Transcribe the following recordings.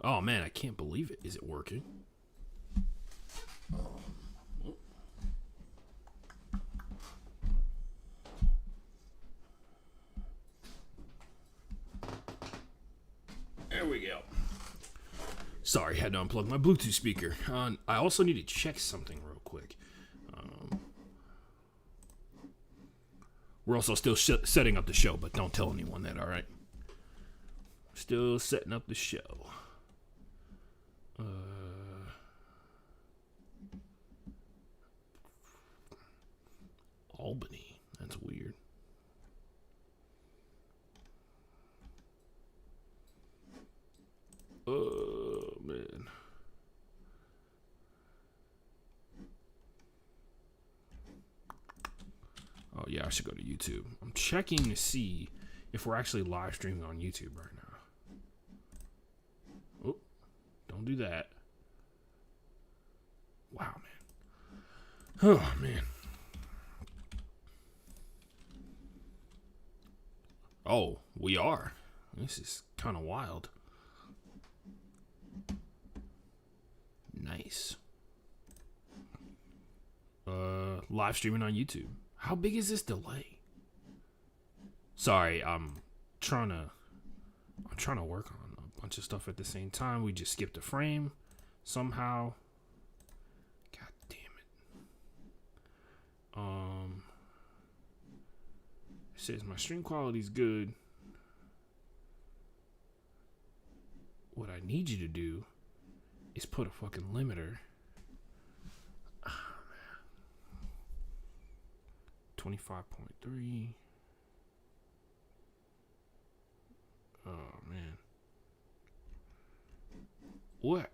Oh man, I can't believe it. Is it working? There we go. Sorry, had to unplug my Bluetooth speaker. I also need to check something real quick. We're also still setting up the show, but don't tell anyone that, alright? Still setting up the show. Albany. That's weird. Oh, man. Oh, yeah, I should go to YouTube. I'm checking to see if we're actually live streaming on YouTube right now. Oh, don't do that. Wow, man. Oh, man. Oh, we are. This is kind of wild. Nice. Live streaming on YouTube. How big is this delay? Sorry, I'm trying to work on a bunch of stuff at the same time. We just skipped a frame somehow. God damn it. It says my stream quality's good. What I need you to do is put a fucking limiter. 25.3. Oh man.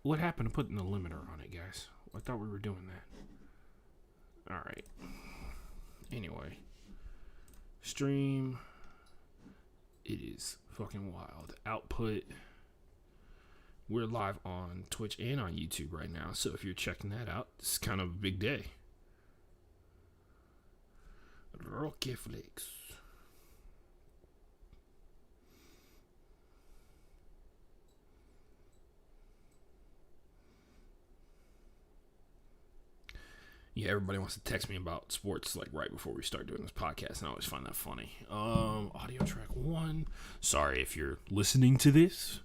What happened to putting the limiter on it, guys? I thought we were doing that. Alright. Anyway. Stream. It is fucking wild. Output. We're live on Twitch and on YouTube right now, so if you're checking that out, it's kind of a big day. Rocky Flakes. Yeah, everybody wants to text me about sports like right before we start doing this podcast, and I always find that funny. Audio track 1. Sorry if you're listening to this.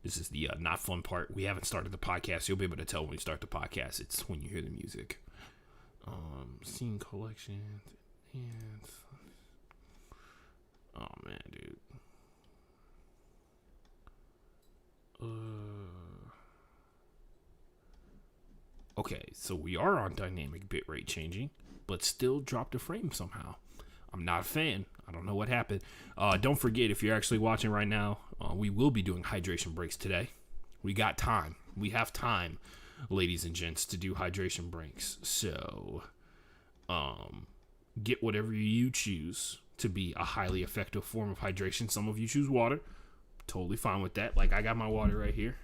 This is the not fun part. We haven't started the podcast. You'll be able to tell when we start the podcast. It's when you hear the music. Scene collections. Oh man, dude. Okay, so we are on dynamic bitrate changing, but still dropped a frame somehow. I'm not a fan. I don't know what happened. Don't forget, if you're actually watching right now, we will be doing hydration breaks today. We got time. We have time, ladies and gents, to do hydration breaks. So, get whatever you choose to be a highly effective form of hydration. Some of you choose water. Totally fine with that. Like, I got my water right here.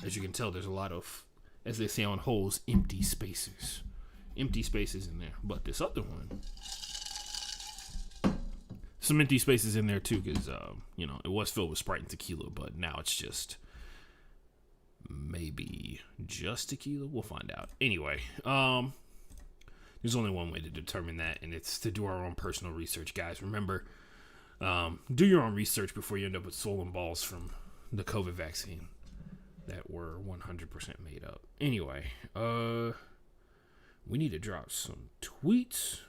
As you can tell, there's a lot of, as they say on holes, empty spaces. Empty spaces in there. But this other one, some empty spaces in there too, because, it was filled with Sprite and tequila, but now it's just maybe just tequila. We'll find out. Anyway, there's only one way to determine that, and it's to do our own personal research, guys. Remember, do your own research before you end up with swollen balls from the COVID vaccine that were 100% made up. Anyway, we need to drop some tweets.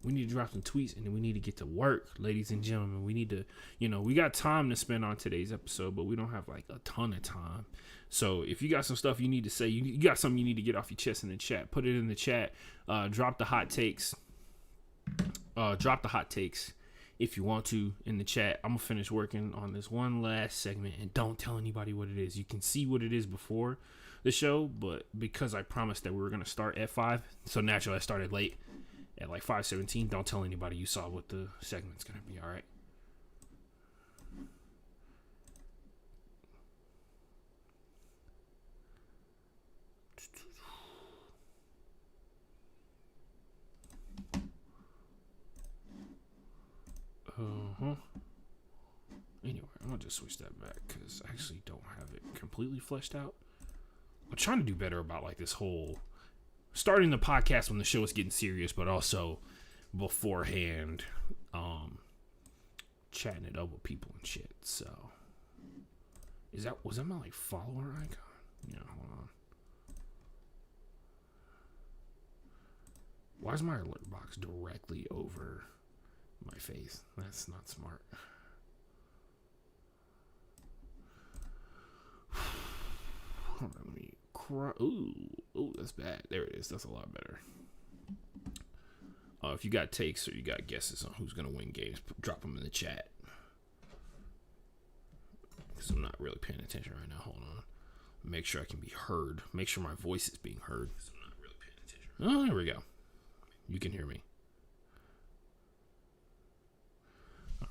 We need to drop some tweets, and then we need to get to work, ladies and gentlemen. We need to, we got time to spend on today's episode, but we don't have like a ton of time. So if you got some stuff you need to say, you got something you need to get off your chest in the chat, put it in the chat. Drop the hot takes. Drop the hot takes if you want to in the chat. I'm gonna finish working on this one last segment, and don't tell anybody what it is. You can see what it is before the show, but because I promised that we were gonna start at 5, so naturally I started late at like 5:17. Don't tell anybody you saw what the segment's gonna be. All right. Uh-huh. Anyway, I'm gonna just switch that back because I actually don't have it completely fleshed out. I'm trying to do better about like this whole starting the podcast when the show is getting serious, but also beforehand, chatting it up with people and shit. So, was that my like follower icon? Yeah, hold on. Why is my alert box directly over my face? That's not smart. Hold on, let me ooh, that's bad. There it is. That's a lot better. If you got takes or you got guesses on who's gonna win games, drop them in the chat. Because I'm not really paying attention right now. Hold on. Make sure I can be heard. Make sure my voice is being heard. I'm not really paying attention. Oh, there we go. You can hear me.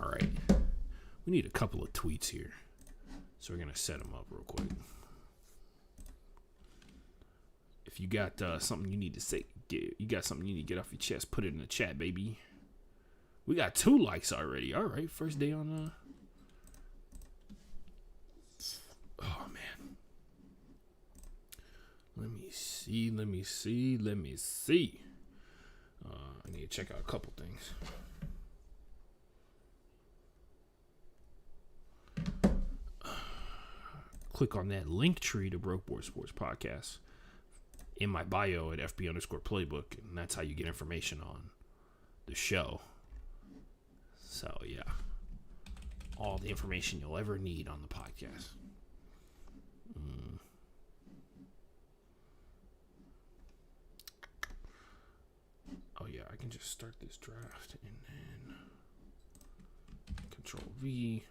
All right. We need a couple of tweets here. So we're going to set them up real quick. If you got something you need to say, you got something you need to get off your chest, put it in the chat, baby. We got 2 likes already. All right. First day on oh, man. Let me see. I need to check out a couple things. Click on that link tree to Broke Boy Sports Podcast in my bio at FB_playbook, and that's how you get information on the show. So, yeah. All the information you'll ever need on the podcast. Oh yeah, I can just start this draft and then Control V.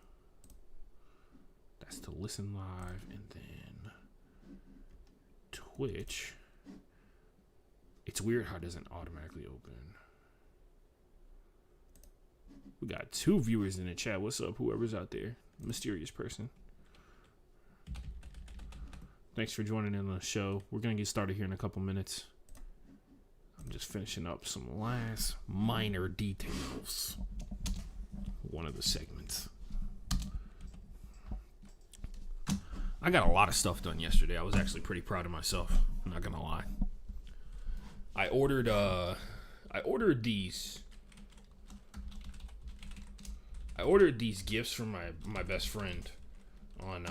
That's to listen live, and then Twitch. It's weird how it doesn't automatically open. We got 2 viewers in the chat. What's up, whoever's out there? Mysterious person. Thanks for joining in the show. We're going to get started here in a couple minutes. I'm just finishing up some last minor details. One of the segments. I got a lot of stuff done yesterday. I was actually pretty proud of myself. I'm not going to lie. I ordered these gifts from my best friend on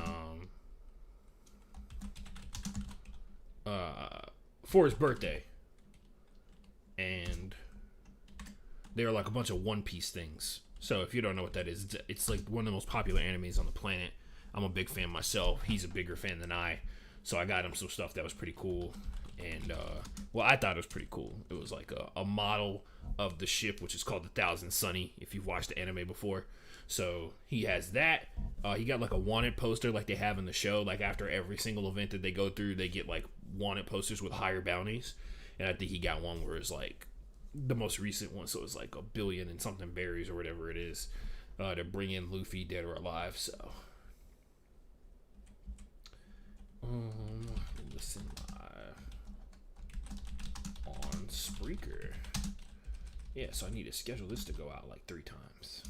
for his birthday, and they're like a bunch of One Piece things. So if you don't know what that is, it's like one of the most popular animes on the planet. I'm a big fan myself. He's a bigger fan than I, so I got him some stuff that was pretty cool. And well, I thought it was pretty cool. It was like a model of the ship, which is called the Thousand Sunny, if you've watched the anime before. So he has that. He got like a wanted poster like they have in the show. Like after every single event that they go through, they get like wanted posters with higher bounties. And I think he got one where it's like the most recent one. So it's like 1 billion and something berries or whatever it is to bring in Luffy dead or alive. So listen live on Spreaker. Yeah, so I need to schedule this to go out like 3 times.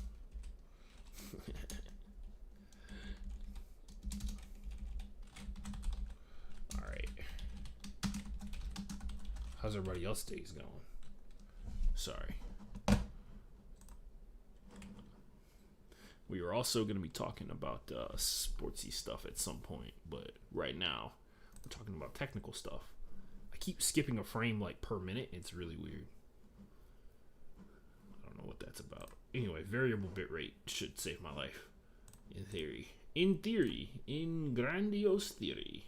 All right. How's everybody else days going? Sorry. We are also going to be talking about sportsy stuff at some point, but right now we're talking about technical stuff. I keep skipping a frame like per minute. It's really weird. I don't know what that's about. Anyway, variable bitrate should save my life. In theory. In theory. In grandiose theory.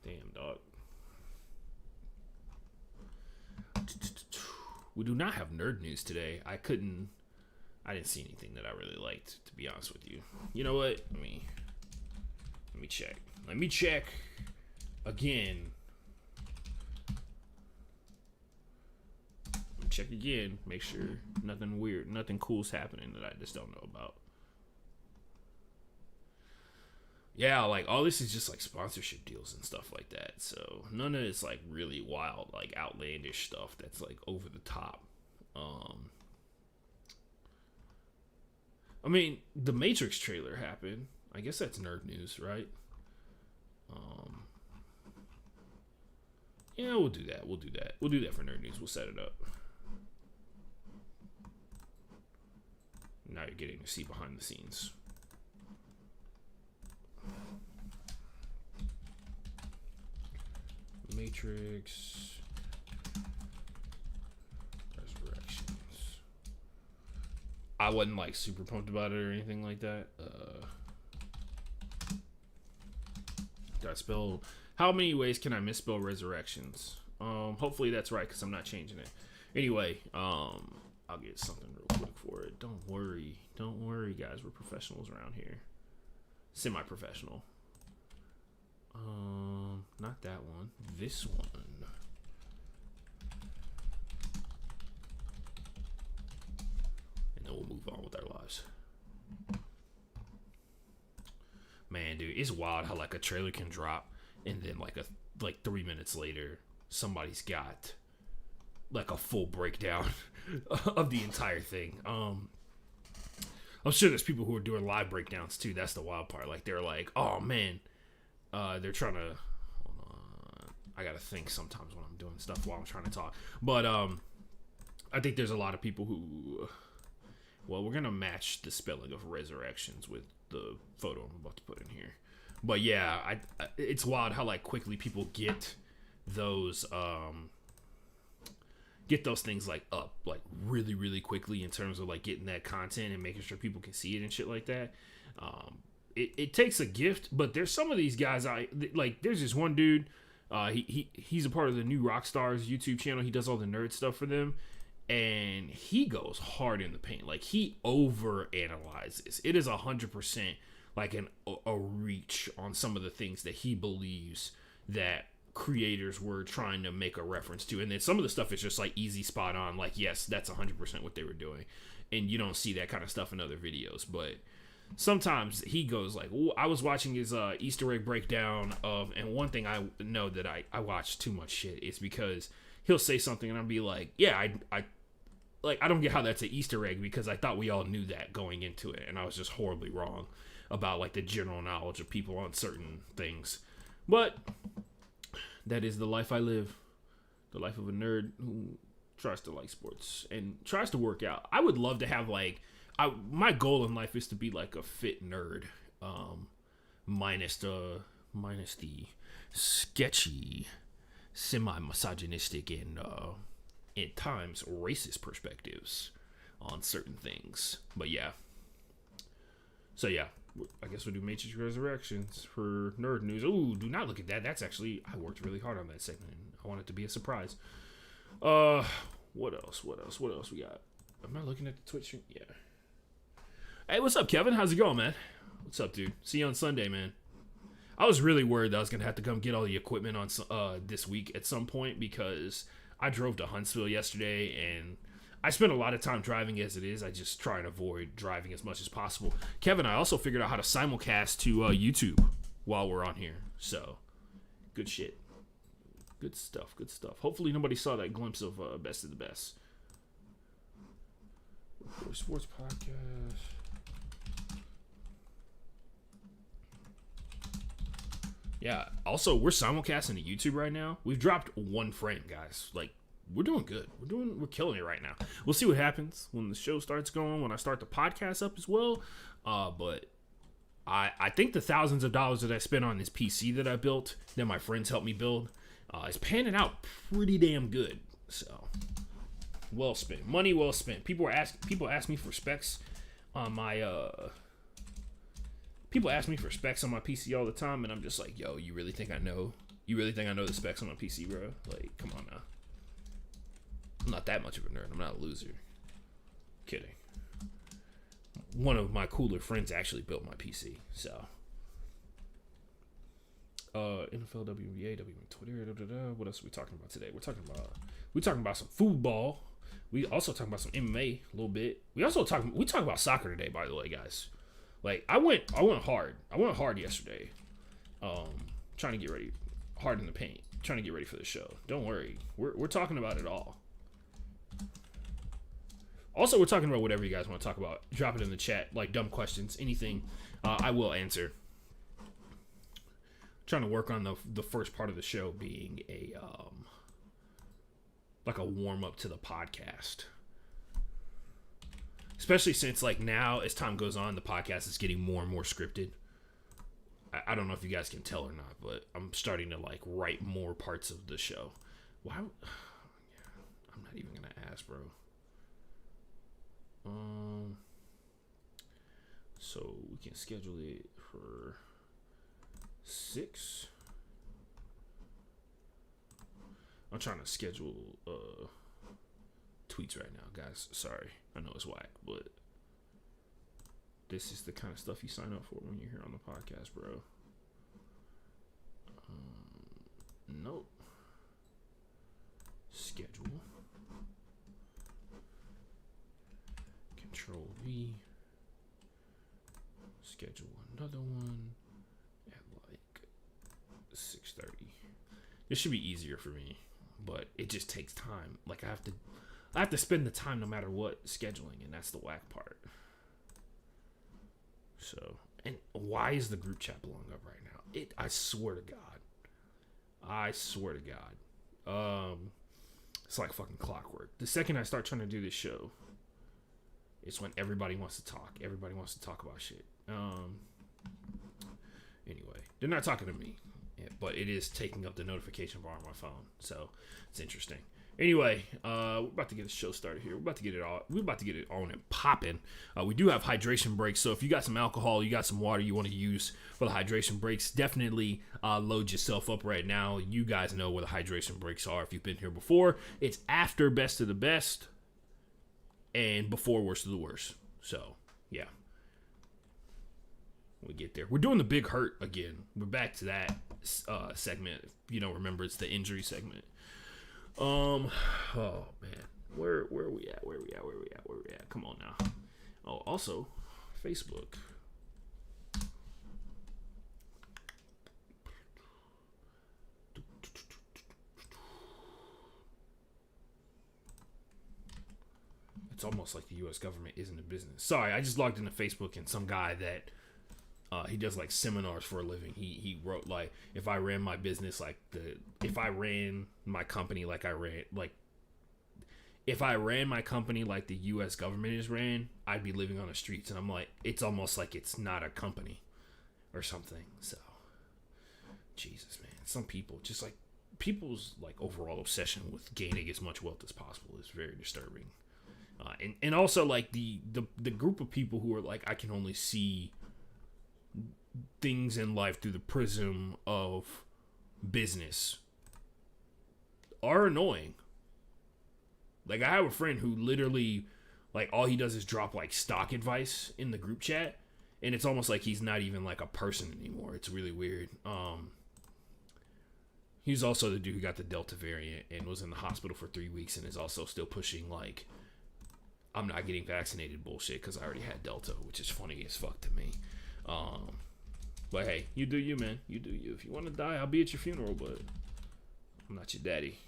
Damn, dog. We do not have nerd news today. I didn't see anything that I really liked, to be honest with you. You know what? Let me check. Let me check again. Check again. Make sure nothing weird, nothing cool's happening that I just don't know about. Yeah, like all this is just like sponsorship deals and stuff like that. So none of it's like really wild, like outlandish stuff that's like over the top. Um, I mean, the Matrix trailer happened. I guess that's nerd news, right? Um, yeah, we'll do that. We'll do that. We'll do that for nerd news. We'll set it up. Now you're getting to see behind the scenes. Matrix Resurrections. I wasn't like super pumped about it or anything like that. Did I spell? How many ways can I misspell Resurrections? Hopefully that's right because I'm not changing it. Anyway, I'll get something real quick for it. Don't worry, guys. We're professionals around here. Semi-professional. Not that one. This one. And then we'll move on with our lives. Man, dude, it's wild how like a trailer can drop and then like 3 minutes later, somebody's got like a full breakdown of the entire thing. I'm sure there's people who are doing live breakdowns too. That's the wild part. Like they're like, oh man. They're trying to. Hold on. I gotta think sometimes when I'm doing stuff while I'm trying to talk. But I think there's a lot of people who. Well, we're gonna match the spelling of Resurrections with the photo I'm about to put in here. But yeah, it's wild how like quickly people get those things like up like really really quickly in terms of like getting that content and making sure people can see it and shit like that. It takes a gift, but there's some of these guys like. There's this one dude. He's a part of the New Rockstars YouTube channel. He does all the nerd stuff for them, and he goes hard in the paint. Like he over analyzes. It is 100% like a reach on some of the things that he believes that creators were trying to make a reference to, and then some of the stuff is just like easy spot on. Like yes, that's 100% what they were doing, and you don't see that kind of stuff in other videos, but. Sometimes he goes like, I was watching his Easter egg breakdown of, and one thing I know that I watch too much shit is because he'll say something and I'll be like, yeah, I don't get how that's an Easter egg because I thought we all knew that going into it, and I was just horribly wrong about like the general knowledge of people on certain things. But that is the life I live, the life of a nerd who tries to like sports and tries to work out. I would love to have like. My goal in life is to be like a fit nerd, minus the sketchy, semi-misogynistic and at times racist perspectives on certain things. But yeah, so yeah, I guess we'll do Matrix Resurrections for nerd news. Ooh, do not look at that. That's actually I worked really hard on that segment. I want it to be a surprise. What else we got? Am I looking at the Twitch stream? Yeah. Hey, what's up, Kevin? How's it going, man? What's up, dude? See you on Sunday, man. I was really worried that I was going to have to come get all the equipment on this week at some point because I drove to Huntsville yesterday, and I spent a lot of time driving as it is. I just try and avoid driving as much as possible. Kevin, I also figured out how to simulcast to YouTube while we're on here. So, good shit. Good stuff, good stuff. Hopefully nobody saw that glimpse of Best of the Best. Sports podcast. Yeah. Also, we're simulcasting to YouTube right now. We've dropped 1 frame, guys. Like, we're doing good. We're killing it right now. We'll see what happens when the show starts going, when I start the podcast up as well. But I think the thousands of dollars that I spent on this PC that I built, that my friends helped me build, is panning out pretty damn good. So, well spent. Money well spent. People ask me for specs on my People ask me for specs on my PC all the time, and I'm just like, yo, you really think I know? You really think I know the specs on my PC, bro? Like, come on now. I'm not that much of a nerd. I'm not a loser. Kidding. One of my cooler friends actually built my PC, so. NFL, WNBA, Twitter, what else are we talking about today? We're talking about some football. We also talking about some MMA a little bit. We talk about soccer today, by the way, guys. Like I went hard. I went hard yesterday. Trying to get ready, hard in the paint. Trying to get ready for the show. Don't worry, we're talking about it all. Also, we're talking about whatever you guys want to talk about. Drop it in the chat, like dumb questions, anything. I will answer. Trying to work on the first part of the show being a like a warm up to the podcast. Especially since like now, as time goes on, the podcast is getting more and more scripted. I don't know if you guys can tell or not, but I'm starting to like write more parts of the show. Why? I'm not even gonna ask, bro. So we can schedule it for 6. I'm trying to schedule tweets right now, guys. Sorry, I know it's whack, but this is the kind of stuff you sign up for when you're here on the podcast, bro. Nope. Schedule. Control V. Schedule another one at like 6:30. This should be easier for me, but it just takes time. Like I have to spend the time no matter what scheduling, and that's the whack part. So, and why is the group chat blowing up right now? I swear to God. It's like fucking clockwork. The second I start trying to do this show, it's when everybody wants to talk. Everybody wants to talk about shit. Anyway, they're not talking to me, but it is taking up the notification bar on my phone, so it's interesting. Anyway, we're about to get the show started here. We're about to get it on and popping. We do have hydration breaks, so if you got some alcohol, you got some water you want to use for the hydration breaks, definitely load yourself up right now. You guys know where the hydration breaks are if you've been here before. It's after best of the best and before worst of the worst. So, yeah. We get there. We're doing the big hurt again. We're back to that segment. If remember, it's the injury segment. Oh man, where are we at? Where are we at? Come on now. Oh, also, Facebook. It's almost like the U.S. government isn't a business. Sorry, I just logged into Facebook and some guy that he does like seminars for a living. He wrote like, if I ran my business if I ran my company like if I ran my company like the U.S. government is ran, I'd be living on the streets. And I'm like, it's almost like it's not a company or something. So, Jesus, man, some people just like people's like overall obsession with gaining as much wealth as possible is very disturbing. And also like the group of people who are like, I can only see things in life through the prism of business are annoying. Like I have a friend who literally like all he does is drop like stock advice in the group chat, and it's almost like he's not even like a person anymore. It's really weird. He's also the dude who got the Delta variant and was in the hospital for 3 weeks and is also still pushing like, I'm not getting vaccinated bullshit because I already had Delta, which is funny as fuck to me. But hey, you do you, man. You do you. If you want to die, I'll be at your funeral, but I'm not your daddy.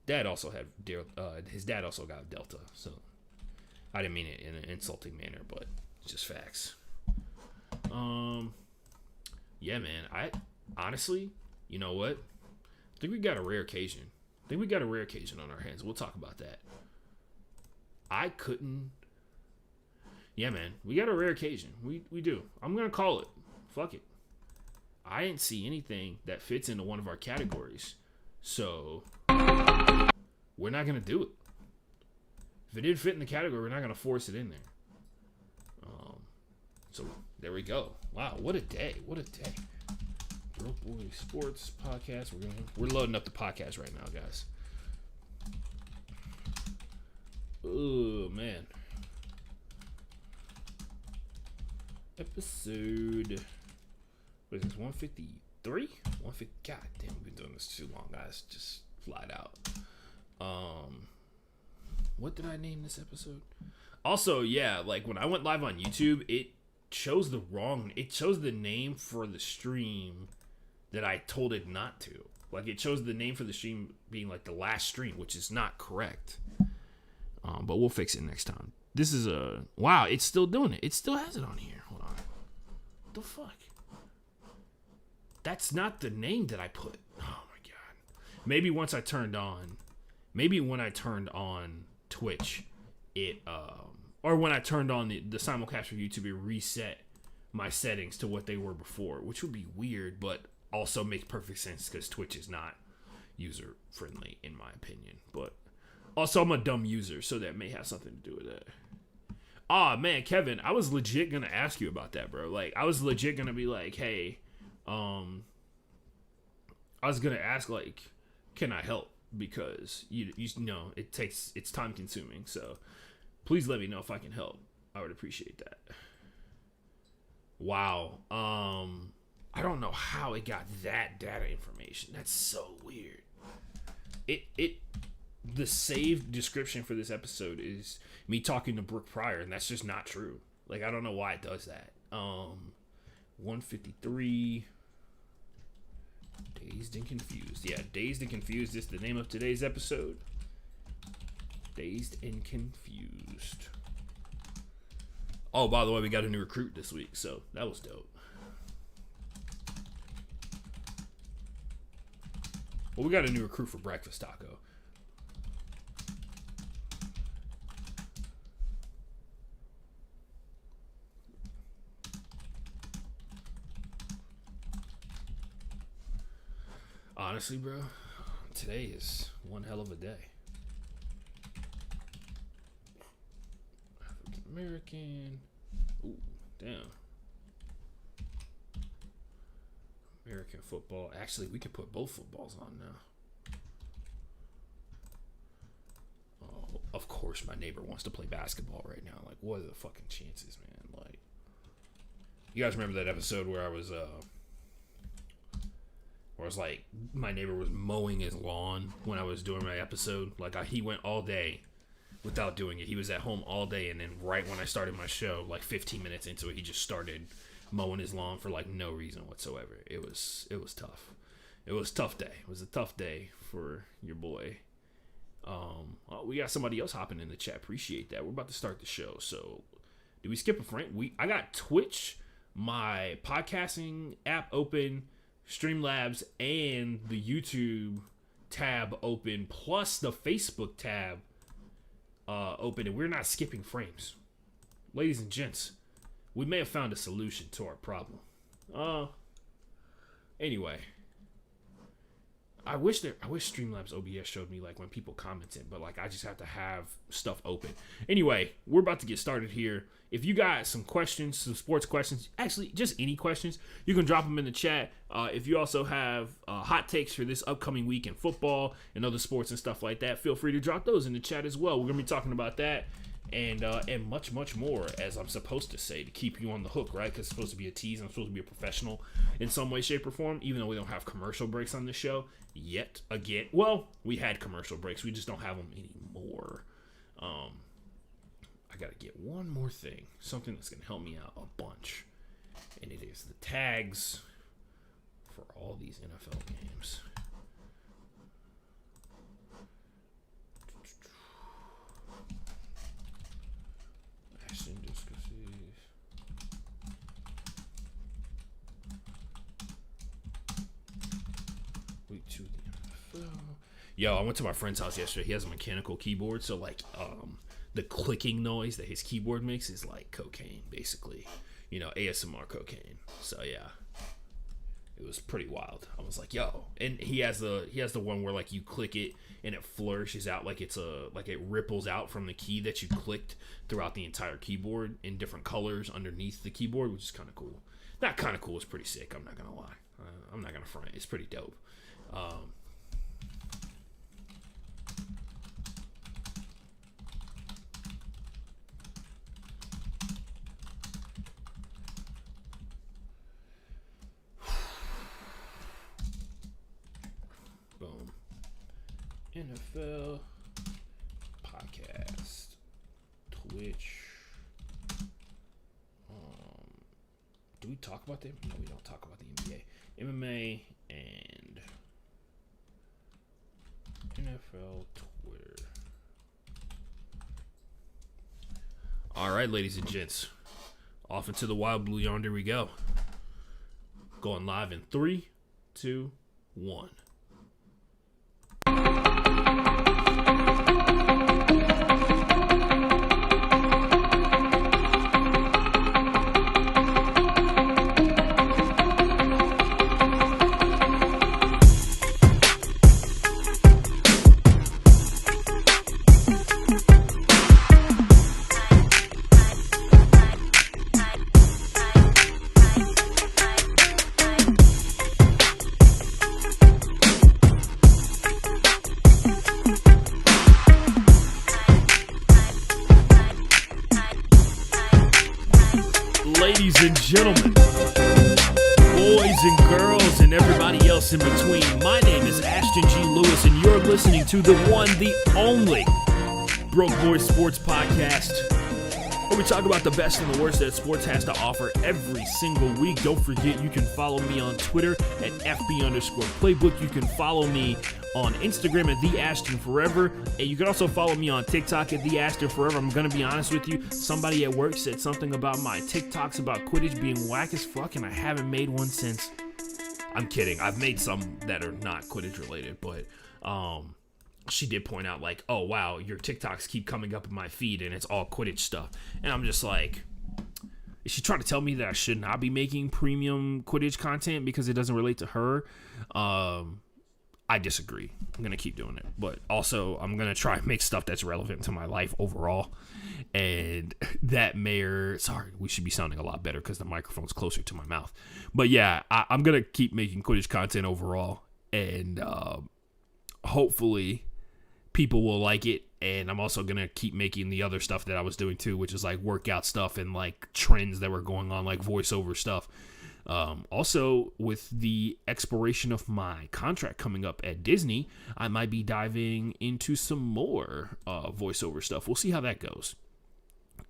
Dad also had his dad also got Delta, so I didn't mean it in an insulting manner, but it's just facts. Yeah, man. I honestly, you know what? I think we got a rare occasion. On our hands. We'll talk about that. Yeah, man. We got a rare occasion. We do. I'm going to call it. Fuck it. I didn't see anything that fits into one of our categories. So, we're not going to do it. If it didn't fit in the category, we're not going to force it in there. So, there we go. Wow, what a day. Broke Boy Sports Podcast. We're loading up the podcast right now, guys. Oh, man. Episode, what is this, 153? 150. God damn, we've been doing this too long, guys. Just flat out. What did I name this episode? Also, yeah, like when I went live on YouTube, it chose the name for the stream that I told it not to. Like it chose the name for the stream being like the last stream, which is not correct. But we'll fix it next time. This is wow, it's still doing it. It still has it on here. Hold on. What the fuck? That's not the name that I put. Oh my god. Maybe when I turned on Twitch, it or when I turned on the simulcast for YouTube, it reset my settings to what they were before, which would be weird, but also makes perfect sense because Twitch is not user friendly in my opinion. But also I'm a dumb user, so that may have something to do with that. Ah, man, Kevin, I was legit gonna ask you about that, bro. Like, I was legit gonna be like, hey, I was gonna ask, like, can I help? Because you know it's time consuming. So please let me know if I can help. I would appreciate that. Wow. I don't know how it got that data information. That's so weird. The saved description for this episode is me talking to Brooke Pryor, and that's just not true. Like, I don't know why it does that. 153. Dazed and Confused. Yeah, Dazed and Confused is the name of today's episode. Dazed and Confused. Oh, by the way, we got a new recruit this week, so that was dope. Well, we got a new recruit for Breakfast Taco. Honestly, bro, today is one hell of a day. African American. Ooh, damn. American football. Actually, we could put both footballs on now. Oh, of course, my neighbor wants to play basketball right now. Like, what are the fucking chances, man? Like, you guys remember that episode where I was like, my neighbor was mowing his lawn when I was doing my episode. Like, he went all day without doing it. He was at home all day, and then right when I started my show, like 15 minutes into it, he just started mowing his lawn for like no reason whatsoever. It was tough. It was a tough day. It was a tough day for your boy. Oh, we got somebody else hopping in the chat. Appreciate that. We're about to start the show. So, did we skip a frame? I got Twitch, my podcasting app open, Streamlabs, and the YouTube tab open, plus the Facebook tab open, and we're not skipping frames. Ladies and gents, we may have found a solution to our problem. Anyway, I wish Streamlabs OBS showed me like when people commented, but like I just have to have stuff open. Anyway, we're about to get started here. If you got some questions, some sports questions, actually just any questions, you can drop them in the chat. If you also have hot takes for this upcoming week in football and other sports and stuff like that, feel free to drop those in the chat as well. We're gonna be talking about that and much, much more, as I'm supposed to say, to keep you on the hook, right? Because it's supposed to be a tease. I'm supposed to be a professional in some way, shape, or form, even though we don't have commercial breaks on this show yet again. Well, we had commercial breaks. We just don't have them anymore. I got to get one more thing, something that's going to help me out a bunch, and it is the tags for all these NFL games. Week 2 of the NFL. Yo, I went to my friend's house yesterday. He has a mechanical keyboard, so like the clicking noise that his keyboard makes is like cocaine, basically. You know, ASMR cocaine. So yeah, it was pretty wild. I was like, yo, and he has the one where like you click it and it flourishes out like it ripples out from the key that you clicked throughout the entire keyboard in different colors underneath the keyboard, which is kind of cool. Not kind of cool, it's pretty sick. I'm not gonna lie. I'm not gonna front. It's pretty dope. Boom. NFL podcast. Twitch. Do we talk about them? No, we don't talk about the NBA. MMA and NFL Twitter. All right, ladies and gents. Off into the wild blue yonder we go. Going live in 3, 2, 1. Ladies and gentlemen, boys and girls, and everybody else in between, my name is Ashton G. Lewis, and you're listening to the one, the only Broke Boys Sports Podcast, where we talk about the best and the worst that sports has to offer every single week. Don't forget, you can follow me on Twitter at FB_Playbook. You can follow me on Instagram at TheAshtonForever, and you can also follow me on TikTok at TheAshtonForever. I'm gonna be honest with you, somebody at work said something about my TikToks about Quidditch being whack as fuck, and I haven't made one since. I'm kidding, I've made some that are not Quidditch related, but she did point out like, oh wow, your TikToks keep coming up in my feed and it's all Quidditch stuff, and I'm just like, is she trying to tell me that I should not be making premium Quidditch content because it doesn't relate to her? I disagree. I'm going to keep doing it. But also, I'm going to try and make stuff that's relevant to my life overall. And that sorry, we should be sounding a lot better because the microphone's closer to my mouth. But yeah, I'm going to keep making Quidditch content overall. And hopefully people will like it. And I'm also going to keep making the other stuff that I was doing too, which is like workout stuff and like trends that were going on, like voiceover stuff. Also, with the expiration of my contract coming up at Disney, I might be diving into some more voiceover stuff. We'll see how that goes.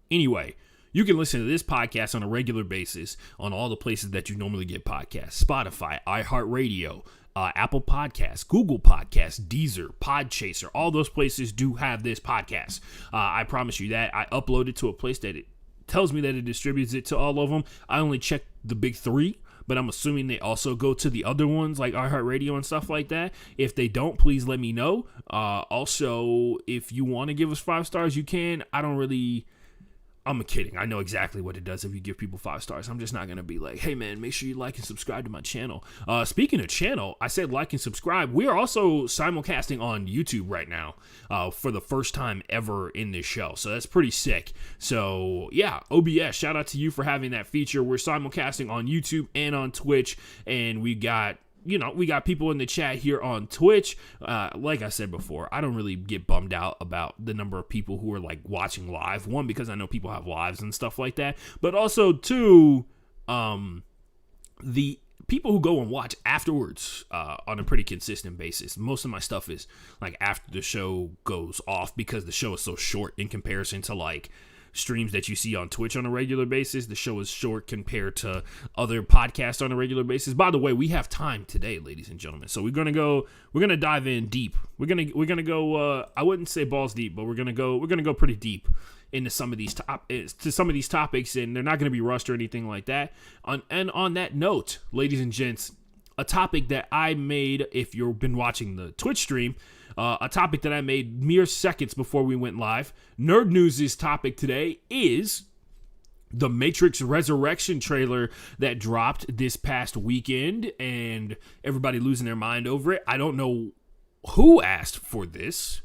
Anyway, you can listen to this podcast on a regular basis on all the places that you normally get podcasts: Spotify, iHeartRadio, Apple Podcasts, Google Podcasts, Deezer, Podchaser. All those places do have this podcast. I promise you that. I upload it to a place that it tells me that it distributes it to all of them. I only check the big 3, but I'm assuming they also go to the other ones like iHeartRadio and stuff like that. If they don't, please let me know. Also, if you want to give us 5 stars, you can. I'm kidding. I know exactly what it does if you give people 5 stars. I'm just not going to be like, hey man, make sure you like and subscribe to my channel. Speaking of channel, I said like and subscribe. We are also simulcasting on YouTube right now for the first time ever in this show. So that's pretty sick. So yeah, OBS, shout out to you for having that feature. We're simulcasting on YouTube and on Twitch, and we got people in the chat here on Twitch. Like I said before, I don't really get bummed out about the number of people who are like watching live. 1, because I know people have lives and stuff like that. But also 2, the people who go and watch afterwards on a pretty consistent basis. Most of my stuff is like after the show goes off, because the show is so short in comparison to like streams that you see on Twitch on a regular basis. The show is short compared to other podcasts on a regular basis. By the way, we have time today, ladies and gentlemen. So we're gonna dive in deep. We're gonna go. I wouldn't say balls deep, but we're gonna go pretty deep into some of these topics, and they're not gonna be rushed or anything like that. On that note, ladies and gents, a topic that I made, if you've been watching the Twitch stream, a topic that I made mere seconds before we went live. Nerd News' topic today is the Matrix Resurrection trailer that dropped this past weekend, and everybody losing their mind over it. I don't know who asked for this.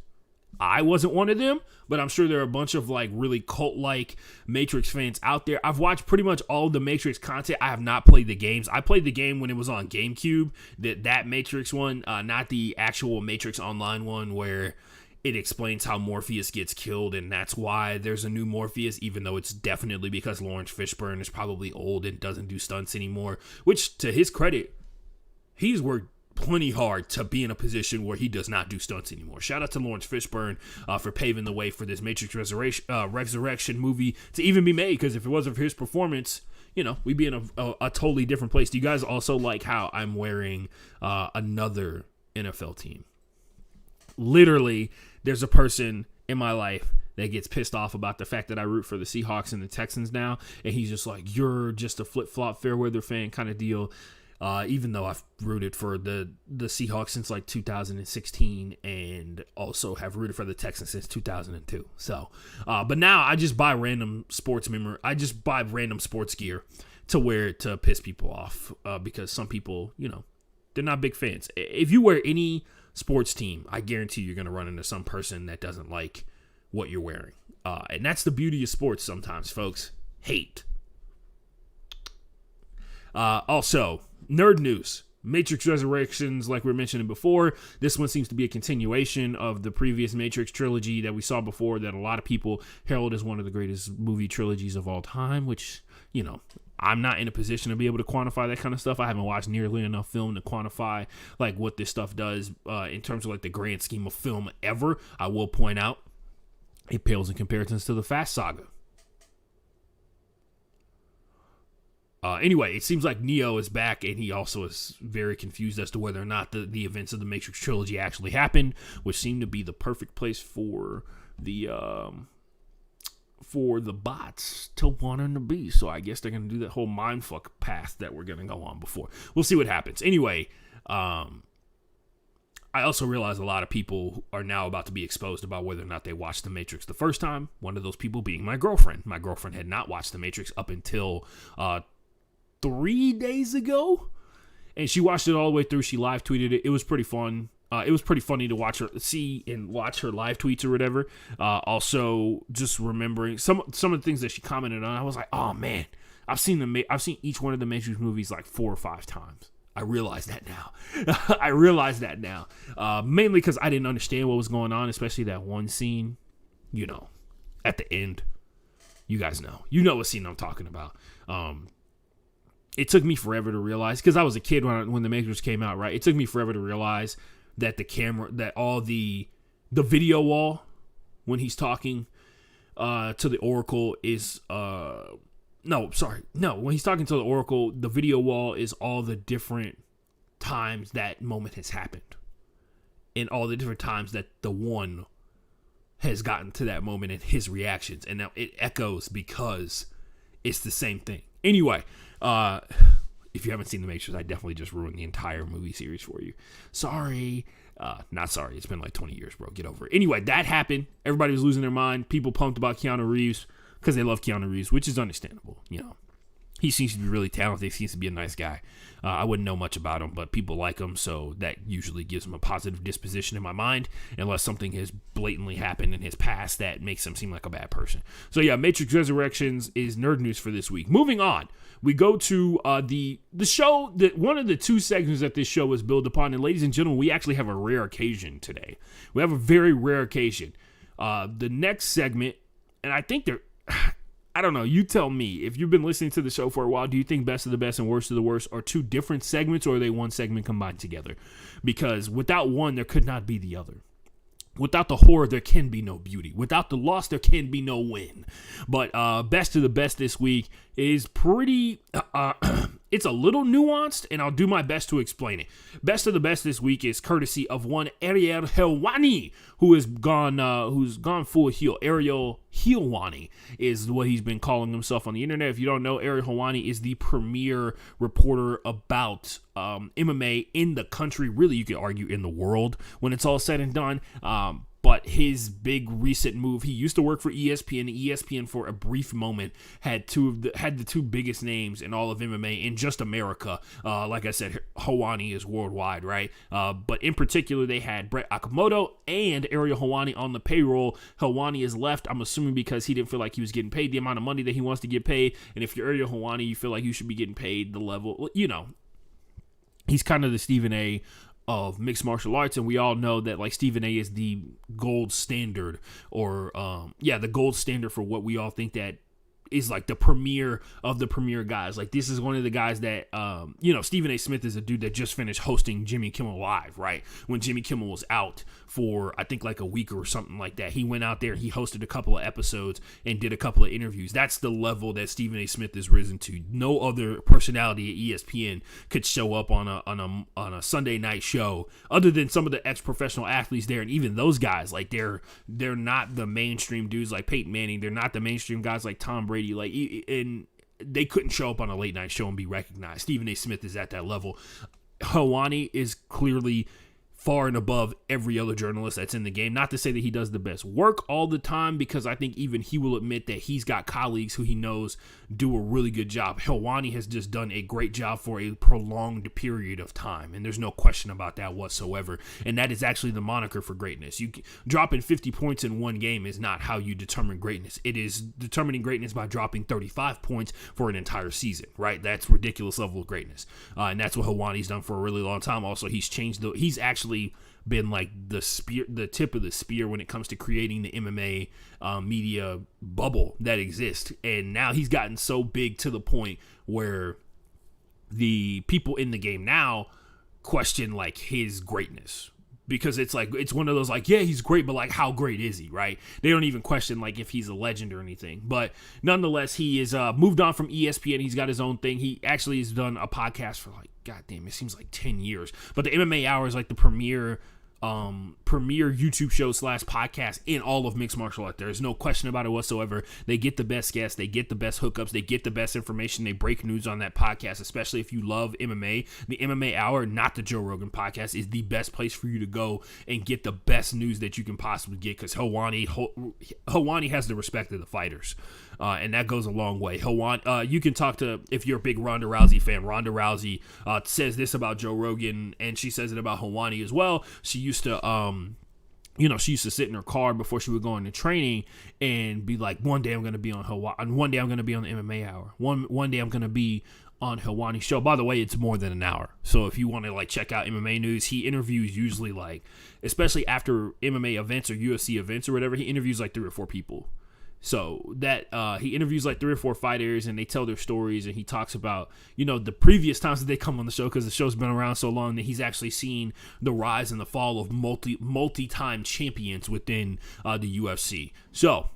I wasn't one of them, but I'm sure there are a bunch of like really cult-like Matrix fans out there. I've watched pretty much all of the Matrix content. I have not played the games. I played the game when it was on GameCube, that Matrix one, not the actual Matrix Online one where it explains how Morpheus gets killed, and that's why there's a new Morpheus, even though it's definitely because Lawrence Fishburne is probably old and doesn't do stunts anymore, which, to his credit, he's worked plenty hard to be in a position where he does not do stunts anymore. Shout out to Lawrence Fishburne for paving the way for this Matrix Resurrection movie to even be made, because if it wasn't for his performance, we'd be in a totally different place. Do you guys also like how I'm wearing another NFL team? Literally, there's a person in my life that gets pissed off about the fact that I root for the Seahawks and the Texans now, and he's just like, you're just a flip-flop fair-weather fan kind of deal. Even though I've rooted for the Seahawks since like 2016 and also have rooted for the Texans since 2002. So, but now I just buy random sports gear to wear it to piss people off, because some people, they're not big fans. If you wear any sports team, I guarantee you're going to run into some person that doesn't like what you're wearing. And that's the beauty of sports sometimes, folks. Hate. Also, nerd news. Matrix Resurrections, like we were mentioning before, this one seems to be a continuation of the previous Matrix trilogy that we saw before, that a lot of people herald as one of the greatest movie trilogies of all time, which, I'm not in a position to be able to quantify that kind of stuff. I haven't watched nearly enough film to quantify like what this stuff does in terms of like the grand scheme of film ever. I will point out it pales in comparisons to the Fast Saga. Anyway, it seems like Neo is back, and he also is very confused as to whether or not the events of the Matrix trilogy actually happened, which seemed to be the perfect place for the bots to want him to be. So I guess they're going to do that whole mindfuck path that we're going to go on before. We'll see what happens. Anyway, I also realize a lot of people are now about to be exposed about whether or not they watched The Matrix the first time. One of those people being my girlfriend. My girlfriend had not watched The Matrix up until 3 days ago, and she watched it all the way through. She live tweeted it. It was pretty fun. It was pretty funny to watch her watch her live tweets or whatever. Also, just remembering some of the things that she commented on. I was like, oh man, I've seen each one of the Matrix movies like 4 or 5 times. I realize that now. Mainly because I didn't understand what was going on, especially that one scene, at the end. You guys know. You know what scene I'm talking about. It took me forever to realize, because I was a kid when The Matrix came out, right? It took me forever to realize that the video wall, when he's talking to the Oracle is... when he's talking to the Oracle, the video wall is all the different times that moment has happened. And all the different times that the one has gotten to that moment and his reactions. And now it echoes because it's the same thing. Anyway, if you haven't seen The Matrix, I definitely just ruined the entire movie series for you. Sorry. Not sorry. It's been like 20 years, bro. Get over it. Anyway, that happened. Everybody was losing their mind. People pumped about Keanu Reeves because they love Keanu Reeves, which is understandable. He seems to be really talented. He seems to be a nice guy. I wouldn't know much about him, but people like him, so that usually gives him a positive disposition in my mind, unless something has blatantly happened in his past that makes him seem like a bad person. So yeah, Matrix Resurrections is nerd news for this week. Moving on, we go to the show, that one of the 2 segments that this show is built upon, and ladies and gentlemen, we actually have a rare occasion today. We have a very rare occasion. The next segment, and I think I don't know, you tell me. If you've been listening to the show for a while, do you think Best of the Best and Worst of the Worst are 2 different segments, or are they one segment combined together? Because without one, there could not be the other. Without the horror, there can be no beauty. Without the loss, there can be no win. But Best of the Best this week is pretty... it's a little nuanced, and I'll do my best to explain it. Best of the Best this week is courtesy of one Ariel Helwani, who's gone full heel. Ariel Helwani is what he's been calling himself on the internet. If you don't know, Ariel Helwani is the premier reporter about MMA in the country. Really, you could argue in the world when it's all said and done. But his big recent move, he used to work for ESPN. ESPN for a brief moment had the 2 biggest names in all of MMA in just America. Like I said, Helwani is worldwide, right? But in particular, they had Brett Okamoto and Ariel Helwani on the payroll. Helwani is left, I'm assuming, because he didn't feel like he was getting paid the amount of money that he wants to get paid. And if you're Ariel Helwani, you feel like you should be getting paid the level, he's kind of the Stephen A. of mixed martial arts, and we all know that like Stephen A. is the gold standard, or the gold standard for what we all think that is like the premier of the premier guys. Like, this is one of the guys that, Stephen A. Smith is a dude that just finished hosting Jimmy Kimmel Live, right? When Jimmy Kimmel was out for, I think, like a week or something like that. He went out there, he hosted a couple of episodes and did a couple of interviews. That's the level that Stephen A. Smith has risen to. No other personality at ESPN could show up on a Sunday night show other than some of the ex-professional athletes there. And even those guys, like, they're not the mainstream dudes like Peyton Manning. They're not the mainstream guys like Tom Brady. Like, and they couldn't show up on a late night show and be recognized. Stephen A. Smith is at that level. Helwani is clearly far and above every other journalist that's in the game. Not to say that he does the best work all the time, because I think even he will admit that he's got colleagues who he knows do a really good job. Helwani has just done a great job for a prolonged period of time, and there's no question about that whatsoever. And that is actually the moniker for greatness. You dropping 50 points in one game is not how you determine greatness. It is determining greatness by dropping 35 points for an entire season, right? That's ridiculous level of greatness. And that's what Helwani's done for a really long time. Also, he's actually been like the tip of the spear when it comes to creating the MMA media bubble that exists. And now he's gotten so big to the point where the people in the game now question like his greatness. Because it's like, it's one of those like, yeah, he's great, but like, how great is he, right? They don't even question like if he's a legend or anything. But nonetheless, he is moved on from ESPN. He's got his own thing. He actually has done a podcast for like, goddamn, it seems like 10 years. But the MMA Hour is like the premier YouTube show / podcast in all of mixed martial art. There's no question about it whatsoever. They get the best guests, they get the best hookups, they get the best information, they break news on that podcast, especially if you love MMA. The MMA Hour, not the Joe Rogan podcast, is the best place for you to go and get the best news that you can possibly get, because Helwani has the respect of the fighters. And that goes a long way. You can talk to, if you're a big Ronda Rousey fan, Ronda Rousey says this about Joe Rogan, and she says it about Helwani as well. She used to sit in her car before she would go into training and be like, one day I'm going to be on Helwani, one day I'm going to be on the MMA Hour, one day I'm going to be on Helwani's show. By the way, it's more than an hour. So if you want to like check out MMA news, he interviews usually like, especially after MMA events or UFC events or whatever, he interviews like 3 or 4 people. So that he interviews like 3 or 4 fighters and they tell their stories, and he talks about, the previous times that they come on the show, because the show's been around so long that he's actually seen the rise and the fall of multi-time champions within the UFC. So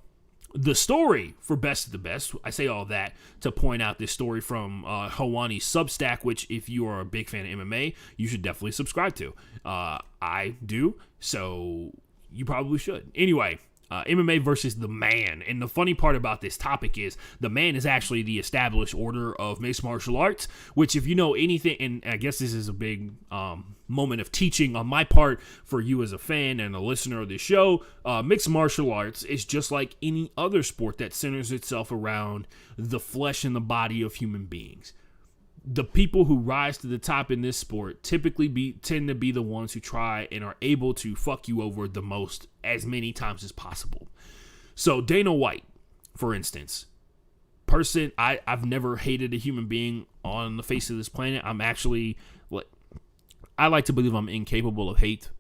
the story for Best of the Best, I say all that to point out this story from Helwani's Substack, which if you are a big fan of MMA, you should definitely subscribe to. I do, so you probably should. Anyway, MMA versus the Man. And the funny part about this topic is the Man is actually the established order of mixed martial arts, which, if you know anything, and I guess this is a big moment of teaching on my part for you as a fan and a listener of this show, mixed martial arts is just like any other sport that centers itself around the flesh and the body of human beings. The people who rise to the top in this sport typically tend to be the ones who try and are able to fuck you over the most as many times as possible. So Dana White, for instance, I've never hated a human being on the face of this planet. I like to believe I'm incapable of hate.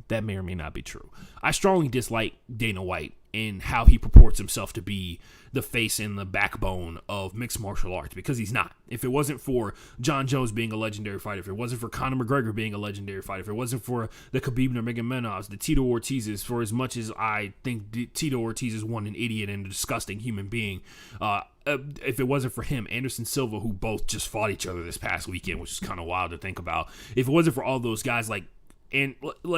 That may or may not be true. I strongly dislike Dana White and how he purports himself to be the face and the backbone of mixed martial arts, because he's not. If it wasn't for John Jones being a legendary fighter, if it wasn't for Conor McGregor being a legendary fighter, if it wasn't for the Khabib Nurmagomedovs, the Tito Ortizes, for as much as I think Tito Ortiz is an idiot and a disgusting human being, if it wasn't for him, Anderson Silva, who both just fought each other this past weekend, which is kind of wild to think about. If it wasn't for all those guys, like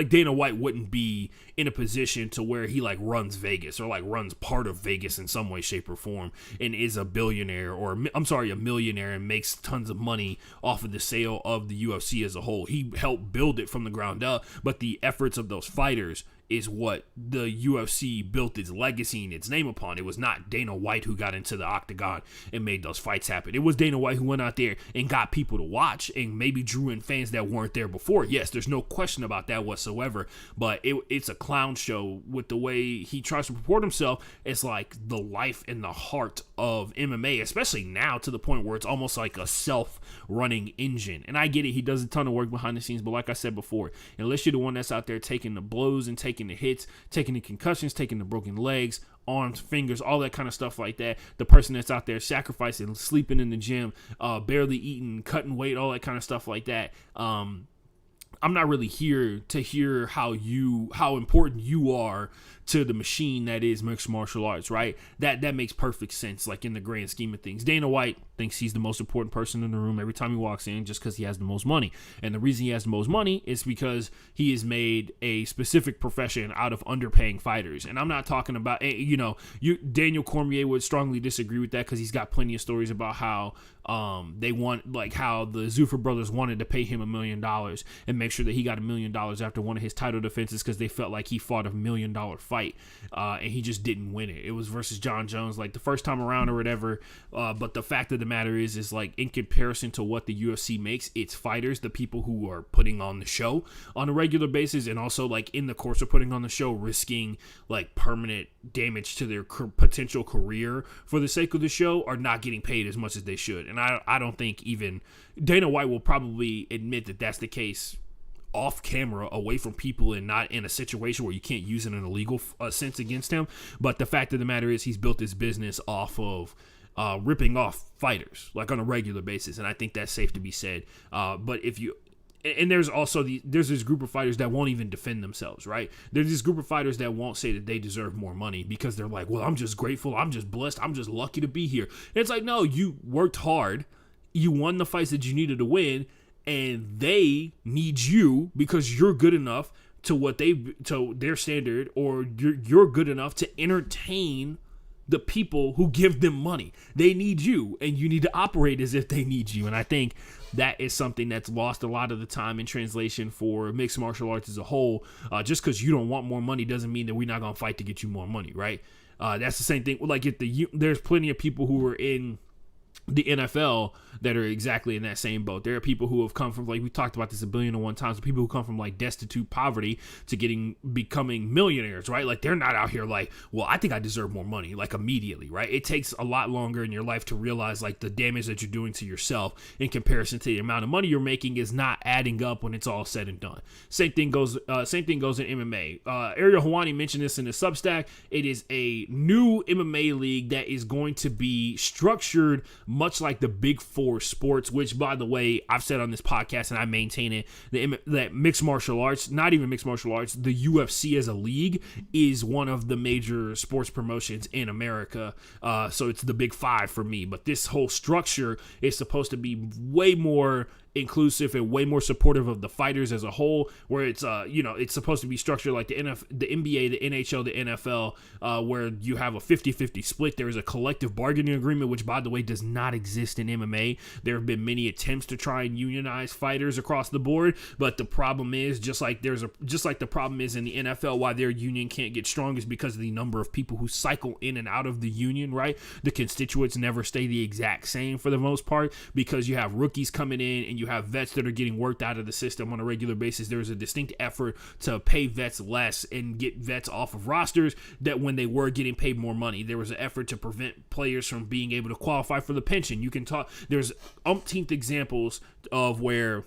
Dana White wouldn't be in a position to where he like runs Vegas or like runs part of Vegas in some way, shape, or form, and is a millionaire and makes tons of money off of the sale of the UFC as a whole. He helped build it from the ground up, but the efforts of those fighters is what the UFC built its legacy and its name upon. It was not Dana White who got into the octagon and made those fights happen. It was Dana White who went out there and got people to watch and maybe drew in fans that weren't there before. Yes, there's no question about that whatsoever, but it's a clown show with the way he tries to purport himself. It's like the life and the heart of MMA, especially now, to the point where it's almost like a self-running engine. And I get it, he does a ton of work behind the scenes, but like I said before, unless you're the one that's out there taking the blows and taking taking the hits, taking the concussions, taking the broken legs, arms, fingers, all that kind of stuff like that. The person that's out there sacrificing, sleeping in the gym, barely eating, cutting weight, all that kind of stuff like that. I'm not really here to hear how important you are to the machine that is mixed martial arts, right? That makes perfect sense, like in the grand scheme of things. Dana White thinks he's the most important person in the room every time he walks in, just because he has the most money. And the reason he has the most money is because he has made a specific profession out of underpaying fighters. And I'm not talking about, Daniel Cormier would strongly disagree with that, because he's got plenty of stories about how how the Zuffa brothers wanted to pay him $1 million and make sure that he got $1 million after one of his title defenses, because they felt like he fought a $1 million fight, and he just didn't win it. It was versus John Jones, like the first time around or whatever. But the fact of the matter is like, in comparison to what the UFC makes, its fighters, the people who are putting on the show on a regular basis, and also like in the course of putting on the show, risking like permanent damage to their potential career for the sake of the show, are not getting paid as much as they should. And I don't think even Dana White will probably admit that that's the case off camera, away from people, and not in a situation where you can't use it in a legal sense against him. But the fact of the matter is, he's built his business off of ripping off fighters like on a regular basis, and I think that's safe to be said. But if you there's also there's this group of fighters that won't even defend themselves, right? There's this group of fighters that won't say that they deserve more money, because they're like, well, I'm just grateful, I'm just blessed, I'm just lucky to be here. And it's like, no, you worked hard, you won the fights that you needed to win, and they need you because you're good enough to their standard, or you're good enough to entertain the people who give them money. They need you, and you need to operate as if they need you. And I think that is something that's lost a lot of the time in translation for mixed martial arts as a whole. Just because you don't want more money doesn't mean that we're not going to fight to get you more money, right? That's the same thing. Like there's plenty of people who are in the NFL that are exactly in that same boat. There are people who have come from, like we talked about this 1,000,000,001 times, people who come from like destitute poverty to becoming millionaires, right? Like they're not out here like, well, I think I deserve more money, like immediately, right? It takes a lot longer in your life to realize like the damage that you're doing to yourself in comparison to the amount of money you're making is not adding up when it's all said and done. Same thing goes in MMA. Ariel Helwani mentioned this in his Substack. It is a new MMA league that is going to be structured much like the Big Four sports, which, by the way, I've said on this podcast and I maintain it, that mixed martial arts, not even mixed martial arts, the UFC as a league is one of the major sports promotions in America. So it's the Big Five for me. But this whole structure is supposed to be way more inclusive and way more supportive of the fighters as a whole, where it's it's supposed to be structured like the NBA, the NHL, the NFL, where you have a 50-50 split. There is a collective bargaining agreement, which, by the way, does not exist in MMA. There have been many attempts to try and unionize fighters across the board, but the problem is, just like the problem is in the NFL, why their union can't get strong is because of the number of people who cycle in and out of the union, right? The constituents never stay the exact same for the most part, because you have rookies coming in and you have vets that are getting worked out of the system on a regular basis. There's a distinct effort to pay vets less and get vets off of rosters that when they were getting paid more money. There was an effort to prevent players from being able to qualify for the pension. You can talk, there's umpteenth examples of where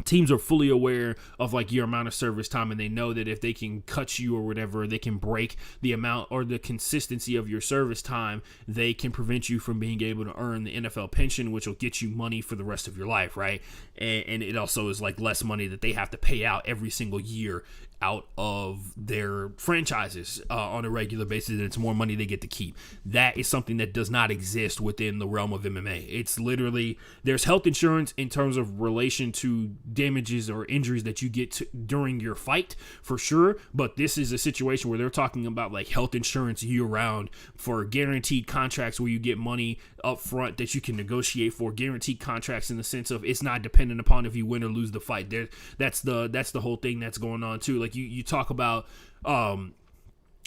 teams are fully aware of like your amount of service time, and they know that if they can cut you or whatever, they can break the amount or the consistency of your service time, they can prevent you from being able to earn the NFL pension, which will get you money for the rest of your life, right? And it also is like less money that they have to pay out every single year out of their franchises on a regular basis, and it's more money they get to keep. That is something that does not exist within the realm of MMA. It's literally, there's health insurance in terms of relation to damages or injuries that you get during your fight, for sure, but this is a situation where they're talking about like health insurance year-round for guaranteed contracts where you get money up front that you can negotiate for, guaranteed contracts in the sense of it's not dependent upon if you win or lose the fight. That's the whole thing that's going on too. Like you talk about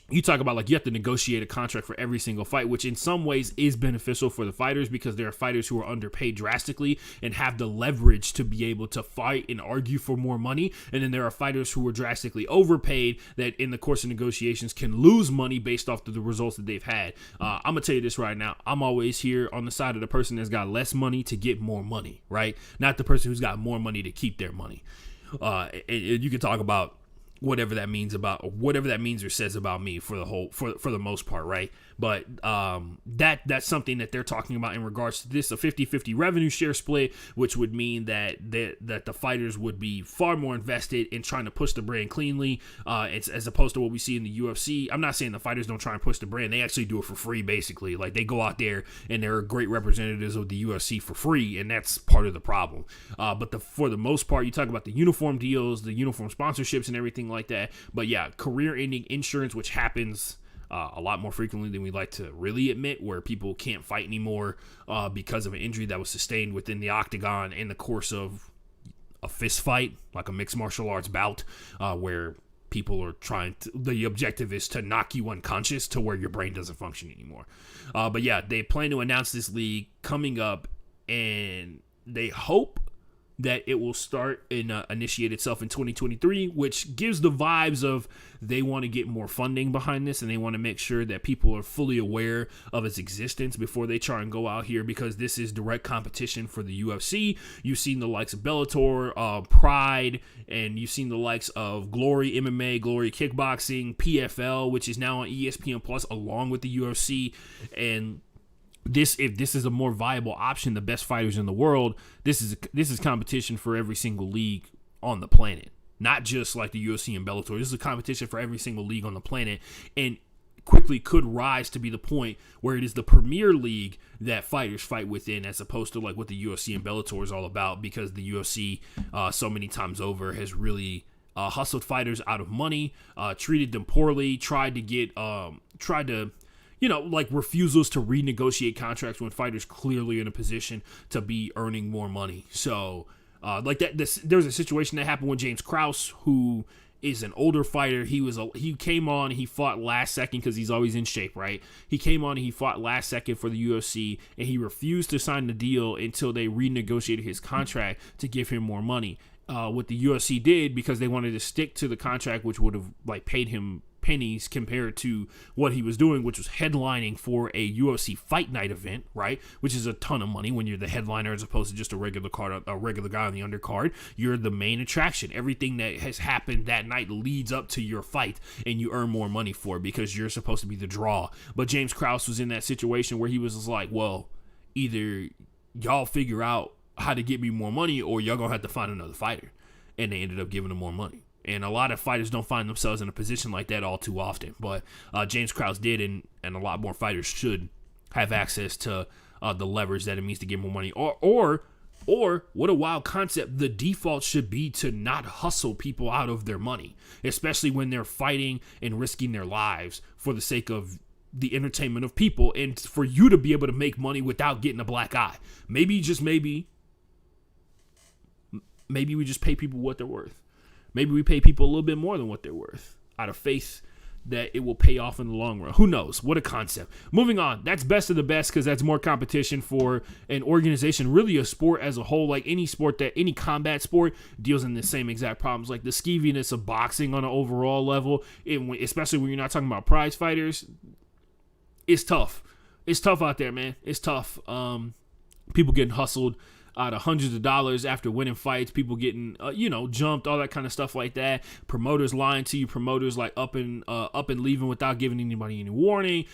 like you have to negotiate a contract for every single fight, which in some ways is beneficial for the fighters, because there are fighters who are underpaid drastically and have the leverage to be able to fight and argue for more money. And then there are fighters who are drastically overpaid that in the course of negotiations can lose money based off of the results that they've had. I'm going to tell you this right now. I'm always here on the side of the person that's got less money to get more money, right? Not the person who's got more money to keep their money. And you can talk about whatever that means or says about me for the most part, right? But that's something that they're talking about in regards to this, a 50-50 revenue share split, which would mean that the fighters would be far more invested in trying to push the brand cleanly, it's as opposed to what we see in the UFC. I'm not saying the fighters don't try and push the brand. They actually do it for free, basically. Like, they go out there and they're great representatives of the UFC for free, and that's part of the problem. But for the most part, you talk about the uniform deals, the uniform sponsorships and everything like that. But yeah, career-ending insurance, which happens a lot more frequently than we like to really admit, where people can't fight anymore because of an injury that was sustained within the octagon in the course of a fist fight, like a mixed martial arts bout, where people are the objective is to knock you unconscious to where your brain doesn't function anymore. But yeah, they plan to announce this league coming up, and they hope that it will start and initiate itself in 2023, which gives the vibes of they want to get more funding behind this, and they want to make sure that people are fully aware of its existence before they try and go out here, because this is direct competition for the UFC. You've seen the likes of Bellator, Pride, and you've seen the likes of Glory MMA, Glory Kickboxing, PFL, which is now on ESPN Plus along with the UFC. And if this is a more viable option, the best fighters in the world, this is competition for every single league on the planet, not just like the UFC and Bellator. This is a competition for every single league on the planet, and quickly could rise to be the point where it is the premier league that fighters fight within, as opposed to like what the UFC and Bellator is all about, because the UFC so many times over has really hustled fighters out of money, treated them poorly, tried to like refusals to renegotiate contracts when fighters clearly in a position to be earning more money. So, like that, there's a situation that happened with James Krause, who is an older fighter. He came on, he fought last second because he's always in shape, right? He came on and he fought last second for the UFC, and he refused to sign the deal until they renegotiated his contract to give him more money. What the UFC did, because they wanted to stick to the contract, which would have like paid him pennies compared to what he was doing, which was headlining for a UFC Fight Night event, right? Which is a ton of money when you're the headliner as opposed to just a regular guy on the undercard. You're the main attraction. Everything that has happened that night leads up to your fight, and you earn more money for it because you're supposed to be the draw. But James Krause was in that situation where he was just like, well, either y'all figure out how to get me more money, or y'all gonna have to find another fighter. And they ended up giving him more money. And a lot of fighters don't find themselves in a position like that all too often. But James Krause did, and a lot more fighters should have access to the leverage that it means to get more money. Or what a wild concept, the default should be to not hustle people out of their money, especially when they're fighting and risking their lives for the sake of the entertainment of people, and for you to be able to make money without getting a black eye. Maybe we just pay people what they're worth. Maybe we pay people a little bit more than what they're worth out of faith that it will pay off in the long run. Who knows? What a concept. Moving on. That's best of the best, because that's more competition for an organization, really a sport as a whole. Like any combat sport deals in the same exact problems. Like the skeeviness of boxing on an overall level, especially when you're not talking about prize fighters, it's tough. It's tough out there, man. It's tough. People getting hustled out of hundreds of dollars after winning fights, people getting jumped, all that kind of stuff like that. Promoters lying to you, promoters like up and leaving without giving anybody any warning,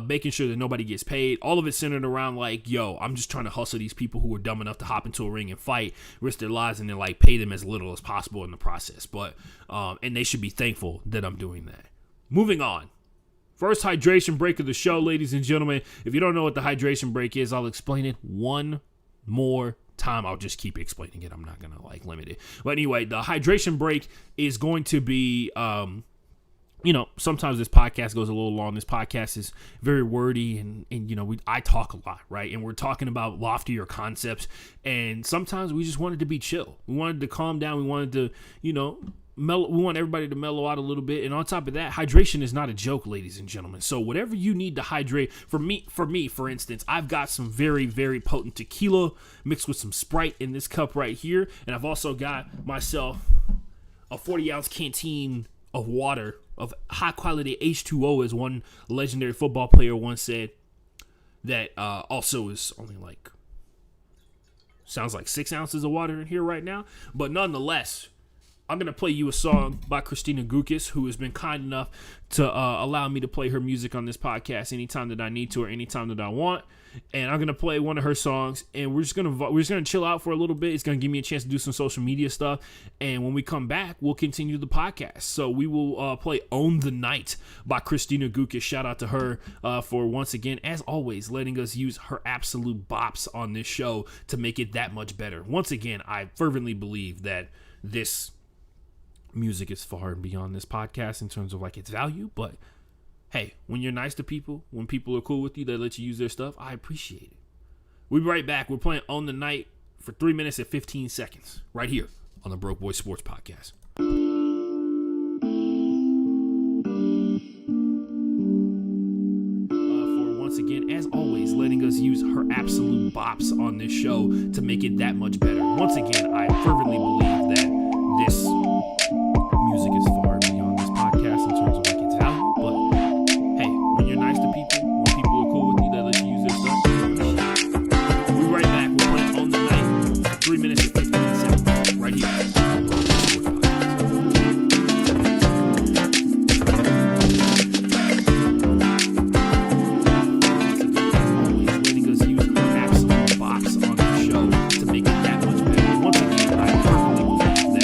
making sure that nobody gets paid. All of it centered around like, yo, I'm just trying to hustle these people who are dumb enough to hop into a ring and fight, risk their lives, and then like pay them as little as possible in the process. But and they should be thankful that I'm doing that. Moving on. First hydration break of the show, ladies and gentlemen. If you don't know what the hydration break is, I'll explain it one more time. I'll just keep explaining it. I'm not gonna limit it. But anyway, the hydration break is going to be sometimes this podcast goes a little long. This podcast is very wordy, and I talk a lot, right? And we're talking about loftier concepts, and sometimes we just wanted to be chill. We wanted to calm down. We wanted to mellow. We want everybody to mellow out a little bit. And on top of that, hydration is not a joke, ladies and gentlemen. So whatever you need to hydrate, for me, for instance, I've got some very, very potent tequila mixed with some Sprite in this cup right here. And I've also got myself a 40-ounce canteen of water, of high quality H2O, as one legendary football player once said, that also is only sounds like 6 ounces of water in here right now. But nonetheless, I'm going to play you a song by Christina Gukas, who has been kind enough to allow me to play her music on this podcast anytime that I need to or anytime that I want. And I'm going to play one of her songs, and we're just going to chill out for a little bit. It's going to give me a chance to do some social media stuff. And when we come back, we'll continue the podcast. So we will play Own the Night by Christina Gukas. Shout out to her for once again, as always, letting us use her absolute bops on this show to make it that much better. Once again, I fervently believe that this music is far and beyond this podcast in terms of like its value, but hey, when you're nice to people, when people are cool with you, they let you use their stuff, I appreciate it. We'll be right back. We're playing Own the Night for 3 minutes and 15 seconds right here on the Broke Boy Sports Podcast. For once again, as always, letting us use her absolute bops on this show to make it that much better. Once again, I fervently believe that this music is far beyond this podcast in terms of like its value, but hey, when you're nice to people, when people are cool with you, they let you use their stuff. We'll be right back. We're playing Own the Night for 3 minutes and 15 seconds right here on the Sports Always letting us use her absolute box on the show to make it that much better. Once again, I firmly believe that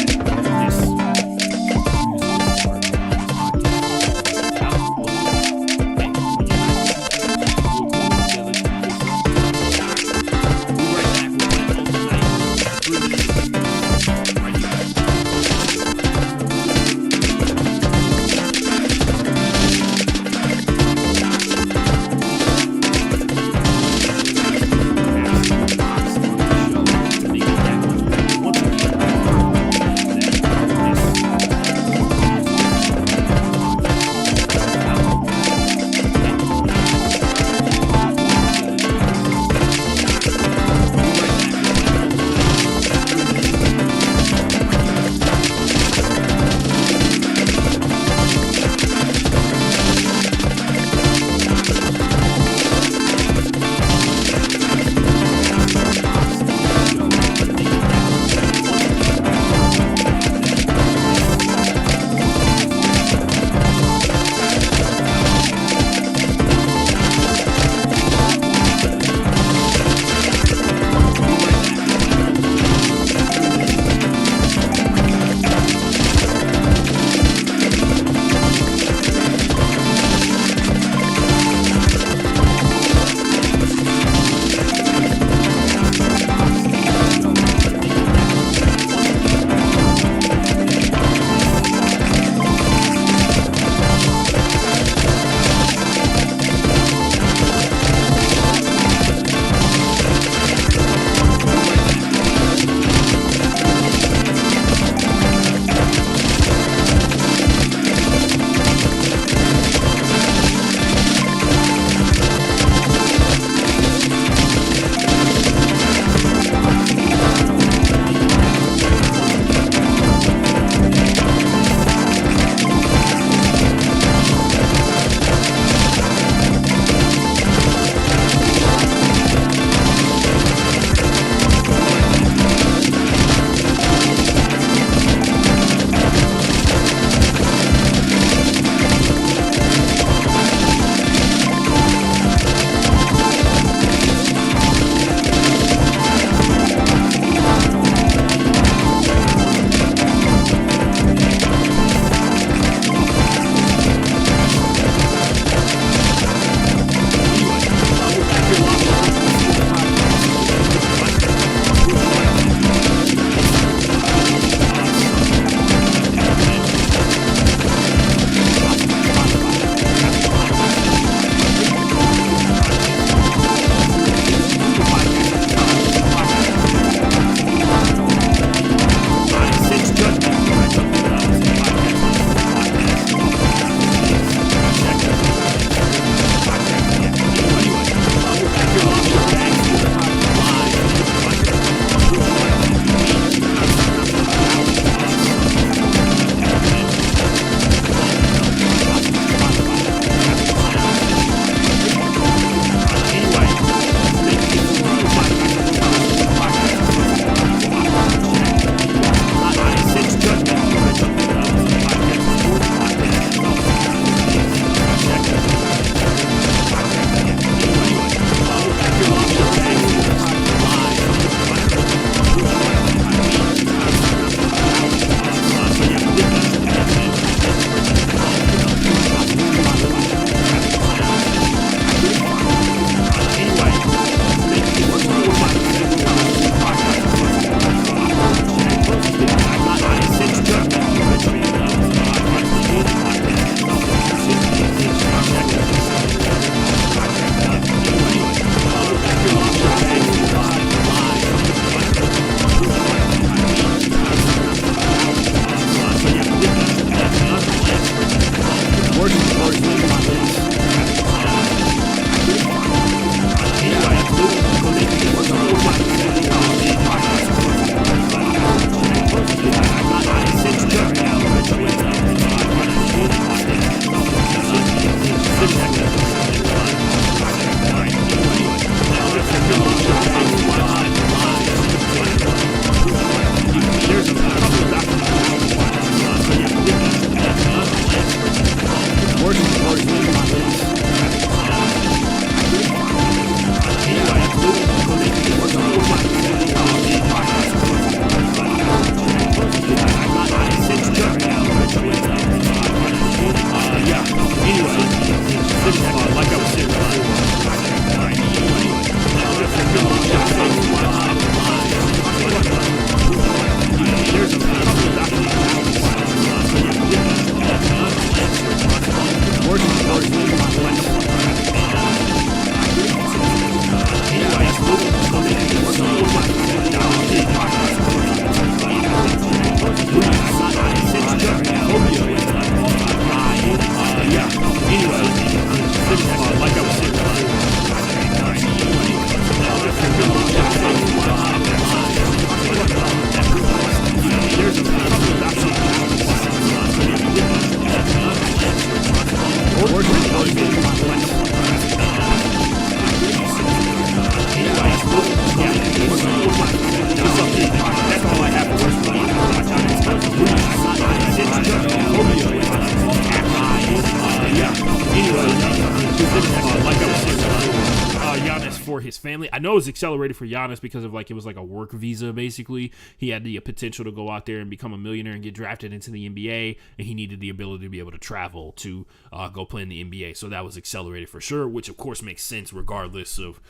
family. I know it was accelerated for Giannis because of like it was like a work visa basically. He had the potential to go out there and become a millionaire and get drafted into the NBA, and he needed the ability to be able to travel to go play in the NBA. So that was accelerated for sure, which of course makes sense regardless of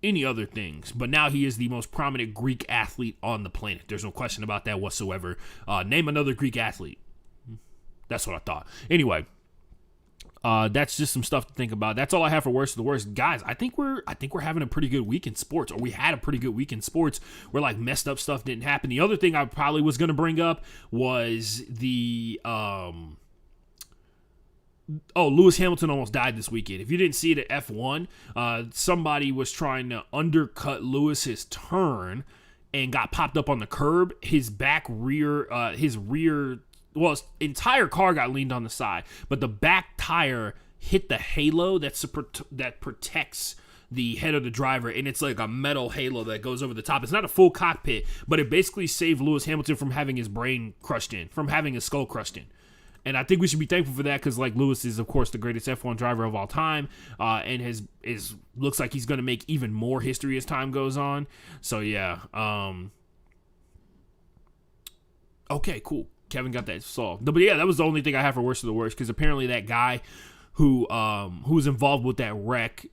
any other things. But now he is the most prominent Greek athlete on the planet. There's no question about that whatsoever. Name another Greek athlete. That's what I thought. Anyway. That's just some stuff to think about. That's all I have for worst of the worst, guys. I think we're having a pretty good week in sports, or we had a pretty good week in sports where like messed up stuff didn't happen. The other thing I probably was gonna bring up was the Lewis Hamilton almost died this weekend. If you didn't see it at F1, somebody was trying to undercut Lewis's turn and got popped up on the curb. His his entire car got leaned on the side, but the back tire hit the halo that protects the head of the driver, and it's like a metal halo that goes over the top. It's not a full cockpit, but it basically saved Lewis Hamilton from having his brain crushed in, from having his skull crushed in. And I think we should be thankful for that because, like, Lewis is, of course, the greatest F1 driver of all time, and looks like he's going to make even more history as time goes on. So, yeah. Okay, cool. Kevin got that solved. But yeah, that was the only thing I have for worst of the worst, because apparently that guy who was involved with that wreck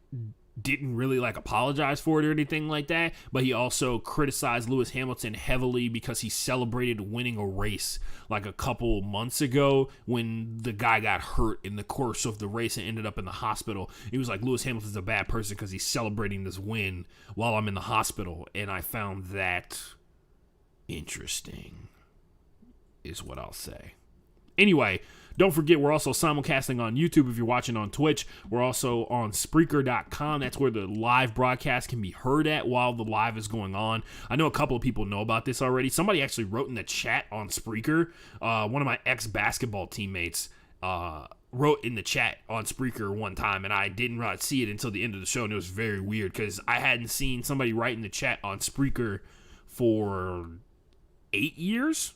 didn't really like apologize for it or anything like that, but he also criticized Lewis Hamilton heavily because he celebrated winning a race like a couple months ago when the guy got hurt in the course of the race and ended up in the hospital. He was like, Lewis Hamilton's a bad person because he's celebrating this win while I'm in the hospital, and I found that interesting, is what I'll say. Anyway, don't forget, we're also simulcasting on YouTube if you're watching on Twitch. We're also on Spreaker.com. That's where the live broadcast can be heard at while the live is going on. I know a couple of people know about this already. Somebody actually wrote in the chat on Spreaker. One of my ex-basketball teammates wrote in the chat on Spreaker one time, and I didn't see it until the end of the show, and it was very weird because I hadn't seen somebody write in the chat on Spreaker for 8 years.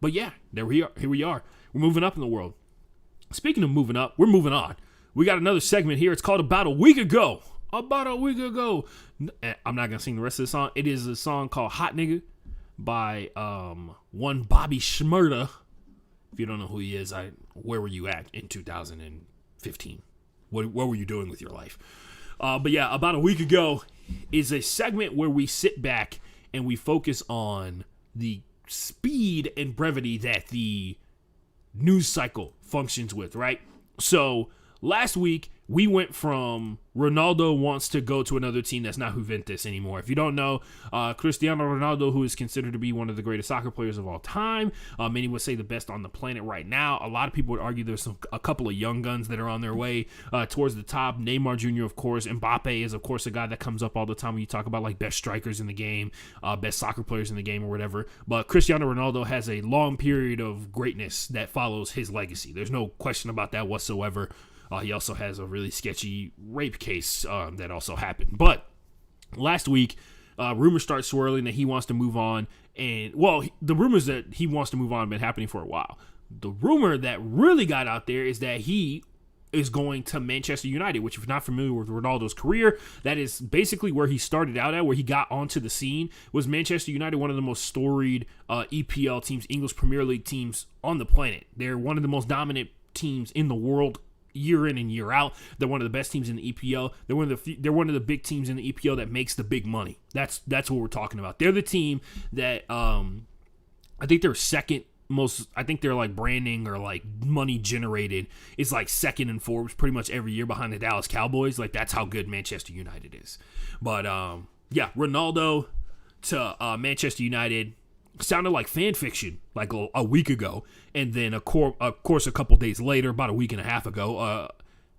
But yeah, here we are. We're moving up in the world. Speaking of moving up, we're moving on. We got another segment here. It's called About a Week Ago. About a Week Ago. I'm not going to sing the rest of the song. It is a song called Hot Nigga by one Bobby Shmurda. If you don't know who he is, where were you at in 2015? What were you doing with your life? But yeah, About a Week Ago is a segment where we sit back and we focus on the speed and brevity that the news cycle functions with, right? So last week we went from Ronaldo wants to go to another team that's not Juventus anymore. If you don't know, Cristiano Ronaldo, who is considered to be one of the greatest soccer players of all time, many would say the best on the planet right now. A lot of people would argue there's a couple of young guns that are on their way towards the top. Neymar Jr., of course. Mbappe is, of course, a guy that comes up all the time when you talk about like best strikers in the game, best soccer players in the game or whatever. But Cristiano Ronaldo has a long period of greatness that follows his legacy. There's no question about that whatsoever. He also has a really sketchy rape case that also happened. But last week, rumors start swirling that he wants to move on. And, well, the rumors that he wants to move on have been happening for a while. The rumor that really got out there is that he is going to Manchester United, which, if you're not familiar with Ronaldo's career, that is basically where he started out at, where he got onto the scene, was Manchester United, one of the most storied EPL teams, English Premier League teams on the planet. They're one of the most dominant teams in the world year in and year out. They're one of the best teams in the EPL. They're one of the big teams in the EPL that makes the big money. That's what we're talking about. They're the team that I think they're second most. I think they're like branding or like money generated is like second in Forbes pretty much every year behind the Dallas Cowboys. Like that's how good Manchester United is. But yeah, Ronaldo to Manchester United sounded like fan fiction like a week ago, and then of course a couple days later, about a week and a half ago,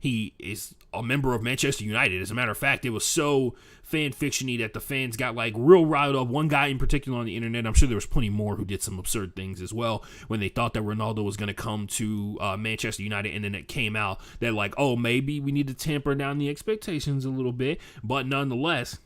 he is a member of Manchester United. As a matter of fact, it was so fan fiction-y that the fans got like real riled up. One guy in particular on the internet, I'm sure there was plenty more who did some absurd things as well, when they thought that Ronaldo was going to come to Manchester United, and then it came out that like, oh, maybe we need to tamper down the expectations a little bit, but nonetheless,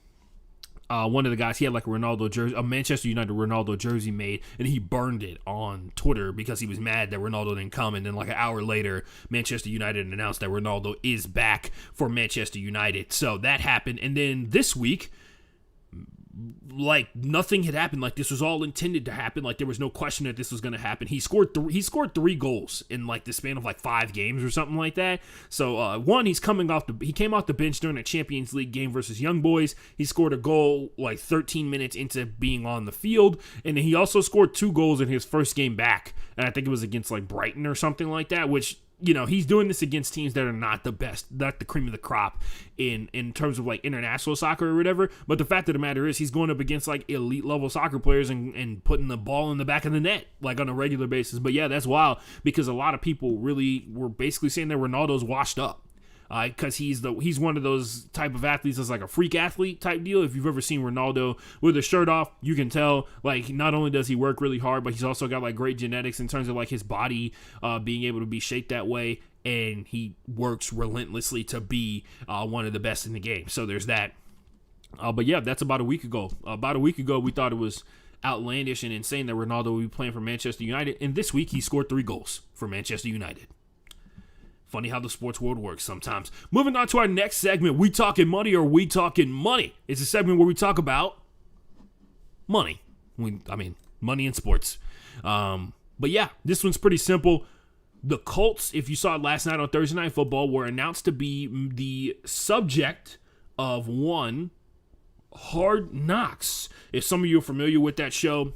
one of the guys, he had like a Ronaldo jersey, a Manchester United Ronaldo jersey made, and he burned it on Twitter because he was mad that Ronaldo didn't come. And then like an hour later, Manchester United announced that Ronaldo is back for Manchester United. So that happened. And then this week, like nothing had happened. Like this was all intended to happen. Like there was no question that this was going to happen. He scored 3 goals in like the span of like 5 games or something like that. So one, he came off the bench during a Champions League game versus Young Boys. He scored a goal like 13 minutes into being on the field, and then he also scored 2 goals in his first game back. And I think it was against like Brighton or something like that, which, you know, he's doing this against teams that are not the best, not the cream of the crop in terms of like international soccer or whatever. But the fact of the matter is he's going up against like elite level soccer players and putting the ball in the back of the net like on a regular basis. But yeah, that's wild because a lot of people really were basically saying that Ronaldo's washed up. Because he's one of those type of athletes that's like a freak athlete type deal. If you've ever seen Ronaldo with his shirt off, you can tell like not only does he work really hard, but he's also got like great genetics in terms of like his body being able to be shaped that way, and he works relentlessly to be one of the best in the game. So there's that. But yeah, that's about a week ago. About a week ago, we thought it was outlandish and insane that Ronaldo would be playing for Manchester United, and this week he scored 3 goals for Manchester United. Funny how the sports world works sometimes. Moving on to our next segment, We Talking Money or We Talking Money. It's a segment where we talk about money. Money in sports. But yeah, this one's pretty simple. The Colts, if you saw it last night on Thursday Night Football, were announced to be the subject of one Hard Knocks. If some of you are familiar with that show,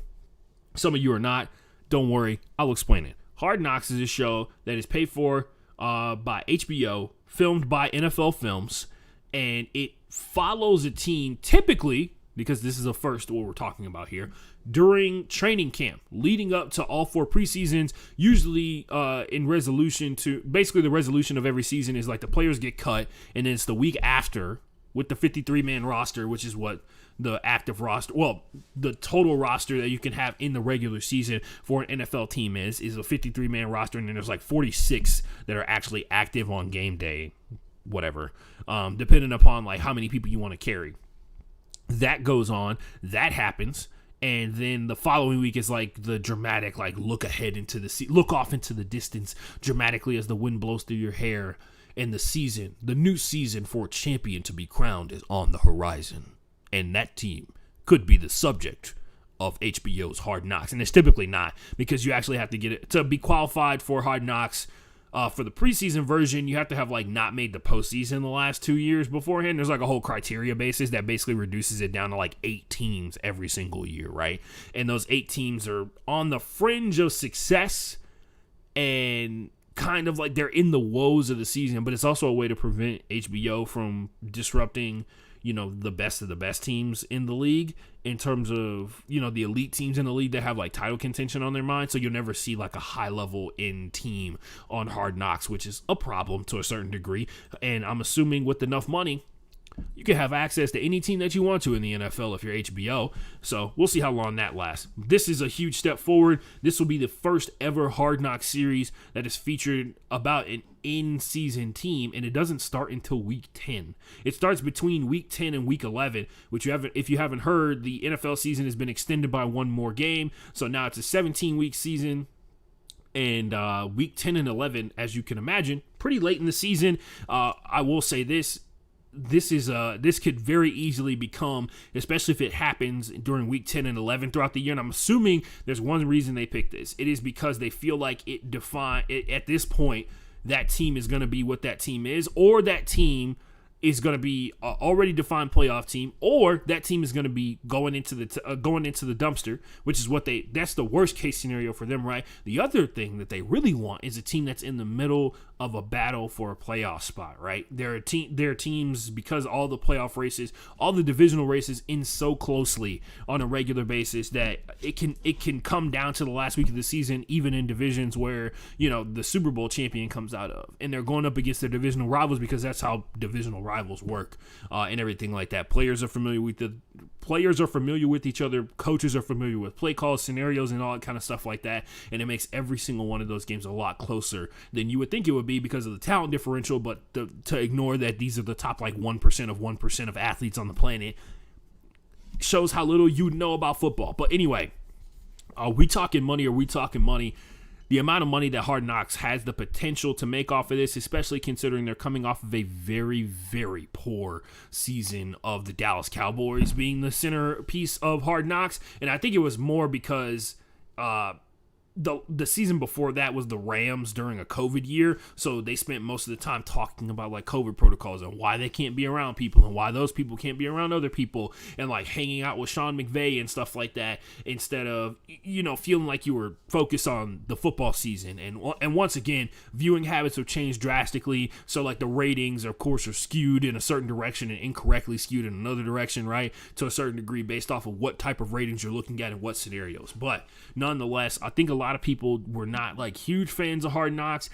some of you are not, don't worry, I'll explain it. Hard Knocks is a show that is paid for by HBO, filmed by NFL Films, and it follows a team typically, because this is the first what we're talking about here, during training camp, leading up to all 4 preseasons, usually in resolution to, basically the resolution of every season is like the players get cut, and then it's the week after with the 53-man roster, which is what the active roster, well, the total roster that you can have in the regular season for an NFL team is a 53-man roster, and then there's like 46 that are actually active on game day, whatever, depending upon like how many people you want to carry. That goes on, that happens, and then the following week is like the dramatic like look ahead into the look off into the distance dramatically as the wind blows through your hair, and the new season for a champion to be crowned is on the horizon. And that team could be the subject of HBO's Hard Knocks. And it's typically not, because you actually have to get it to be qualified for Hard Knocks. For the preseason version, you have to have like not made the postseason the last 2 years beforehand. There's like a whole criteria basis that basically reduces it down to like 8 teams every single year, right? And those 8 teams are on the fringe of success and kind of like they're in the woes of the season, but it's also a way to prevent HBO from disrupting, you know, the best of the best teams in the league in terms of, you know, the elite teams in the league that have like title contention on their mind. So you'll never see like a high level in team on Hard Knocks, which is a problem to a certain degree. And I'm assuming with enough money, you can have access to any team that you want to in the NFL if you're HBO. So we'll see how long that lasts. This is a huge step forward. This will be the first ever Hard Knocks series that is featured about an in-season team, and it doesn't start until week 10. It starts between week 10 and week 11, which if you haven't heard, the NFL season has been extended by 1 more game. So now it's a 17-week season. And week 10 and 11, as you can imagine, pretty late in the season. I will say this could very easily become, especially if it happens during week 10 and 11 throughout the year, and I'm assuming there's one reason they picked this. It is because they feel like at this point, that team is going to be what that team is, or that team is going to be already defined playoff team, or that team is going to be going into the dumpster, which is that's the worst case scenario for them, right? The other thing that they really want is a team that's in the middle of a battle for a playoff spot, right? There are teams, because all the playoff races, all the divisional races end so closely on a regular basis that it can come down to the last week of the season, even in divisions where, you know, the Super Bowl champion comes out of, and they're going up against their divisional rivals, because that's how divisional rivals work, and everything like that. Players are familiar with each other. Coaches are familiar with play calls, scenarios, and all that kind of stuff like that. And it makes every single one of those games a lot closer than you would think it would be because of the talent differential. But to ignore that these are the top like 1% of athletes on the planet, shows how little you know about football. But anyway, are we talking money? Are we talking money? The amount of money that Hard Knocks has the potential to make off of this, especially considering they're coming off of a very, very poor season of the Dallas Cowboys being the centerpiece of Hard Knocks. And I think it was more because the season before that was the Rams during a COVID year, so they spent most of the time talking about like COVID protocols and why they can't be around people and why those people can't be around other people, and like hanging out with Sean McVay and stuff like that, instead of, you know, feeling like you were focused on the football season. And once again, viewing habits have changed drastically, so like the ratings of course are skewed in a certain direction and incorrectly skewed in another direction, right, to a certain degree based off of what type of ratings you're looking at in what scenarios. But nonetheless, I think a lot of people were not like huge fans of Hard Knocks.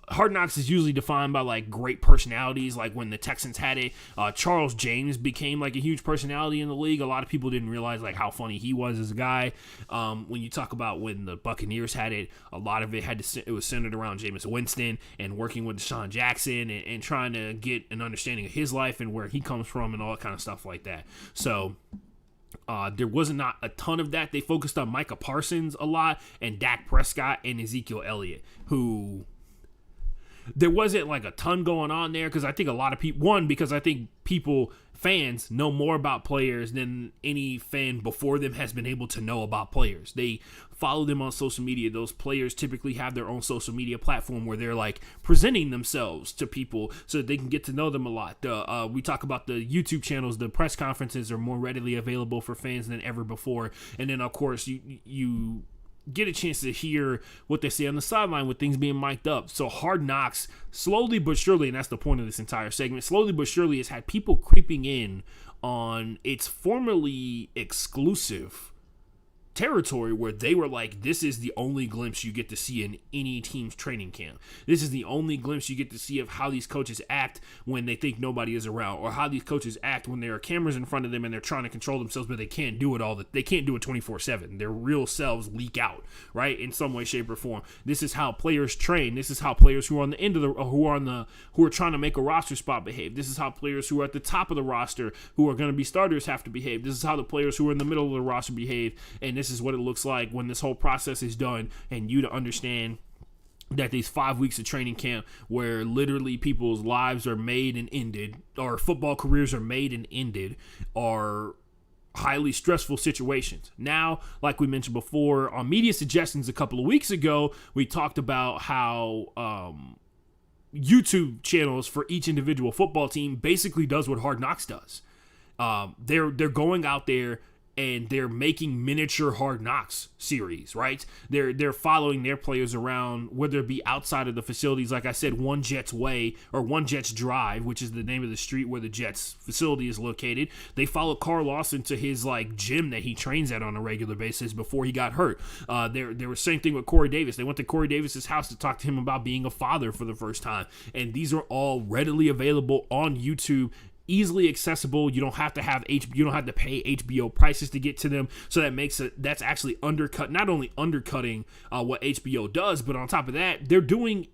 Hard Knocks is usually defined by like great personalities. Like when the Texans had it, Charles James became like a huge personality in the league. A lot of people didn't realize like how funny he was as a guy. When you talk about when the Buccaneers had it, a lot of it was centered around Jameis Winston and working with Deshaun Jackson and trying to get an understanding of his life and where he comes from and all that kind of stuff like that. So there wasn't not a ton of that. They focused on Micah Parsons a lot and Dak Prescott and Ezekiel Elliott, who there wasn't like a ton going on there because I think a lot of people, because I think fans know more about players than any fan before them has been able to know about players. They follow them on social media. Those players typically have their own social media platform where they're like presenting themselves to people so that they can get to know them a lot. We talk about the YouTube channels. The press conferences are more readily available for fans than ever before. And then of course you get a chance to hear what they say on the sideline with things being mic'd up. So Hard Knocks, slowly but surely, and that's the point of this entire segment, slowly but surely has had people creeping in on its formerly exclusive territory where they were like, this is the only glimpse you get to see in any team's training camp. This is the only glimpse you get to see of how these coaches act when they think nobody is around, or how these coaches act when there are cameras in front of them and they're trying to control themselves, but they can't do it they can't do it 24/7. Their real selves leak out, right, in some way, shape, or form. This is how players train. This is how players who are on the end of who are trying to make a roster spot behave. This is how players who are at the top of the roster, who are going to be starters, have to behave. This is how the players who are in the middle of the roster behave, and this is what it looks like when this whole process is done, and you to understand that these 5 weeks of training camp where literally people's lives are made and ended, or football careers are made and ended, are highly stressful situations. Now, like we mentioned before, on Media Suggestions a couple of weeks ago, we talked about how YouTube channels for each individual football team basically does what Hard Knocks does. They're going out there and they're making miniature Hard Knocks series, right? They're following their players around, whether it be outside of the facilities. Like I said, One Jets Way, or One Jets Drive, which is the name of the street where the Jets facility is located. They follow Carl Lawson to his like gym that he trains at on a regular basis before he got hurt. There was same thing with Corey Davis. They went to Corey Davis's house to talk to him about being a father for the first time. And these are all readily available on YouTube, easily accessible. You don't have to you don't have to pay HBO prices to get to them. So that's actually not only undercutting what HBO does, but on top of that, they're doing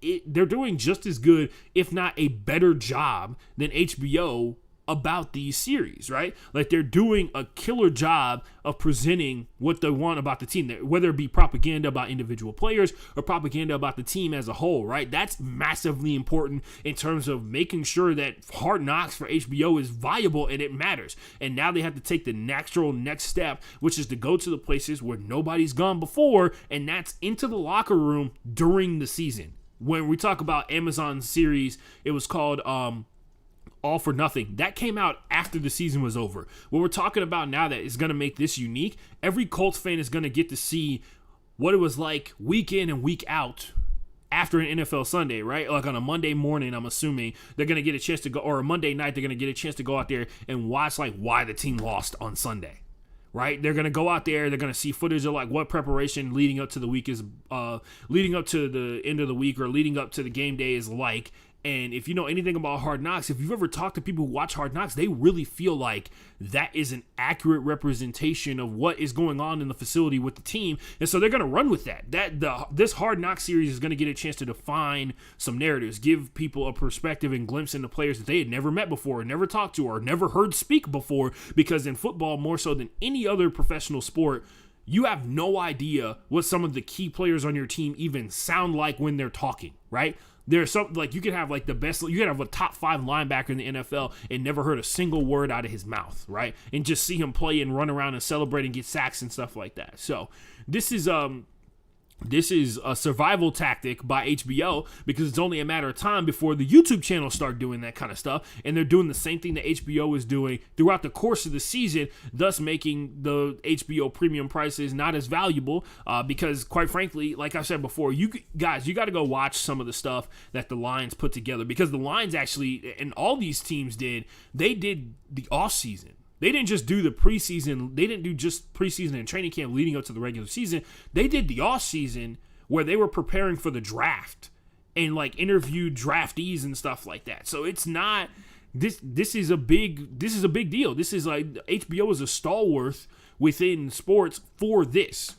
just as good, if not a better job than HBO about these series, right? Like they're doing a killer job of presenting what they want about the team, whether it be propaganda about individual players or propaganda about the team as a whole, right? That's massively important in terms of making sure that Hard Knocks for HBO is viable and it matters. And now they have to take the natural next step, which is to go to the places where nobody's gone before, and that's into the locker room during the season. When we talk about Amazon's series, it was called All for Nothing. That came out after the season was over. What we're talking about now that is going to make this unique, every Colts fan is going to get to see what it was like week in and week out after an NFL Sunday, right? Like on a Monday morning, I'm assuming they're going to get a chance to go, or a Monday night, they're going to get a chance to go out there and watch like why the team lost on Sunday. Right? They're going to go out there. They're going to see footage of like what preparation leading up to the week is, leading up to the end of the week or leading up to the game day is like. And if you know anything about Hard Knocks, if you've ever talked to people who watch Hard Knocks, they really feel like that is an accurate representation of what is going on in the facility with the team. And so they're going to run with that. This Hard Knocks series is going to get a chance to define some narratives, give people a perspective and glimpse into players that they had never met before, or never talked to, or never heard speak before. Because in football, more so than any other professional sport, you have no idea what some of the key players on your team even sound like when they're talking, right? There's some, like, you could have like you could have a top 5 linebacker in the NFL and never heard a single word out of his mouth, right? And just see him play and run around and celebrate and get sacks and stuff like that. So this is a survival tactic by HBO, because it's only a matter of time before the YouTube channels start doing that kind of stuff. And they're doing the same thing that HBO is doing throughout the course of the season, thus making the HBO premium prices not as valuable, because quite frankly, like I said before, you got to go watch some of the stuff that the Lions put together, because the Lions actually, and all these teams they did the off season. They didn't just do the preseason. They didn't do just preseason and training camp leading up to the regular season. They did the off season where they were preparing for the draft and like interviewed draftees and stuff like that. So it's not this is a big deal. This is like HBO is a stalwart within sports for this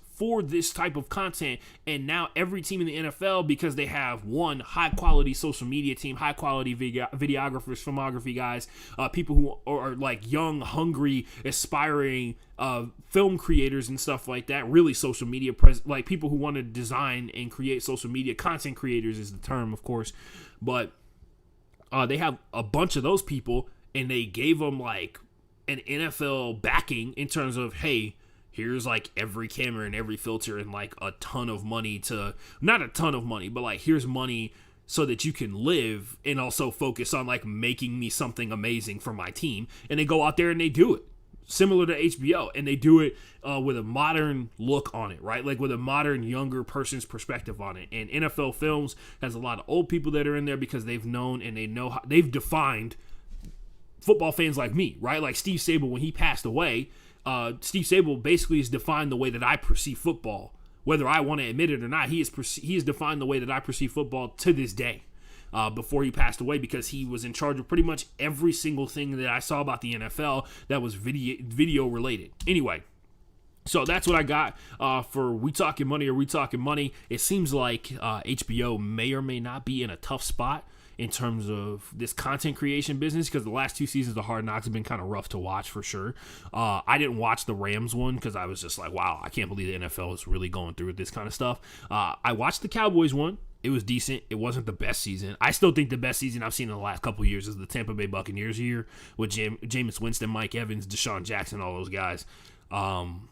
type of content. And now every team in the NFL, because they have one high quality social media team, high quality videographers, filmography guys, people who are like young, hungry, aspiring film creators and stuff like that, really social media like people who want to design and create social media content creators is the term, of course. But they have a bunch of those people, and they gave them like an NFL backing in terms of, hey, here's like every camera and every filter and like a ton of money not a ton of money, but like here's money so that you can live and also focus on like making me something amazing for my team. And they go out there and they do it similar to HBO, and they do it with a modern look on it, right? Like with a modern younger person's perspective on it. And NFL Films has a lot of old people that are in there because they've known and they know how they've defined football fans like me, right? Like Steve Sabol, when he passed away, Steve Sabol basically has defined the way that I perceive football, whether I want to admit it or not. He has defined the way that I perceive football to this day. Before he passed away, because he was in charge of pretty much every single thing that I saw about the NFL that was video related. Anyway, so that's what I got for We Talking Money or We Talking Money. It seems like HBO may or may not be in a tough spot in terms of this content creation business, because the last 2 seasons of Hard Knocks have been kind of rough to watch for sure. I didn't watch the Rams one because I was just like, wow, I can't believe the NFL is really going through this kind of stuff. I watched the Cowboys one. It was decent. It wasn't the best season. I still think the best season I've seen in the last couple of years is the Tampa Bay Buccaneers year with Jameis Winston, Mike Evans, Deshaun Jackson, all those guys. And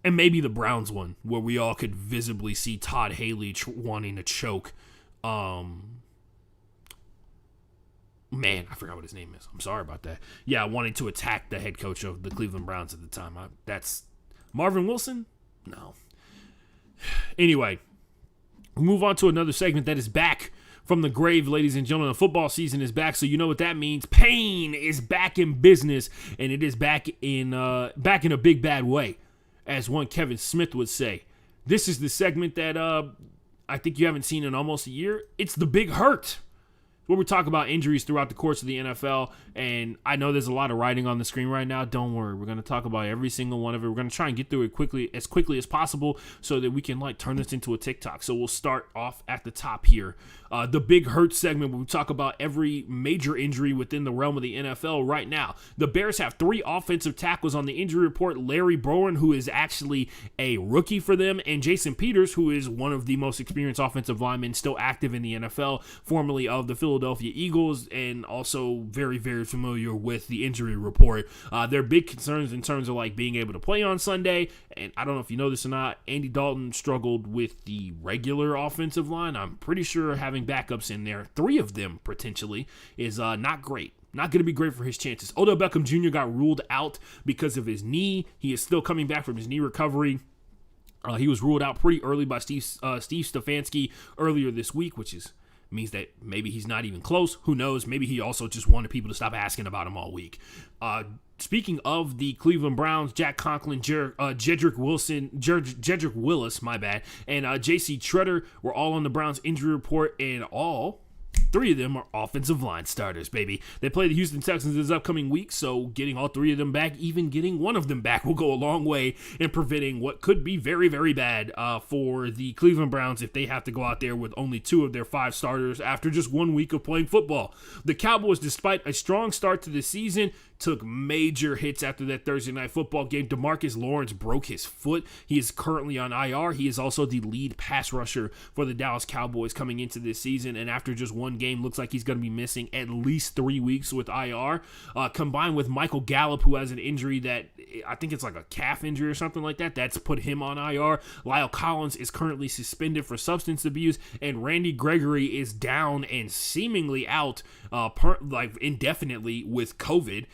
maybe the Browns one, where we all could visibly see Todd Haley wanting to choke. Man, I forgot what his name is. I'm sorry about that. Yeah, wanting to attack the head coach of the Cleveland Browns at the time. That's Marvin Wilson? No. Anyway, we move on to another segment that is back from the grave, ladies and gentlemen. The football season is back, so you know what that means. Pain is back in business, and it is back in a big bad way, as one Kevin Smith would say. This is the segment that I think you haven't seen in almost a year. It's the Big Hurt, where we talk about injuries throughout the course of the NFL. And I know there's a lot of writing on the screen right now. Don't worry. We're going to talk about every single one of it. We're going to try and get through it as quickly as possible so that we can like turn this into a TikTok. So we'll start off at the top here. The Big Hurt segment, where we talk about every major injury within the realm of the NFL right now. The Bears have 3 offensive tackles on the injury report. Larry Bowen, who is actually a rookie for them, and Jason Peters, who is one of the most experienced offensive linemen still active in the NFL, formerly of the Philadelphia Eagles, and also very, very familiar with the injury report. There are big concerns in terms of like being able to play on Sunday, and I don't know if you know this or not, Andy Dalton struggled with the regular offensive line. I'm pretty sure having backups in there, 3 of them potentially, is not great. Not going to be great for his chances. Odell Beckham Jr. got ruled out because of his knee. He is still coming back from his knee recovery. He was ruled out pretty early by Steve Stefanski earlier this week, which means that maybe he's not even close. Who knows? Maybe he also just wanted people to stop asking about him all week. Speaking of the Cleveland Browns, Jack Conklin, Jedrick Willis, and J.C. Tretter were all on the Browns injury report, and all 3 of them are offensive line starters, baby. They play the Houston Texans this upcoming week, so getting all 3 of them back, even getting one of them back, will go a long way in preventing what could be very, very bad for the Cleveland Browns if they have to go out there with only 2 of their 5 starters after just 1 week of playing football. The Cowboys, despite a strong start to the season, took major hits after that Thursday night football game. DeMarcus Lawrence broke his foot. He is currently on IR. He is also the lead pass rusher for the Dallas Cowboys coming into this season, and after just 1 game, looks like he's going to be missing at least 3 weeks with IR. Combined with Michael Gallup, who has an injury that I think it's like a calf injury or something like that. That's put him on IR. Lyle Collins is currently suspended for substance abuse, and Randy Gregory is down and seemingly out indefinitely with COVID.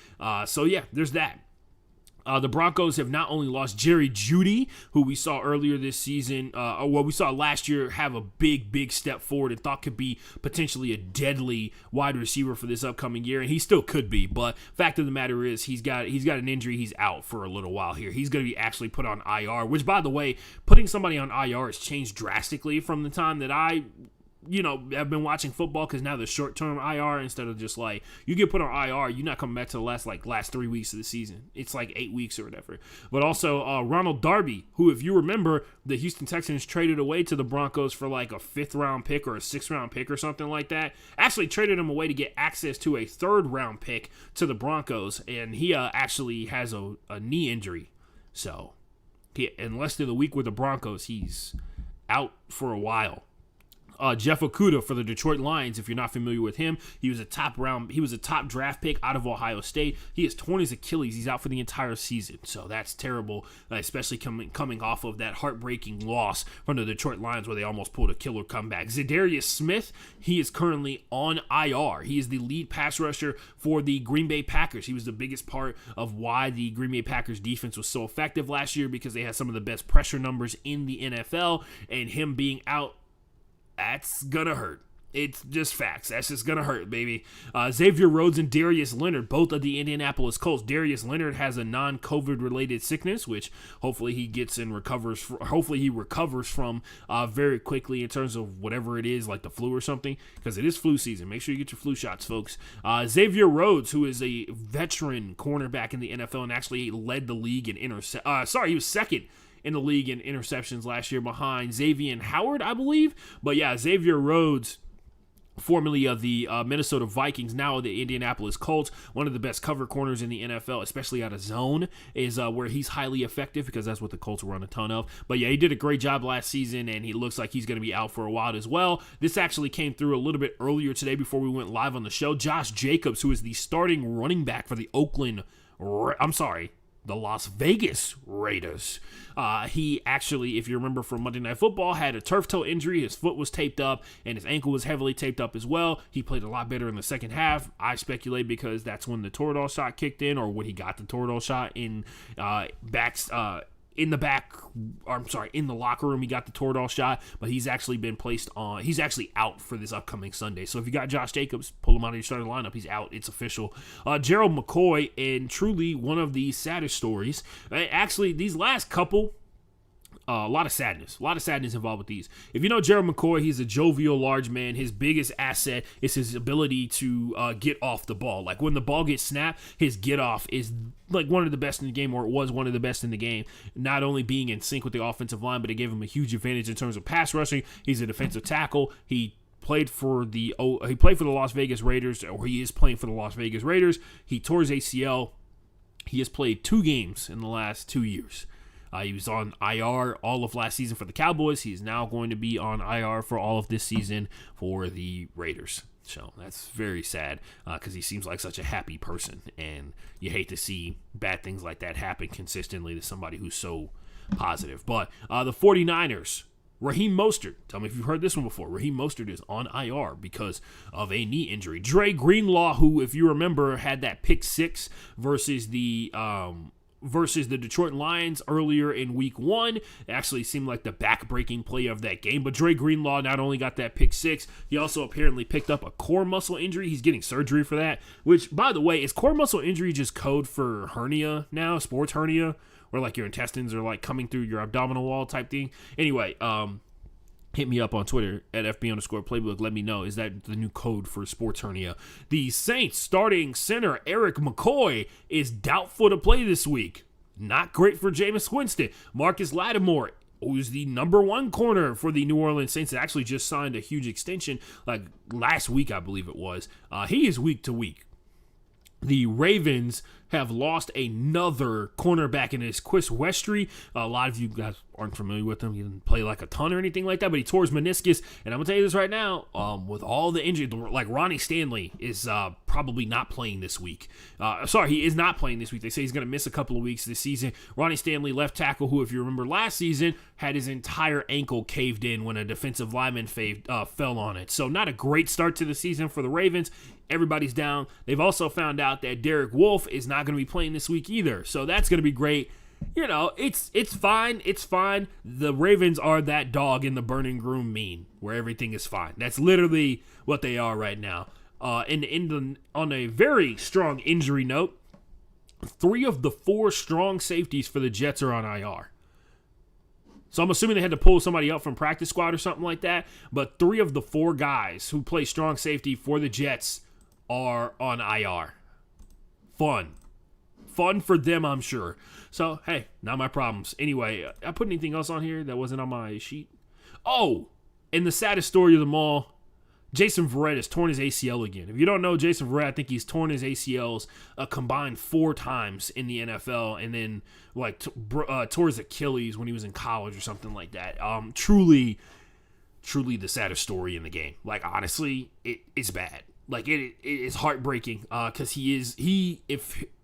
So yeah, there's that. The Broncos have not only lost Jerry Jeudy, who we saw earlier this season, we saw last year have a big step forward and thought could be potentially a deadly wide receiver for this upcoming year, and he still could be. But fact of the matter is, he's got an injury. He's out for a little while here. He's going to be actually put on IR, which, by the way, putting somebody on IR has changed drastically from the time that I've been watching football, because now there's short-term IR instead of just like you get put on IR, you're not coming back to the last 3 weeks of the season. It's like 8 weeks or whatever. But also Ronald Darby, who, if you remember, the Houston Texans traded away to the Broncos for like a 5th-round pick or a 6th-round pick or something like that. Actually traded him away to get access to a 3rd-round pick to the Broncos, and he actually has a knee injury. So in less than a week with the Broncos, he's out for a while. Jeff Okudah for the Detroit Lions, if you're not familiar with him, he was a top draft pick out of Ohio State. He has torn his Achilles. He's out for the entire season, so that's terrible, especially coming off of that heartbreaking loss from the Detroit Lions where they almost pulled a killer comeback. Za'Darius Smith, he is currently on IR. He is the lead pass rusher for the Green Bay Packers. He was the biggest part of why the Green Bay Packers defense was so effective last year, because they had some of the best pressure numbers in the NFL, and him being out, that's gonna hurt. It's just facts. That's just going to hurt, baby. Xavier Rhodes and Darius Leonard, both of the Indianapolis Colts. Darius Leonard has a non-COVID related sickness, which hopefully he gets and recovers. Hopefully he recovers from very quickly in terms of whatever it is, like the flu or something, because it is flu season. Make sure you get your flu shots, folks. Xavier Rhodes, who is a veteran cornerback in the NFL and actually led the league in he was second in the league in interceptions last year behind Xavier Howard, I believe. But yeah, Xavier Rhodes, formerly of the Minnesota Vikings, now the Indianapolis Colts, one of the best cover corners in the NFL, especially out of zone, is where he's highly effective, because that's what the Colts run a ton of. But yeah, he did a great job last season, and he looks like he's going to be out for a while as well. This actually came through a little bit earlier today before we went live on the show. Josh Jacobs, who is the starting running back for the the Las Vegas Raiders. He actually, if you remember from Monday Night Football, had a turf toe injury. His foot was taped up, and his ankle was heavily taped up as well. He played a lot better in the second half. I speculate because that's when the Toradol shot kicked in, or when he got the Toradol shot in in the locker room. He got the Toradol shot, but he's actually been he's actually out for this upcoming Sunday. So if you got Josh Jacobs, pull him out of your starting lineup. He's out. It's official. Gerald McCoy, and truly one of the saddest stories. Actually, these last couple, a lot of sadness involved with these. If you know Gerald McCoy, he's a jovial, large man. His biggest asset is his ability to get off the ball. Like when the ball gets snapped, his get off is like one of the best in the game, or it was one of the best in the game. Not only being in sync with the offensive line, but it gave him a huge advantage in terms of pass rushing. He's a defensive tackle. He played for the Las Vegas Raiders, or he is playing for the Las Vegas Raiders. He tore his ACL. He has played 2 games in the last 2 years. He was on IR all of last season for the Cowboys. He is now going to be on IR for all of this season for the Raiders. So that's very sad, because he seems like such a happy person, and you hate to see bad things like that happen consistently to somebody who's so positive. But the 49ers, Raheem Mostert, tell me if you've heard this one before. Raheem Mostert is on IR because of a knee injury. Dre Greenlaw, who, if you remember, had that pick 6 versus the Detroit Lions earlier in week 1. It actually seemed like the back-breaking play of that game. But Dre Greenlaw not only got that pick 6, he also apparently picked up a core muscle injury. He's getting surgery for that, which, by the way, is core muscle injury just code for hernia now, sports hernia, where like your intestines are like coming through your abdominal wall type thing? Anyway, hit me up on Twitter at FB_playbook. Let me know. Is that the new code for sports hernia? The Saints starting center Eric McCoy is doubtful to play this week. Not great for Jameis Winston. Marcus Lattimore, who's the number one corner for the New Orleans Saints, actually just signed a huge extension like last week, I believe it was. He is week to week. The Ravens have lost another cornerback in his Chris Westry. A lot of you guys aren't familiar with him. He didn't play like a ton or anything like that, but he tore his meniscus. And I'm going to tell you this right now, with all the injuries, like Ronnie Stanley is probably not playing this week. He is not playing this week. They say he's going to miss a couple of weeks this season. Ronnie Stanley, left tackle, who, if you remember last season, had his entire ankle caved in when a defensive lineman fell on it. So not a great start to the season for the Ravens. Everybody's down. They've also found out that Derek Wolfe is not going to be playing this week either. So that's going to be great. You know, it's fine. It's fine. The Ravens are that dog in the burning room meme where everything is fine. That's literally what they are right now. On a very strong injury note, 3 of the 4 strong safeties for the Jets are on IR. So I'm assuming they had to pull somebody up from practice squad or something like that. But 3 of the 4 guys who play strong safety for the Jets are on IR. Fun for them, I'm sure. So, hey, not my problems. Anyway, I put anything else on here that wasn't on my sheet? Oh, and the saddest story of them all, Jason Verrett has torn his ACL again. If you don't know Jason Verrett, I think he's torn his ACLs a combined 4 times in the NFL, and then tore his Achilles when he was in college or something like that. Truly the saddest story in the game. Like, honestly, it's bad. Like, it is heartbreaking because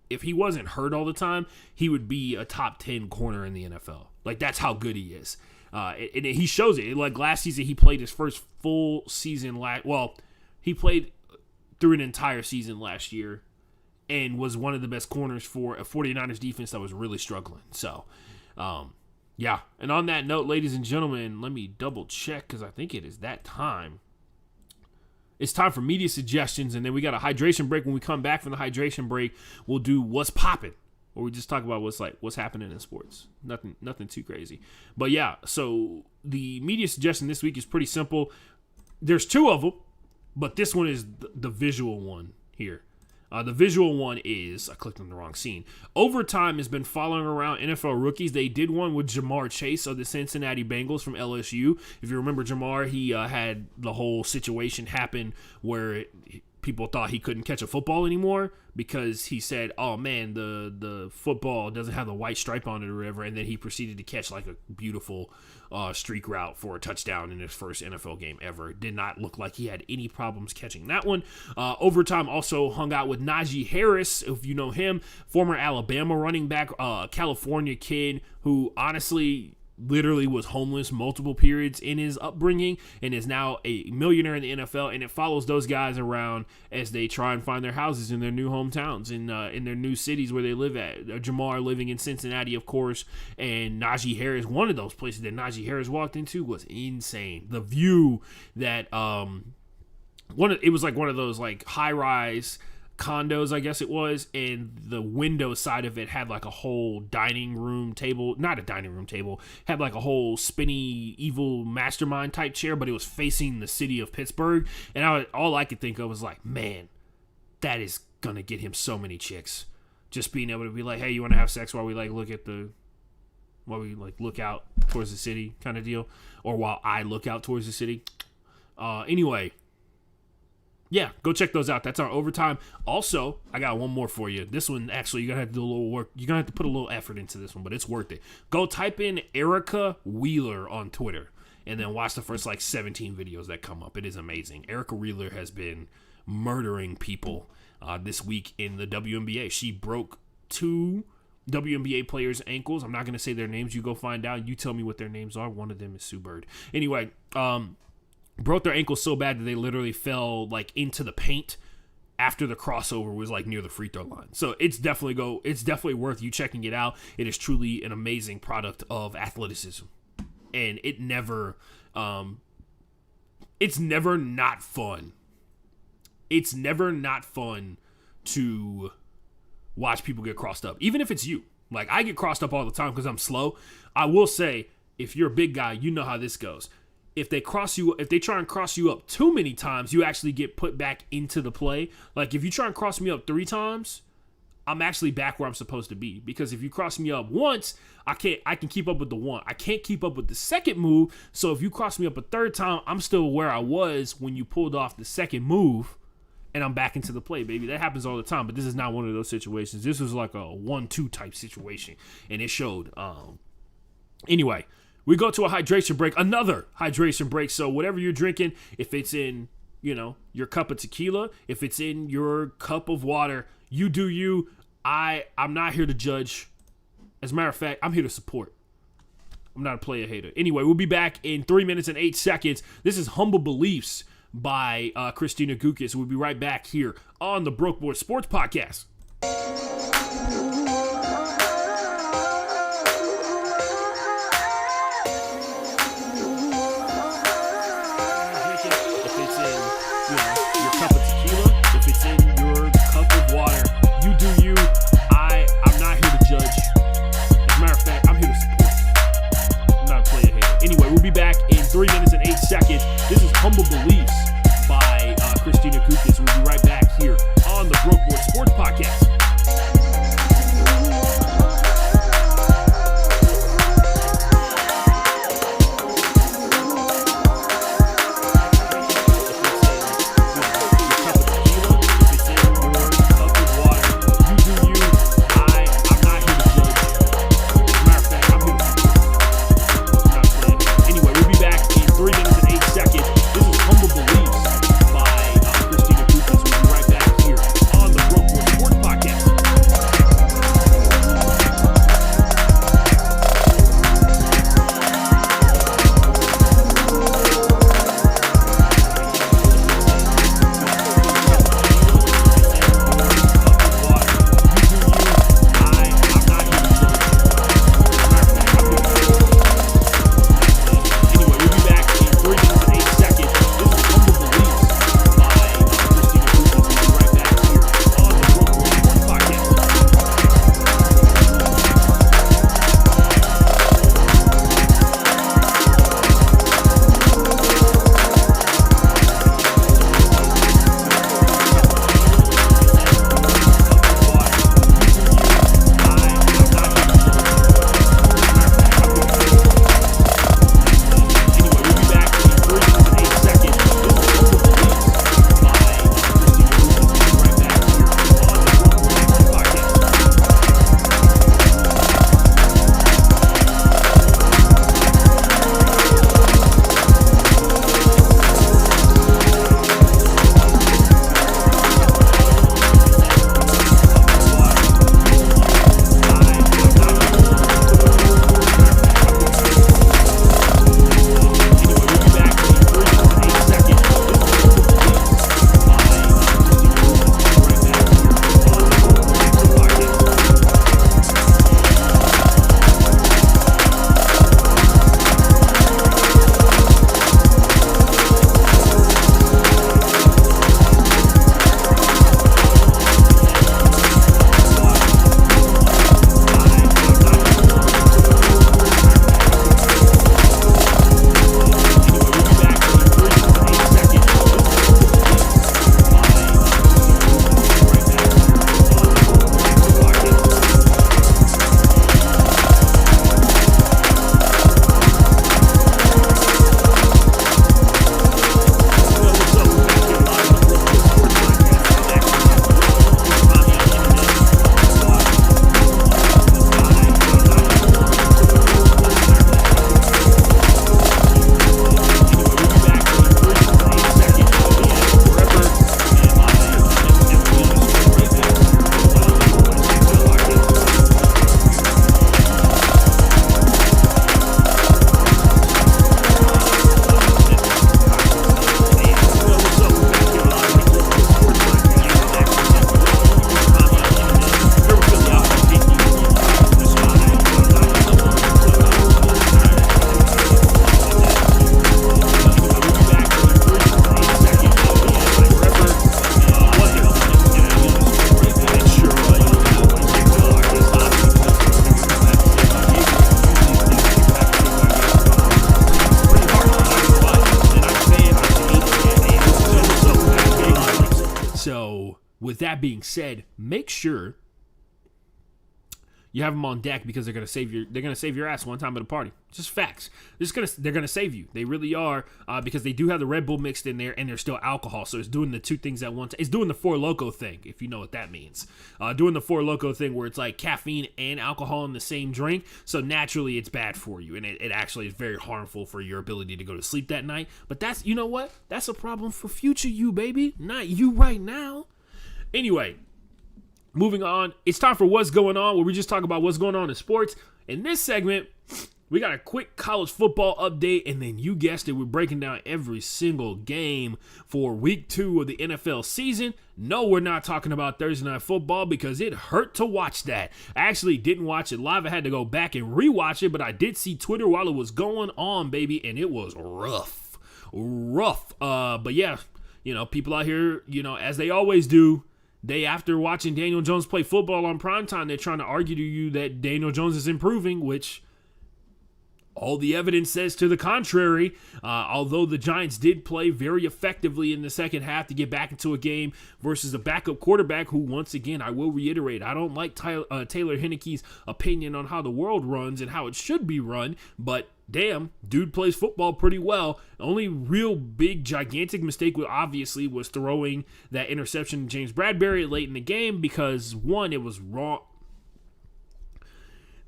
if he wasn't hurt all the time, he would be a top 10 corner in the NFL. Like, that's how good he is. And he shows it. Like, last season, he played his first full season. He played through an entire season last year and was one of the best corners for a 49ers defense that was really struggling. So, yeah. And on that note, ladies and gentlemen, let me double check because I think it is that time. It's time for media suggestions, and then we got a hydration break. When we come back from the hydration break, we'll do what's popping, or we just talk about what's happening in sports. Nothing too crazy. But yeah, so the media suggestion this week is pretty simple. There's 2 of them, but this one is the visual one here. The visual one is, I clicked on the wrong scene. Overtime has been following around NFL rookies. They did one with Jamar Chase of the Cincinnati Bengals from LSU. If you remember Jamar, he had the whole situation happen where people thought he couldn't catch a football anymore because he said, oh man, the football doesn't have the white stripe on it or whatever, and then he proceeded to catch like a beautiful streak route for a touchdown in his first NFL game ever. Did not look like he had any problems catching that one. Overtime also hung out with Najee Harris, if you know him, former Alabama running back, California kid who honestly literally was homeless multiple periods in his upbringing and is now a millionaire in the NFL, and it follows those guys around as they try and find their houses in their new hometowns, in their new cities where they live at. Jamar living in Cincinnati, of course, and Najee Harris, one of those places that Najee Harris walked into was insane. The view that it was like one of those like high-rise condos, I guess it was, and the window side of it had like a whole dining room table, not a dining room table, had like a whole spinny evil mastermind type chair, but it was facing the city of Pittsburgh, and all I could think of was like, man, that is gonna get him so many chicks, just being able to be like, hey, you want to have sex while we look out towards the city kind of deal, or while I look out towards the city. Anyway, yeah, go check those out. That's our overtime. Also, I got one more for you. This one, actually, you're going to have to do a little work. You're going to have to put a little effort into this one, but it's worth it. Go type in Erica Wheeler on Twitter and then watch the first 17 videos that come up. It is amazing. Erica Wheeler has been murdering people this week in the WNBA. She broke 2 WNBA players' ankles. I'm not going to say their names. You go find out. You tell me what their names are. One of them is Sue Bird. Anyway, broke their ankles so bad that they literally fell into the paint after the crossover was near the free throw line. So it's definitely worth you checking it out. It is truly an amazing product of athleticism, and it's never not fun. It's never not fun to watch people get crossed up, even if it's you. I get crossed up all the time because I'm slow. I will say, if you're a big guy, you know how this goes. if they try and cross you up too many times, you actually get put back into the play. Like if you try and cross me up 3 times, I'm actually back where I'm supposed to be. Because if you cross me up once, I can keep up with the one. I can't keep up with the second move. So if you cross me up a third time, I'm still where I was when you pulled off the second move, and I'm back into the play, baby. That happens all the time, but this is not one of those situations. This was like a 1-2 type situation, and it showed. Anyway, we go to a hydration break, another hydration break. So whatever you're drinking, if it's in, your cup of tequila, if it's in your cup of water, you do you. I'm not here to judge. As a matter of fact, I'm here to support. I'm not a player hater. Anyway, we'll be back in 3 minutes and 8 seconds. This is Humble Beliefs by Christina Gukas. We'll be right back here on the Broke Boy Sports Podcast. We'll be back in 3 minutes and 8 seconds. This is Humble Beliefs by Christina Gukas. We'll be right back here on the Broke Boy Sports Podcast. If it's with that being said, make sure you have them on deck because they're gonna save your ass one time at a party. Just facts. They're gonna save you. They really are, because they do have the Red Bull mixed in there and there's still alcohol. So it's doing the two things at once. It's doing the Four Loko thing, if you know what that means. Doing the Four Loko thing where it's like caffeine and alcohol in the same drink. So naturally it's bad for you, and it actually is very harmful for your ability to go to sleep that night. But that's, you know what? That's a problem for future you, baby, not you right now. Anyway. Moving on, it's time for What's Going On, where we just talk about what's going on in sports. In this segment, we got a quick college football update, and then you guessed it, we're breaking down every single game for week 2 of the NFL season. No, we're not talking about Thursday Night Football because it hurt to watch that. I actually didn't watch it live. I had to go back and rewatch it, but I did see Twitter while it was going on, baby, and it was rough. But yeah, people out here, as they always do, after watching Daniel Jones play football on primetime, they're trying to argue to you that Daniel Jones is improving, which all the evidence says to the contrary. Although the Giants did play very effectively in the second half to get back into a game versus a backup quarterback who, once again, I will reiterate, I don't like Taylor Heinicke's opinion on how the world runs and how it should be run, but damn, dude plays football pretty well. The only real big, gigantic mistake was throwing that interception to James Bradberry late in the game because, one, it was wrong.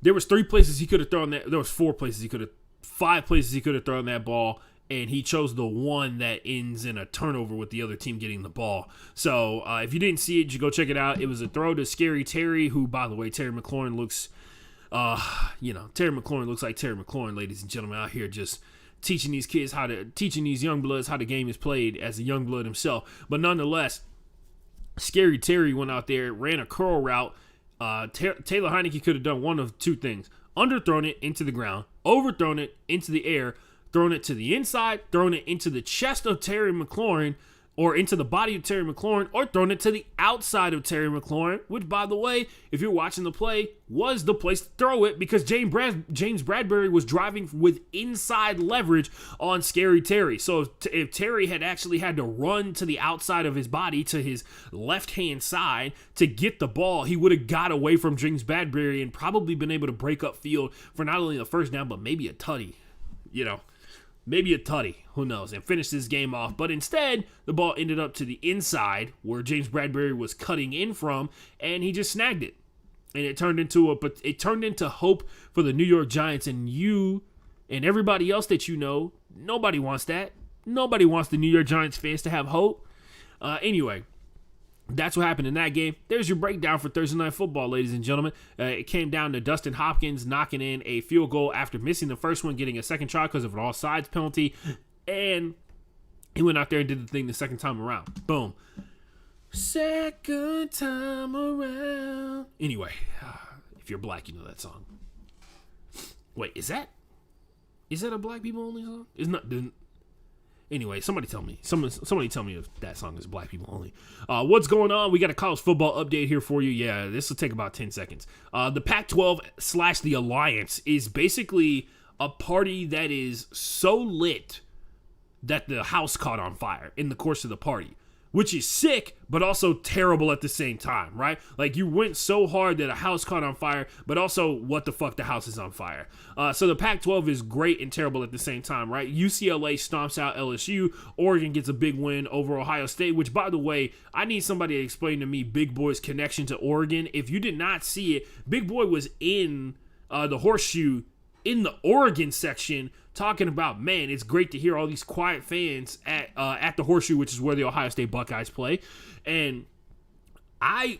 There was 3 places he could have thrown that. There was 4 places 5 places he could have thrown that ball, and he chose the one that ends in a turnover with the other team getting the ball. So if you didn't see it, you go check it out. It was a throw to Scary Terry, who, by the way, Terry McLaurin looks... Terry McLaurin looks like Terry McLaurin, ladies and gentlemen, out here just teaching these young bloods how the game is played as a young blood himself. But nonetheless, Scary Terry went out there, ran a curl route. Taylor Heinicke could have done one of 2 things: underthrown it into the ground, overthrown it into the air, thrown it to the inside, thrown it into the chest of Terry McLaurin, or into the body of Terry McLaurin, or thrown it to the outside of Terry McLaurin, which, by the way, if you're watching the play, was the place to throw it because James Bradberry was driving with inside leverage on Scary Terry. So if Terry had actually had to run to the outside of his body to his left-hand side to get the ball, he would have got away from James Bradberry and probably been able to break up field for not only the first down, but maybe a tutty, Maybe a tutty, who knows, and finish this game off. But instead, the ball ended up to the inside where James Bradberry was cutting in from, and he just snagged it. And it turned into hope for the New York Giants, and you and everybody else that you know. Nobody wants that. Nobody wants the New York Giants fans to have hope. Anyway, that's what happened in that game. There's your breakdown for Thursday Night Football, ladies and gentlemen. It came down to Dustin Hopkins knocking in a field goal after missing the first one, getting a second try because of an offsides penalty. And he went out there and did the thing the second time around. Boom. Second time around. Anyway, if you're black, you know that song. Wait, is that a black people only song? It's not. Anyway, somebody tell me. Somebody tell me if that song is black people only. What's going on? We got a college football update here for you. Yeah, this will take about 10 seconds. The Pac-12 / the Alliance is basically a party that is so lit that the house caught on fire in the course of the party, which is sick, but also terrible at the same time, right? Like, you went so hard that a house caught on fire, but also, what the fuck, the house is on fire. So the Pac-12 is great and terrible at the same time, right? UCLA stomps out LSU. Oregon gets a big win over Ohio State, which, by the way, I need somebody to explain to me Big Boy's connection to Oregon. If you did not see it, Big Boy was in the Horseshoe in the Oregon section talking about, man, it's great to hear all these quiet fans at the Horseshoe, which is where the Ohio State Buckeyes play. And I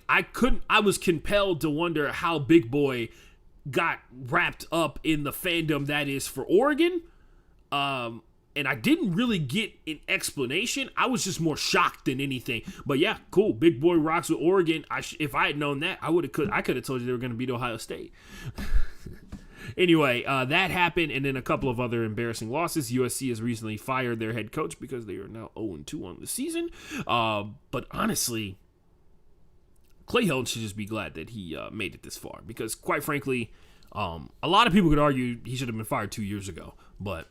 was compelled to wonder how Big Boy got wrapped up in the fandom that is for Oregon. And I didn't really get an explanation. I was just more shocked than anything. But yeah, cool. Big Boy rocks with Oregon. If I had known that, I could have told you they were going to beat Ohio State. Anyway, that happened, and then a couple of other embarrassing losses. USC has recently fired their head coach because they are now 0-2 on the season. But honestly, Clay Helton should just be glad that he made it this far because, quite frankly, a lot of people could argue he should have been fired 2 years ago. But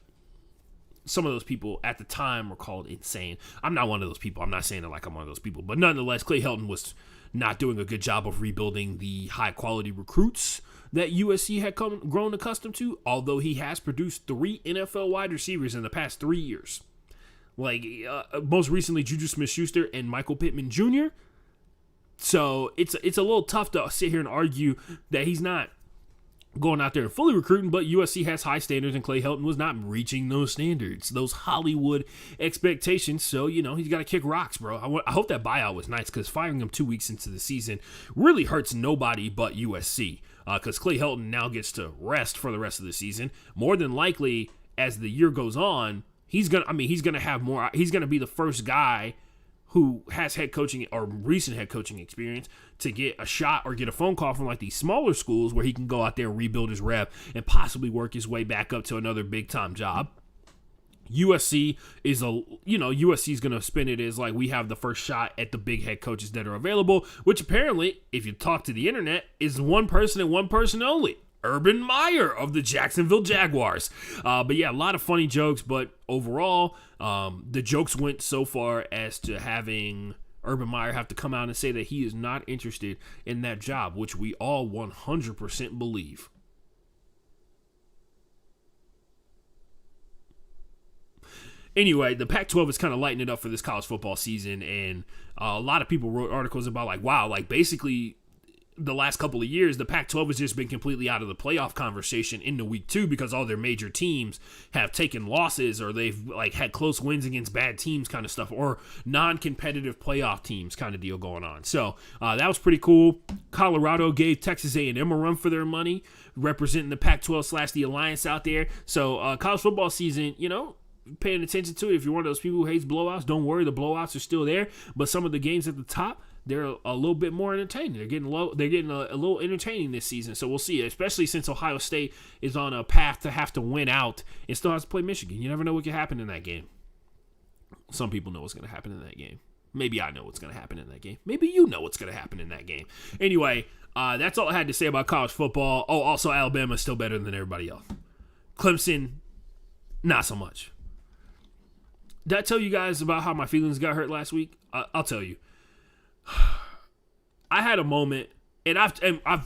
some of those people at the time were called insane. I'm not one of those people. I'm not saying it like I'm one of those people. But nonetheless, Clay Helton was not doing a good job of rebuilding the high-quality recruits that USC had grown accustomed to, although he has produced 3 NFL wide receivers in the past 3 years. Like, most recently, Juju Smith-Schuster and Michael Pittman Jr. So it's a little tough to sit here and argue that he's not going out there and fully recruiting, but USC has high standards, and Clay Helton was not reaching those standards, those Hollywood expectations. So, he's got to kick rocks, bro. I hope that buyout was nice, because firing him 2 weeks into the season really hurts nobody but USC, because Clay Helton now gets to rest for the rest of the season. More than likely, as the year goes on, he's gonna have more. He's gonna be the first guy who has head coaching or recent head coaching experience to get a shot or get a phone call from like these smaller schools where he can go out there and rebuild his rep and possibly work his way back up to another big time job. USC is USC is going to spin it as like, we have the first shot at the big head coaches that are available, which apparently, if you talk to the internet, is one person and one person only. Urban Meyer of the Jacksonville Jaguars. But yeah, a lot of funny jokes, but overall, the jokes went so far as to having Urban Meyer have to come out and say that he is not interested in that job, which we all 100% believe. Anyway, the Pac-12 is kind of lighting it up for this college football season, and a lot of people wrote articles about like, wow, like basically the last couple of years, the Pac-12 has just been completely out of the playoff conversation into week 2 because all their major teams have taken losses, or they've like had close wins against bad teams kind of stuff, or non-competitive playoff teams kind of deal going on. So that was pretty cool. Colorado gave Texas A&M a run for their money, representing the Pac-12 / the Alliance out there. So college football season, paying attention to it. If you're one of those people who hates blowouts, don't worry, the blowouts are still there, but some of the games at the top, they're a little bit more entertaining. They're getting a little entertaining this season. So we'll see, especially since Ohio State is on a path to have to win out and still has to play Michigan. You never know what can happen in that game. Some people know what's going to happen in that game. Maybe I know what's going to happen in that game. Maybe you know what's going to happen in that game. Anyway, that's all I had to say about college football. Oh, also Alabama is still better than everybody else. Clemson, not so much. Did I tell you guys about how my feelings got hurt last week? I'll tell you. I had a moment, and I'm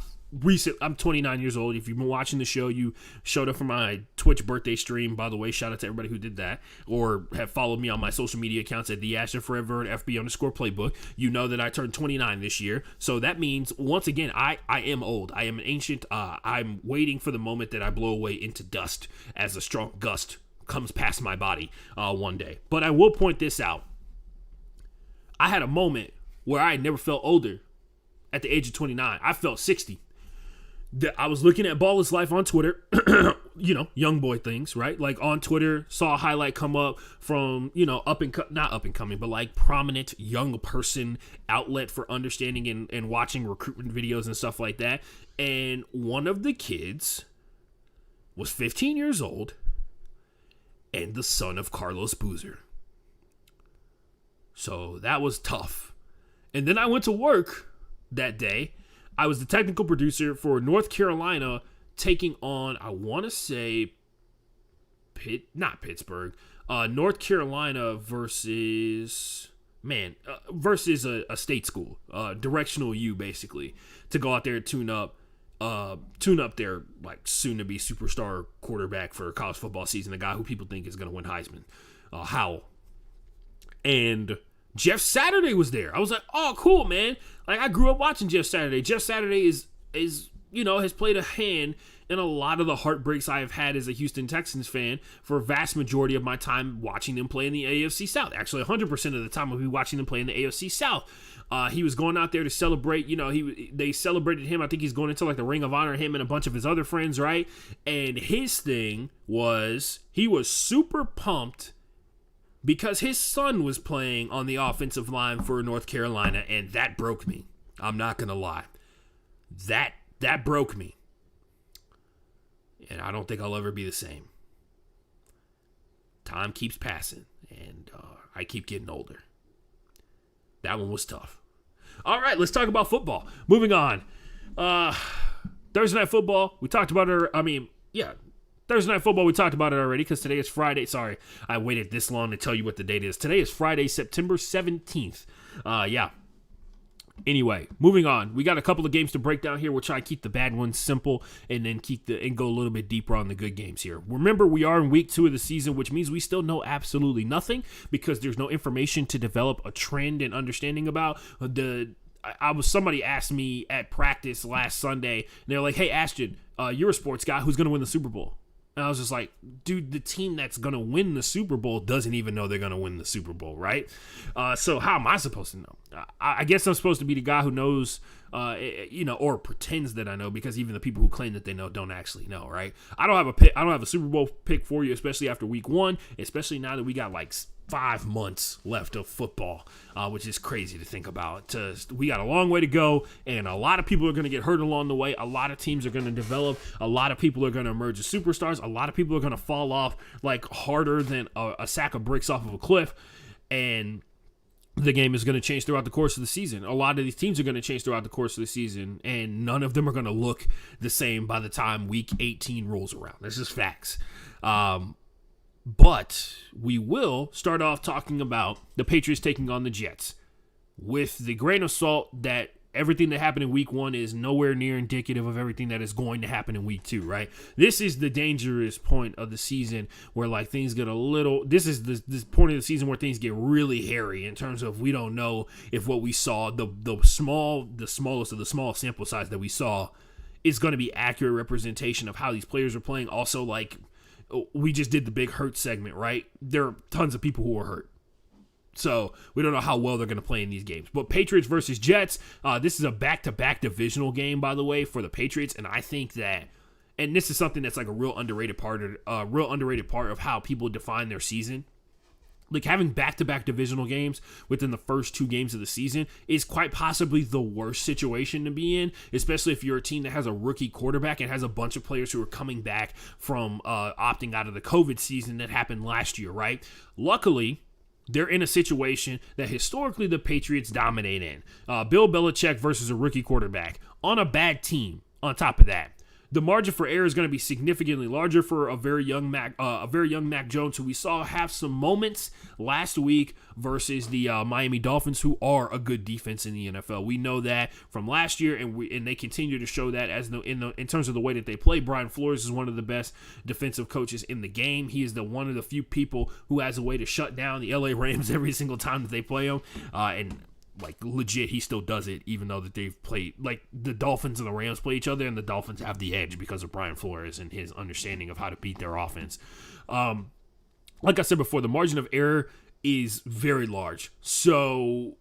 29 years old. If you've been watching the show, you showed up for my Twitch birthday stream. By the way, shout out to everybody who did that, or have followed me on my social media accounts at TheAshtonForever and FB_Playbook. You know that I turned 29 this year. So that means, once again, I am old. I am an ancient. I'm waiting for the moment that I blow away into dust as a strong gust comes past my body one day. But I will point this out. I had a moment where I had never felt older at the age of 29. I felt 60. I was looking at Ball is Life on Twitter, young boy things, right? Like on Twitter, saw a highlight come up from, not up and coming, but like prominent young person outlet for understanding and watching recruitment videos and stuff like that. And one of the kids was 15 years old and the son of Carlos Boozer. So that was tough. And then I went to work that day. I was the technical producer for North Carolina taking on, I want to say, not Pittsburgh, North Carolina versus a state school, Directional U, basically, to go out there and tune up their like soon-to-be superstar quarterback for college football season, the guy who people think is going to win Heisman, Howell. And Jeff Saturday was there. I was like, oh, cool, man. Like, I grew up watching Jeff Saturday. Jeff Saturday is has played a hand in a lot of the heartbreaks I have had as a Houston Texans fan for a vast majority of my time watching them play in the AFC South. Actually, 100% of the time I'll be watching them play in the AFC South. He was going out there to celebrate. They celebrated him. I think he's going into like the Ring of Honor, him and a bunch of his other friends, right? And his thing was he was super pumped because his son was playing on the offensive line for North Carolina, and that broke me. I'm not going to lie. That broke me. And I don't think I'll ever be the same. Time keeps passing, and I keep getting older. That one was tough. All right, let's talk about football. Moving on. Thursday Night Football. We talked about Thursday Night Football, we talked about it already because today is Friday. Sorry, I waited this long to tell you what the date is. Today is Friday, September 17th. Yeah. Anyway, moving on. We got a couple of games to break down here. We'll try and keep the bad ones simple and then go a little bit deeper on the good games here. Remember, we are in week 2 of the season, which means we still know absolutely nothing because there's no information to develop a trend and understanding about. Somebody asked me at practice last Sunday, and they're like, "Hey, Ashton, you're a sports guy. Who's going to win the Super Bowl?" And I was just like, dude, the team that's going to win the Super Bowl doesn't even know they're going to win the Super Bowl, right? So how am I supposed to know? I guess I'm supposed to be the guy who knows, or pretends that I know, because even the people who claim that they know don't actually know, right? I don't have a pick. I don't have a Super Bowl pick for you, especially after week 1, especially now that we got like 5 months left of football, which is crazy to think about. We got a long way to go, and a lot of people are going to get hurt along the way. A lot of teams are going to develop. A lot of people are going to emerge as superstars. A lot of people are going to fall off like harder than a sack of bricks off of a cliff, and the game is going to change throughout the course of the season. A lot of these teams are going to change throughout the course of the season, and none of them are going to look the same by the time week 18 rolls around. This is facts. But we will start off talking about the Patriots taking on the Jets with the grain of salt that everything that happened in week 1 is nowhere near indicative of everything that is going to happen in week 2, right? This is the dangerous point of the season where like things get this is this point of the season where things get really hairy in terms of we don't know if what we saw, the smallest of the small sample size that we saw is going to be accurate representation of how these players are playing. Also, like, we just did the big hurt segment, right? There are tons of people who are hurt. So we don't know how well they're going to play in these games. But Patriots versus Jets, this is a back-to-back divisional game, by the way, for the Patriots. And I think that, and this is something that's like a real underrated part of how people define their season. Like, having back-to-back divisional games within the first 2 games of the season is quite possibly the worst situation to be in, especially if you're a team that has a rookie quarterback and has a bunch of players who are coming back from opting out of the COVID season that happened last year, right? Luckily, they're in a situation that historically the Patriots dominate in. Bill Belichick versus a rookie quarterback on a bad team on top of that. The margin for error is going to be significantly larger for a very young Mac Jones, who we saw have some moments last week versus the Miami Dolphins, who are a good defense in the NFL. We know that from last year, and they continue to show that in terms of the way that they play. Brian Flores is one of the best defensive coaches in the game. He is one of the few people who has a way to shut down the LA Rams every single time that they play them, and like legit, he still does it, even though that they've played, like, the Dolphins and the Rams play each other, and the Dolphins have the edge because of Brian Flores and his understanding of how to beat their offense. Like I said before, the margin of error is very large, so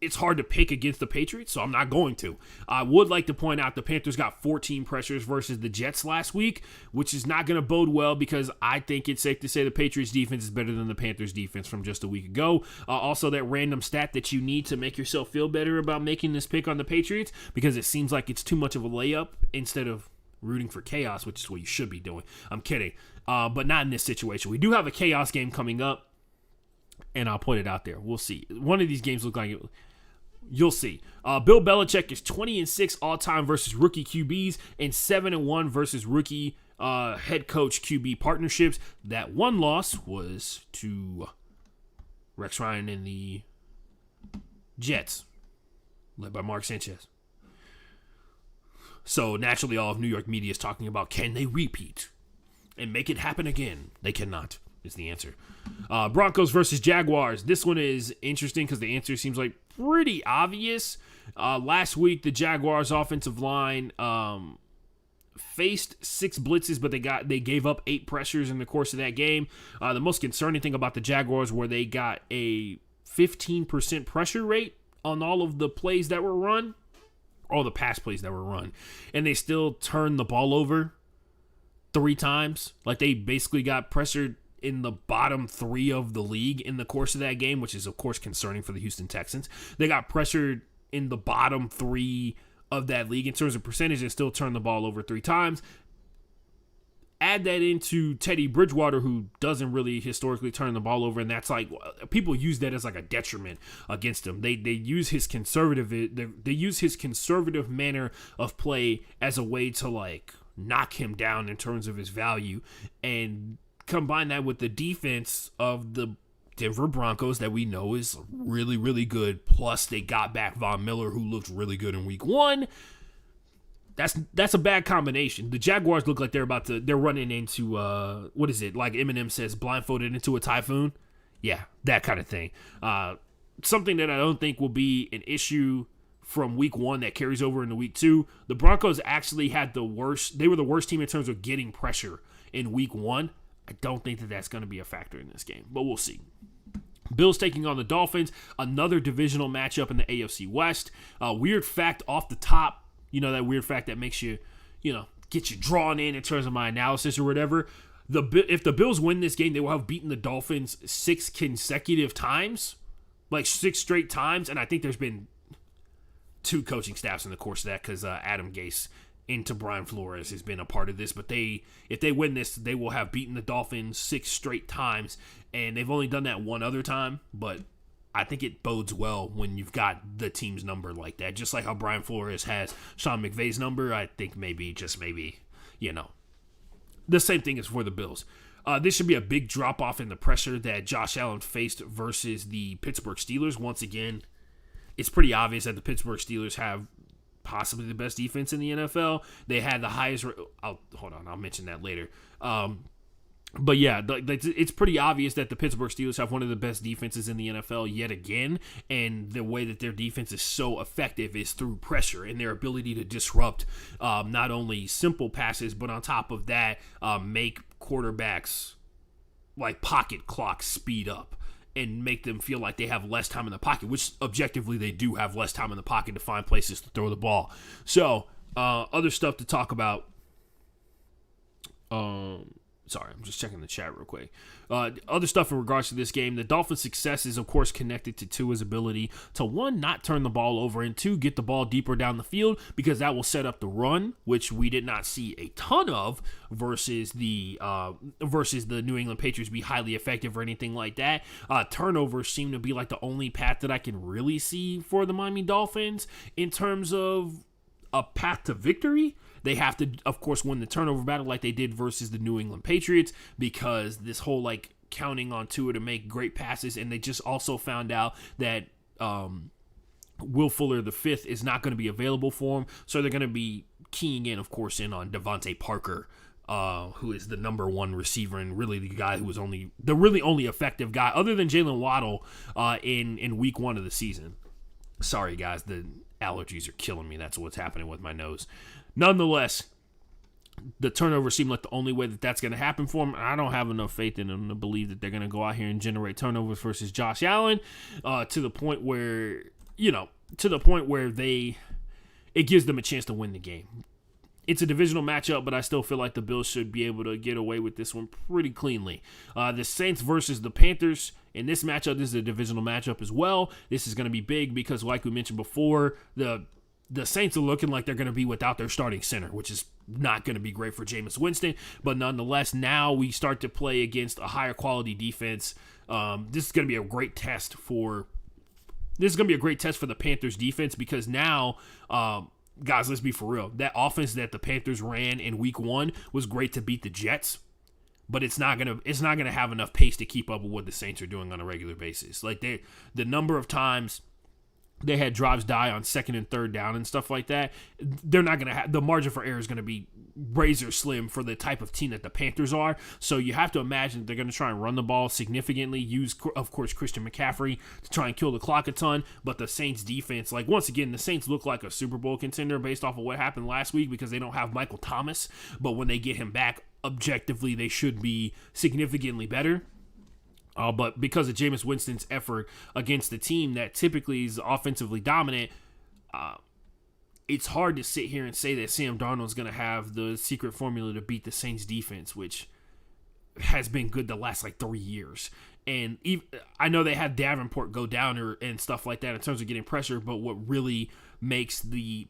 it's hard to pick against the Patriots, so I'm not going to. I would like to point out the Panthers got 14 pressures versus the Jets last week, which is not going to bode well because I think it's safe to say the Patriots defense is better than the Panthers defense from just a week ago. Also, that random stat that you need to make yourself feel better about making this pick on the Patriots, because it seems like it's too much of a layup instead of rooting for chaos, which is what you should be doing. I'm kidding, but not in this situation. We do have a chaos game coming up, and I'll point it out there. We'll see. One of these games look like it. You'll see. Bill Belichick is 20-6 all-time versus rookie QBs and 7-1 versus rookie head coach QB partnerships. That one loss was to Rex Ryan and the Jets, led by Mark Sanchez. So naturally, all of New York media is talking about, can they repeat and make it happen again? They cannot, is the answer. Broncos versus Jaguars. This one is interesting because the answer seems like pretty obvious. Last week, the Jaguars' offensive line faced 6 blitzes, but they gave up 8 pressures in the course of that game. The most concerning thing about the Jaguars were they got a 15% pressure rate on all of the plays that were run, all the pass plays that were run, and they still turned the ball over 3 times. Like, they basically got pressured in the bottom 3 of the league in the course of that game, which is, of course, concerning for the Houston Texans. They got pressured in the bottom 3 of that league in terms of percentage and still turned the ball over 3 times. Add that into Teddy Bridgewater, who doesn't really historically turn the ball over, and that's like, people use that as like a detriment against him. They use his conservative manner of play as a way to like knock him down in terms of his value, and combine that with the defense of the Denver Broncos that we know is really, really good. Plus, they got back Von Miller, who looked really good in week 1. That's a bad combination. The Jaguars look like they're running into, what is it? Like Eminem says, blindfolded into a typhoon. Yeah, that kind of thing. Something that I don't think will be an issue from week 1 that carries over into week 2. The Broncos actually had they were the worst team in terms of getting pressure in week 1. I don't think that that's going to be a factor in this game, but we'll see. Bills taking on the Dolphins, another divisional matchup in the AFC West. Weird fact off the top, that weird fact that makes you, get you drawn in terms of my analysis or whatever. If the Bills win this game, they will have beaten the Dolphins 6 consecutive times, like 6 straight times, and I think there's been 2 coaching staffs in the course of that because Adam Gase into Brian Flores has been a part of this, but if they win this, they will have beaten the Dolphins 6 straight times, and they've only done that one other time, but I think it bodes well when you've got the team's number like that. Just like how Brian Flores has Sean McVay's number, I think maybe, the same thing is for the Bills. This should be a big drop-off in the pressure that Josh Allen faced versus the Pittsburgh Steelers. Once again, it's pretty obvious that the Pittsburgh Steelers have possibly the best defense in the NFL. They had the highest... I'll mention that later. But yeah, it's pretty obvious that the Pittsburgh Steelers have one of the best defenses in the NFL yet again, and the way that their defense is so effective is through pressure and their ability to disrupt not only simple passes, but on top of that, make quarterbacks like pocket clocks speed up and make them feel like they have less time in the pocket, which objectively they do have less time in the pocket to find places to throw the ball. So, other stuff to talk about. Sorry, I'm just checking the chat real quick. Other stuff in regards to this game, the Dolphins' success is, of course, connected to Tua's ability to, 1, not turn the ball over, and 2, get the ball deeper down the field, because that will set up the run, which we did not see a ton of versus the New England Patriots be highly effective or anything like that. Turnovers seem to be like the only path that I can really see for the Miami Dolphins in terms of a path to victory. They have to, of course, win the turnover battle like they did versus the New England Patriots, because this whole counting on Tua to make great passes, and they just also found out that Will Fuller V is not going to be available for him, so they're going to be keying in, of course, on Devontae Parker, who is the number 1 receiver and really the guy who was the really only effective guy other than Jalen Waddle in week 1 of the season. Sorry, guys, the allergies are killing me. That's what's happening with my nose. Nonetheless, the turnovers seem like the only way that that's going to happen for them. I don't have enough faith in them to believe that they're going to go out here and generate turnovers versus Josh Allen to the point where it gives them a chance to win the game. It's a divisional matchup, but I still feel like the Bills should be able to get away with this one pretty cleanly. The Saints versus the Panthers. In this matchup, this is a divisional matchup as well. This is going to be big because, like we mentioned before, the Saints are looking like they're going to be without their starting center, which is not going to be great for Jameis Winston. But nonetheless, now we start to play against a higher quality defense. This is going to be a great test for the Panthers defense, because now, guys, let's be for real. That offense that the Panthers ran in week 1 was great to beat the Jets, but it's not gonna have enough pace to keep up with what the Saints are doing on a regular basis. The number of times they had drives die on 2nd and 3rd down and stuff like that, they're not going to have, the margin for error is going to be razor slim for the type of team that the Panthers are. So you have to imagine they're going to try and run the ball significantly, use, of course, Christian McCaffrey to try and kill the clock a ton. But the Saints defense, once again, the Saints look like a Super Bowl contender based off of what happened last week because they don't have Michael Thomas. But when they get him back, objectively, they should be significantly better. But because of Jameis Winston's effort against the team that typically is offensively dominant, it's hard to sit here and say that Sam Darnold's going to have the secret formula to beat the Saints defense, which has been good the last 3 years. And I know they had Davenport go down and stuff like that in terms of getting pressure, but what really makes the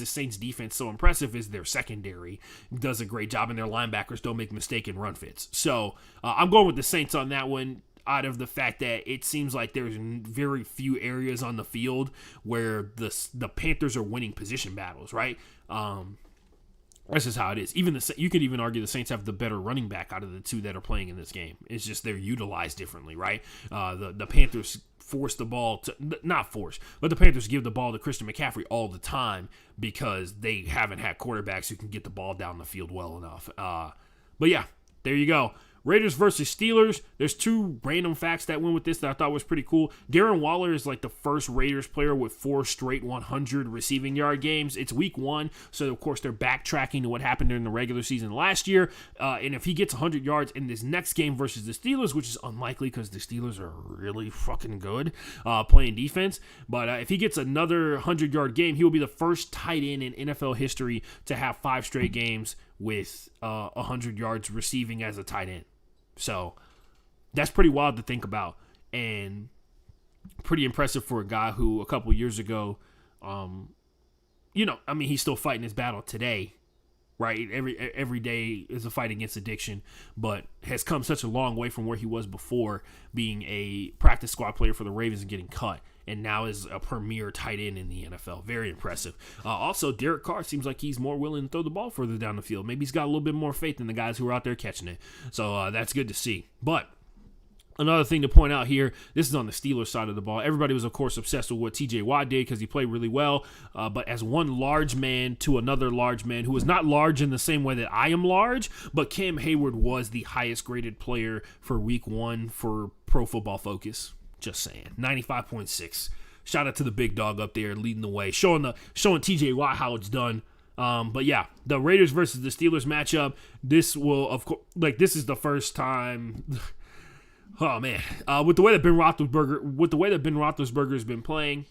Saints defense so impressive is their secondary does a great job, and their linebackers don't make mistaken run fits. So I'm going with the Saints on that one, out of the fact that it seems like there's very few areas on the field where the Panthers are winning position battles, right? That's just how it is. Even you could even argue the Saints have the better running back out of the two that are playing in this game. It's just they're utilized differently, right? The Panthers force the ball to, not force, but the Panthers give the ball to Christian McCaffrey all the time because they haven't had quarterbacks who can get the ball down the field well enough. But yeah, there you go. Raiders versus Steelers. There's two random facts that went with this that I thought was pretty cool. Darren Waller is like the first Raiders player with 4 straight 100 receiving yard games. It's week 1, so of course they're backtracking to what happened during the regular season last year. And if he gets 100 yards in this next game versus the Steelers, which is unlikely because the Steelers are really fucking good playing defense, but if he gets another 100-yard game, he will be the first tight end in NFL history to have 5 straight games with 100 yards receiving as a tight end. So that's pretty wild to think about and pretty impressive for a guy who a couple years ago, he's still fighting his battle today, right? Every day is a fight against addiction, but has come such a long way from where he was before being a practice squad player for the Ravens and getting cut. And now is a premier tight end in the NFL. Very impressive. Also, Derek Carr seems like he's more willing to throw the ball further down the field. Maybe he's got a little bit more faith in the guys who are out there catching it. So that's good to see. But another thing to point out here, this is on the Steelers side of the ball. Everybody was, of course, obsessed with what TJ Watt did because he played really well. But as one large man to another large man who is not large in the same way that I am large, but Cam Hayward was the highest graded player for week 1 for Pro Football Focus. Just saying. 95.6. Shout out to the big dog up there leading the way, showing TJ Watt how it's done. But yeah, the Raiders versus the Steelers matchup. This will, of course, this is the first time. Oh man, with the way that Ben Roethlisberger has been playing,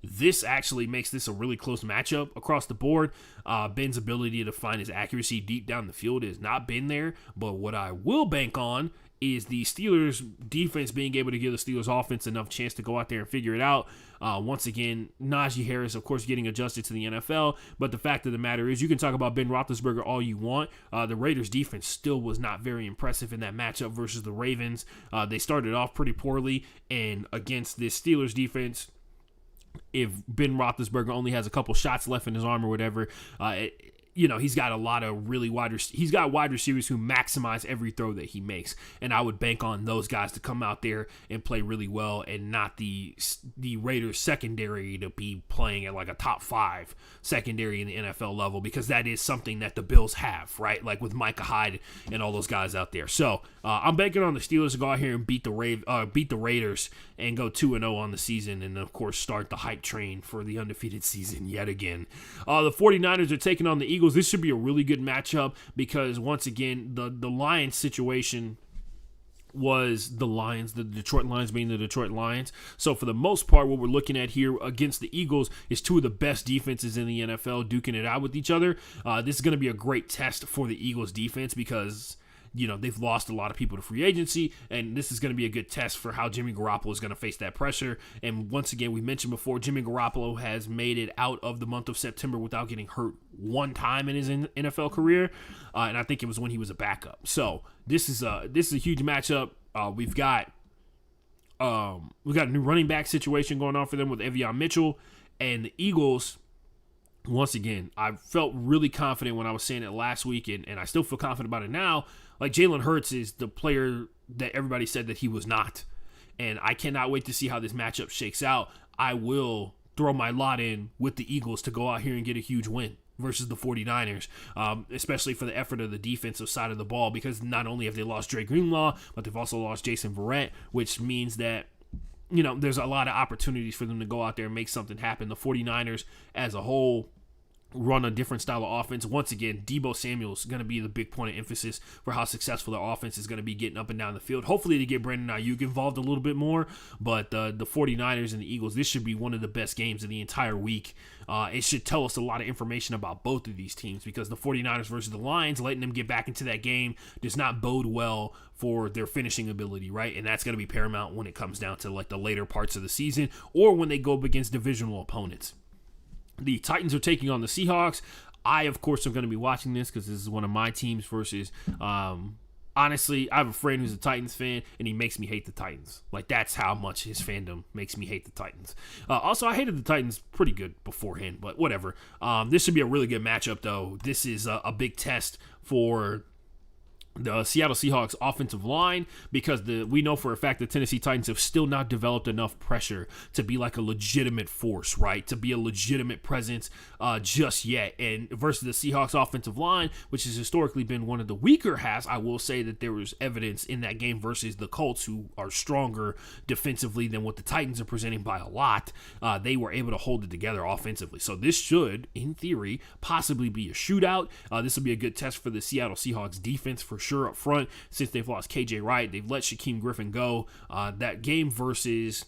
this actually makes this a really close matchup across the board. Ben's ability to find his accuracy deep down the field has not been there, but what I will bank on is the Steelers defense being able to give the Steelers offense enough chance to go out there and figure it out. Once again, Najee Harris, of course, getting adjusted to the NFL, but the fact of the matter is you can talk about Ben Roethlisberger all you want. The Raiders defense still was not very impressive in that matchup versus the Ravens. They started off pretty poorly, and against this Steelers defense, if Ben Roethlisberger only has a couple shots left in his arm or whatever, he's got a lot of really wide receivers who maximize every throw that he makes, and I would bank on those guys to come out there and play really well, and not the Raiders secondary to be playing at like a top 5 secondary in the NFL level, because that is something that the Bills have, right? Like with Micah Hyde and all those guys out there. So I'm banking on the Steelers to go out here and beat the Raiders and go 2-0 on the season, and of course start the hype train for the undefeated season yet again. The 49ers are taking on the Eagles. This should be a really good matchup because, once again, the Lions situation was the Detroit Lions being the Detroit Lions. So for the most part, what we're looking at here against the Eagles is two of the best defenses in the NFL duking it out with each other. This is going to be a great test for the Eagles defense because they've lost a lot of people to free agency, and this is going to be a good test for how Jimmy Garoppolo is going to face that pressure. And once again, we mentioned before, Jimmy Garoppolo has made it out of the month of September without getting hurt one time in his NFL career, and I think it was when he was a backup. So this is a huge matchup. We've got a new running back situation going on for them with Evian Mitchell, and the Eagles. Once again, I felt really confident when I was saying it last week, and I still feel confident about it now. Like, Jalen Hurts is the player that everybody said that he was not. And I cannot wait to see how this matchup shakes out. I will throw my lot in with the Eagles to go out here and get a huge win versus the 49ers, especially for the effort of the defensive side of the ball, because not only have they lost Dre Greenlaw, but they've also lost Jason Verrett, which means that there's a lot of opportunities for them to go out there and make something happen. The 49ers as a whole run a different style of offense. Once again, Deebo Samuel is going to be the big point of emphasis for how successful their offense is going to be getting up and down the field. Hopefully they get Brandon Ayuk involved a little bit more, but the 49ers and the Eagles, this should be one of the best games of the entire week. It should tell us a lot of information about both of these teams, because the 49ers versus the Lions, letting them get back into that game does not bode well for their finishing ability, right? And that's going to be paramount when it comes down to like the later parts of the season or when they go up against divisional opponents. The Titans are taking on the Seahawks. I, of course, am going to be watching this because this is one of my teams versus honestly, I have a friend who's a Titans fan, and he makes me hate the Titans. Like, that's how much his fandom makes me hate the Titans. Also, I hated the Titans pretty good beforehand, but whatever. This should be a really good matchup, though. This is a big test for the Seattle Seahawks offensive line, because we know for a fact the Tennessee Titans have still not developed enough pressure to be like a legitimate force, right? To be a legitimate presence just yet. And versus the Seahawks offensive line, which has historically been one of the weaker halves, I will say that there was evidence in that game versus the Colts, who are stronger defensively than what the Titans are presenting by a lot. They were able to hold it together offensively. So this should, in theory, possibly be a shootout. This will be a good test for the Seattle Seahawks defense for sure up front, since they've lost KJ Wright. They've let Shaquem Griffin go. That game versus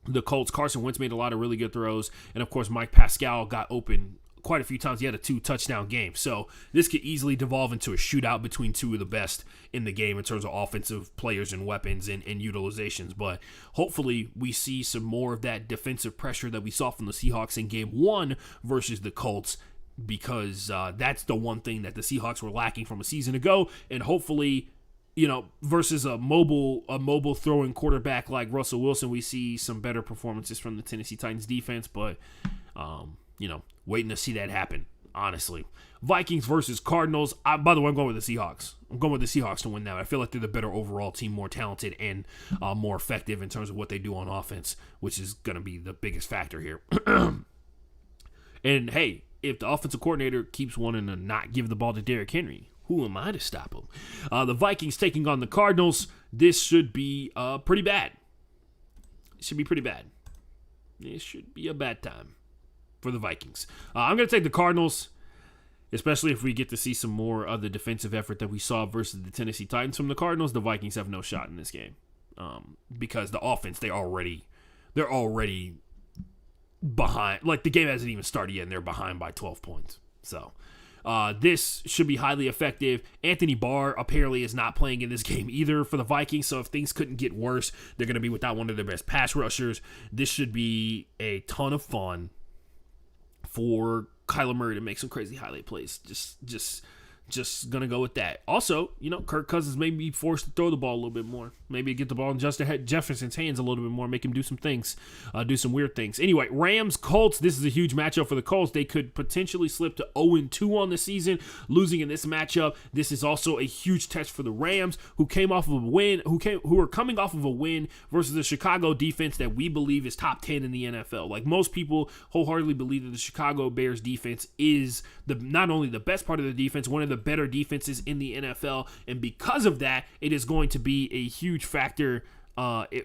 the Colts, Carson Wentz made a lot of really good throws, and of course Mike Pascal got open quite a few times. He had a 2-touchdown game. So this could easily devolve into a shootout between two of the best in the game in terms of offensive players and weapons and utilizations. But hopefully we see some more of that defensive pressure that we saw from the Seahawks in game 1 versus the Colts, because that's the one thing that the Seahawks were lacking from a season ago. And hopefully, versus a mobile throwing quarterback like Russell Wilson, we see some better performances from the Tennessee Titans defense. But, waiting to see that happen, honestly. Vikings versus Cardinals. By the way, I'm going with the Seahawks. I'm going with the Seahawks to win that. I feel like they're the better overall team, more talented, and more effective in terms of what they do on offense, which is going to be the biggest factor here. And, hey, if the offensive coordinator keeps wanting to not give the ball to Derrick Henry, who am I to stop him? The Vikings taking on the Cardinals. This should be pretty bad. It should be pretty bad. It should be a bad time for the Vikings. I'm going to take the Cardinals, especially if we get to see some more of the defensive effort that we saw versus the Tennessee Titans from the Cardinals. The Vikings have no shot in this game because the offense, they're already behind. Like, the game hasn't even started yet, and they're behind by 12 points. So this should be highly effective. Anthony Barr apparently is not playing in this game either for the Vikings, so if things couldn't get worse, they're going to be without one of their best pass rushers. This should be a ton of fun for Kyler Murray to make some crazy highlight plays. Just gonna go with that. Also, Kirk Cousins may be forced to throw the ball a little bit more. Maybe get the ball in Justin Jefferson's hands a little bit more, make him do some things, do some weird things. Anyway, Rams, Colts. This is a huge matchup for the Colts. They could potentially slip to 0-2 on the season, losing in this matchup. This is also a huge test for the Rams, who came off of a win, who are coming off of a win versus the Chicago defense that we believe is top 10 in the NFL. Like, most people wholeheartedly believe that the Chicago Bears defense is not only the best part of the defense, one of the better defenses in the NFL, and because of that, it is going to be a huge factor.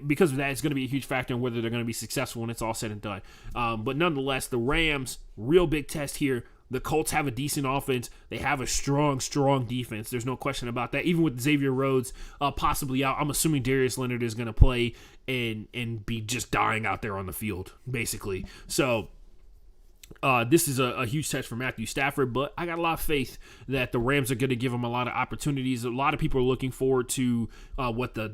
Because of that, it's going to be a huge factor in whether they're going to be successful when it's all said and done. But nonetheless, the Rams, real big test here. The Colts have a decent offense. They have a strong defense. There's no question about that. Even with Xavier Rhodes possibly out, I'm assuming Darius Leonard is going to play and be just dying out there on the field, basically. So this is a huge test for Matthew Stafford, but I got a lot of faith that the Rams are going to give him a lot of opportunities. A lot of people are looking forward to what the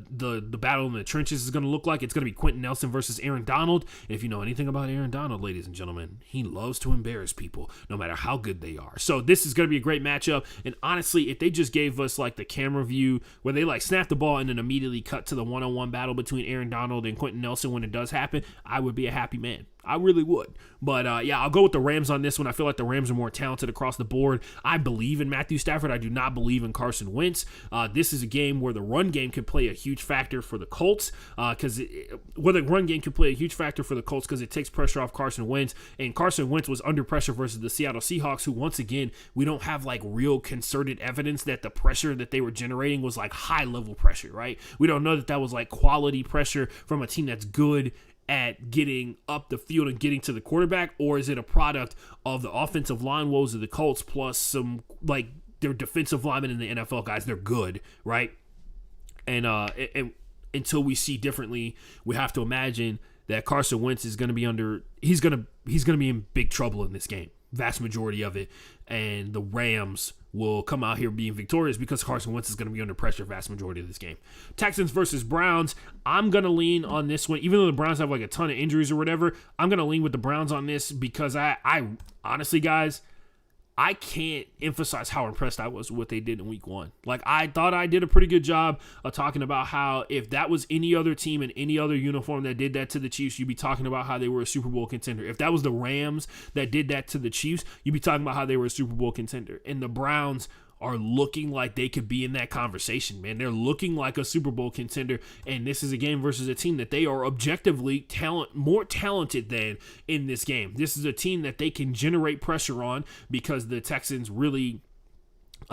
battle in the trenches is going to look like. It's going to be Quentin Nelson versus Aaron Donald. And if you know anything about Aaron Donald, ladies and gentlemen, he loves to embarrass people, no matter how good they are. So this is going to be a great matchup. And honestly, if they just gave us like the camera view where they like snap the ball and then immediately cut to the one-on-one battle between Aaron Donald and Quentin Nelson when it does happen, I would be a happy man. I really would. But, yeah, I'll go with the Rams on this one. I feel like the Rams are more talented across the board. I believe in Matthew Stafford. I do not believe in Carson Wentz. This is a game where the run game could play a huge factor for the Colts. Because it takes pressure off Carson Wentz. And Carson Wentz was under pressure versus the Seattle Seahawks, who, once again, we don't have, like, real concerted evidence that the pressure that they were generating was, like, high-level pressure, right? We don't know that that was, like, quality pressure from a team that's good at getting up the field and getting to the quarterback, or is it a product of the offensive line woes of the Colts plus some, like, their defensive linemen in the NFL guys? They're good, right? And until we see differently, we have to imagine that Carson Wentz is going to be he's going to be in big trouble in this game, vast majority of it, and the Rams will come out here being victorious because Carson Wentz is going to be under pressure vast majority of this game. Texans versus Browns. I'm going to lean on this one. Even though the Browns have like a ton of injuries or whatever, I'm going to lean with the Browns on this because I honestly, guys, I can't emphasize how impressed I was with what they did in week 1. Like, I thought I did a pretty good job of talking about how if that was any other team in any other uniform that did that to the Chiefs, you'd be talking about how they were a Super Bowl contender. If that was the Rams that did that to the Chiefs, you'd be talking about how they were a Super Bowl contender. And the Browns are looking like they could be in that conversation, man. They're looking like a Super Bowl contender, and this is a game versus a team that they are objectively more talented than in this game. This is a team that they can generate pressure on because the Texans really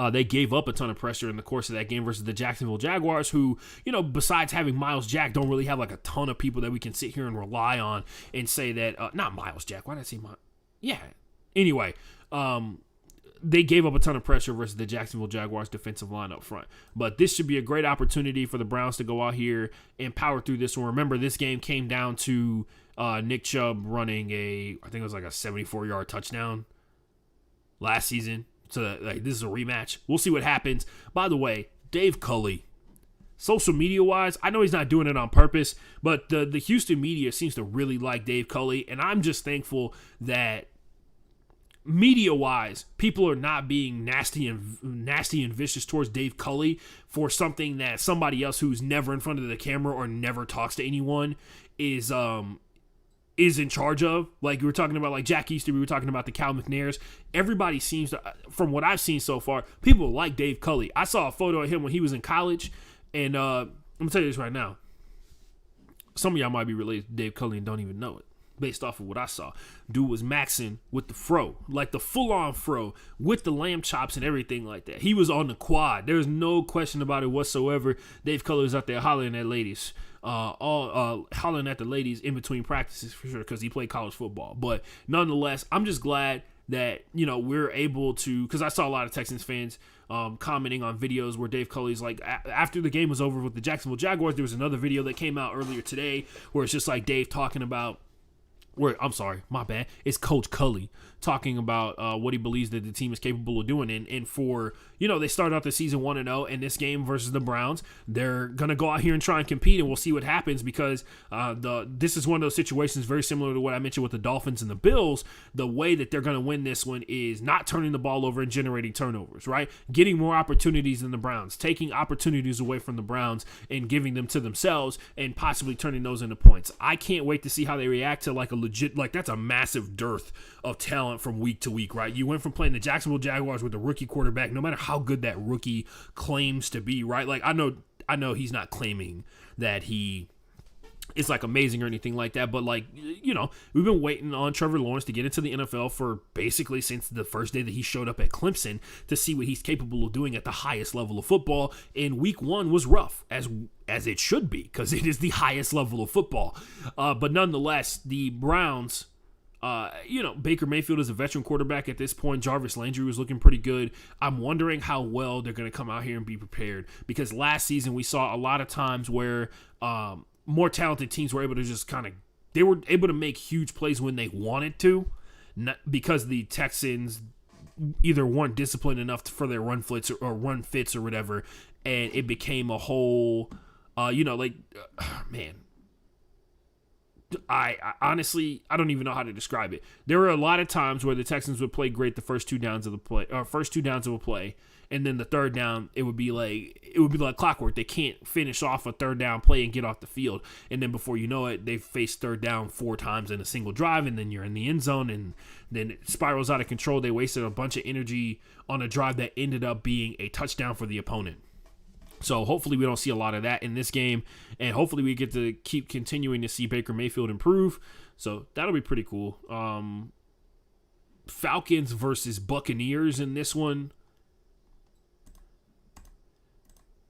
they gave up a ton of pressure in the course of that game versus the Jacksonville Jaguars, who, besides having Myles Jack, don't really have like a ton of people that we can sit here and rely on and say that, not Myles Jack. Why did I say Myles? Yeah. Anyway, they gave up a ton of pressure versus the Jacksonville Jaguars defensive line up front. But this should be a great opportunity for the Browns to go out here and power through this one. Remember, this game came down to Nick Chubb running I think it was like a 74-yard touchdown last season. So this is a rematch. We'll see what happens. By the way, Dave Culley, social media-wise, I know he's not doing it on purpose, but the Houston media seems to really like Dave Culley, and I'm just thankful that media-wise, people are not being nasty and vicious towards Dave Culley for something that somebody else who's never in front of the camera or never talks to anyone is in charge of. Like we were talking about, like Jack Easter, we were talking about the Cal McNairs. Everybody seems to, from what I've seen so far, people like Dave Culley. I saw a photo of him when he was in college, and I'm gonna tell you this right now. Some of y'all might be related to Dave Culley and don't even know it. Based off of what I saw, dude was maxing with the fro, like the full-on fro with the lamb chops and everything like that. He was on the quad. There's no question about it whatsoever. Dave Culley was out there hollering at ladies, hollering at the ladies in between practices for sure, because he played college football. But nonetheless, I'm just glad that we're able to, because I saw a lot of Texans fans commenting on videos where Dave Culley's like, after the game was over with the Jacksonville Jaguars, there was another video that came out earlier today where it's just like Dave talking about. I'm sorry, my bad. It's Coach Culley talking about what he believes that the team is capable of doing. And for, they started out the season 1-0, and this game versus the Browns, they're going to go out here and try and compete, and we'll see what happens because this is one of those situations very similar to what I mentioned with the Dolphins and the Bills. The way that they're going to win this one is not turning the ball over and generating turnovers, right? Getting more opportunities than the Browns, taking opportunities away from the Browns and giving them to themselves and possibly turning those into points. I can't wait to see how they react to like a legit, like that's a massive dearth of talent from week to week, right? You went from playing the Jacksonville Jaguars with a rookie quarterback, no matter how good that rookie claims to be, right? Like I know he's not claiming that he is like amazing or anything like that, but like, we've been waiting on Trevor Lawrence to get into the NFL for basically since the first day that he showed up at Clemson to see what he's capable of doing at the highest level of football. And week 1 was rough, as it should be, because it is the highest level of football. But nonetheless, the Browns, Baker Mayfield is a veteran quarterback at this point. Jarvis Landry was looking pretty good. I'm wondering how well they're going to come out here and be prepared, because last season we saw a lot of times where more talented teams were able to just they were able to make huge plays when they wanted to, not because the Texans either weren't disciplined enough for their run fits or whatever, and it became a whole, man. I honestly, I don't even know how to describe it. There were a lot of times where the Texans would play great the first two downs of a play, and then the third down, it would be like clockwork. They can't finish off a third down play and get off the field, and then before you know it, they've faced third down 4 times in a single drive, and then you're in the end zone, and then it spirals out of control. They wasted a bunch of energy on a drive that ended up being a touchdown for the opponent. So hopefully we don't see a lot of that in this game, and hopefully we get to keep continuing to see Baker Mayfield improve. So that'll be pretty cool. Falcons versus Buccaneers in this one.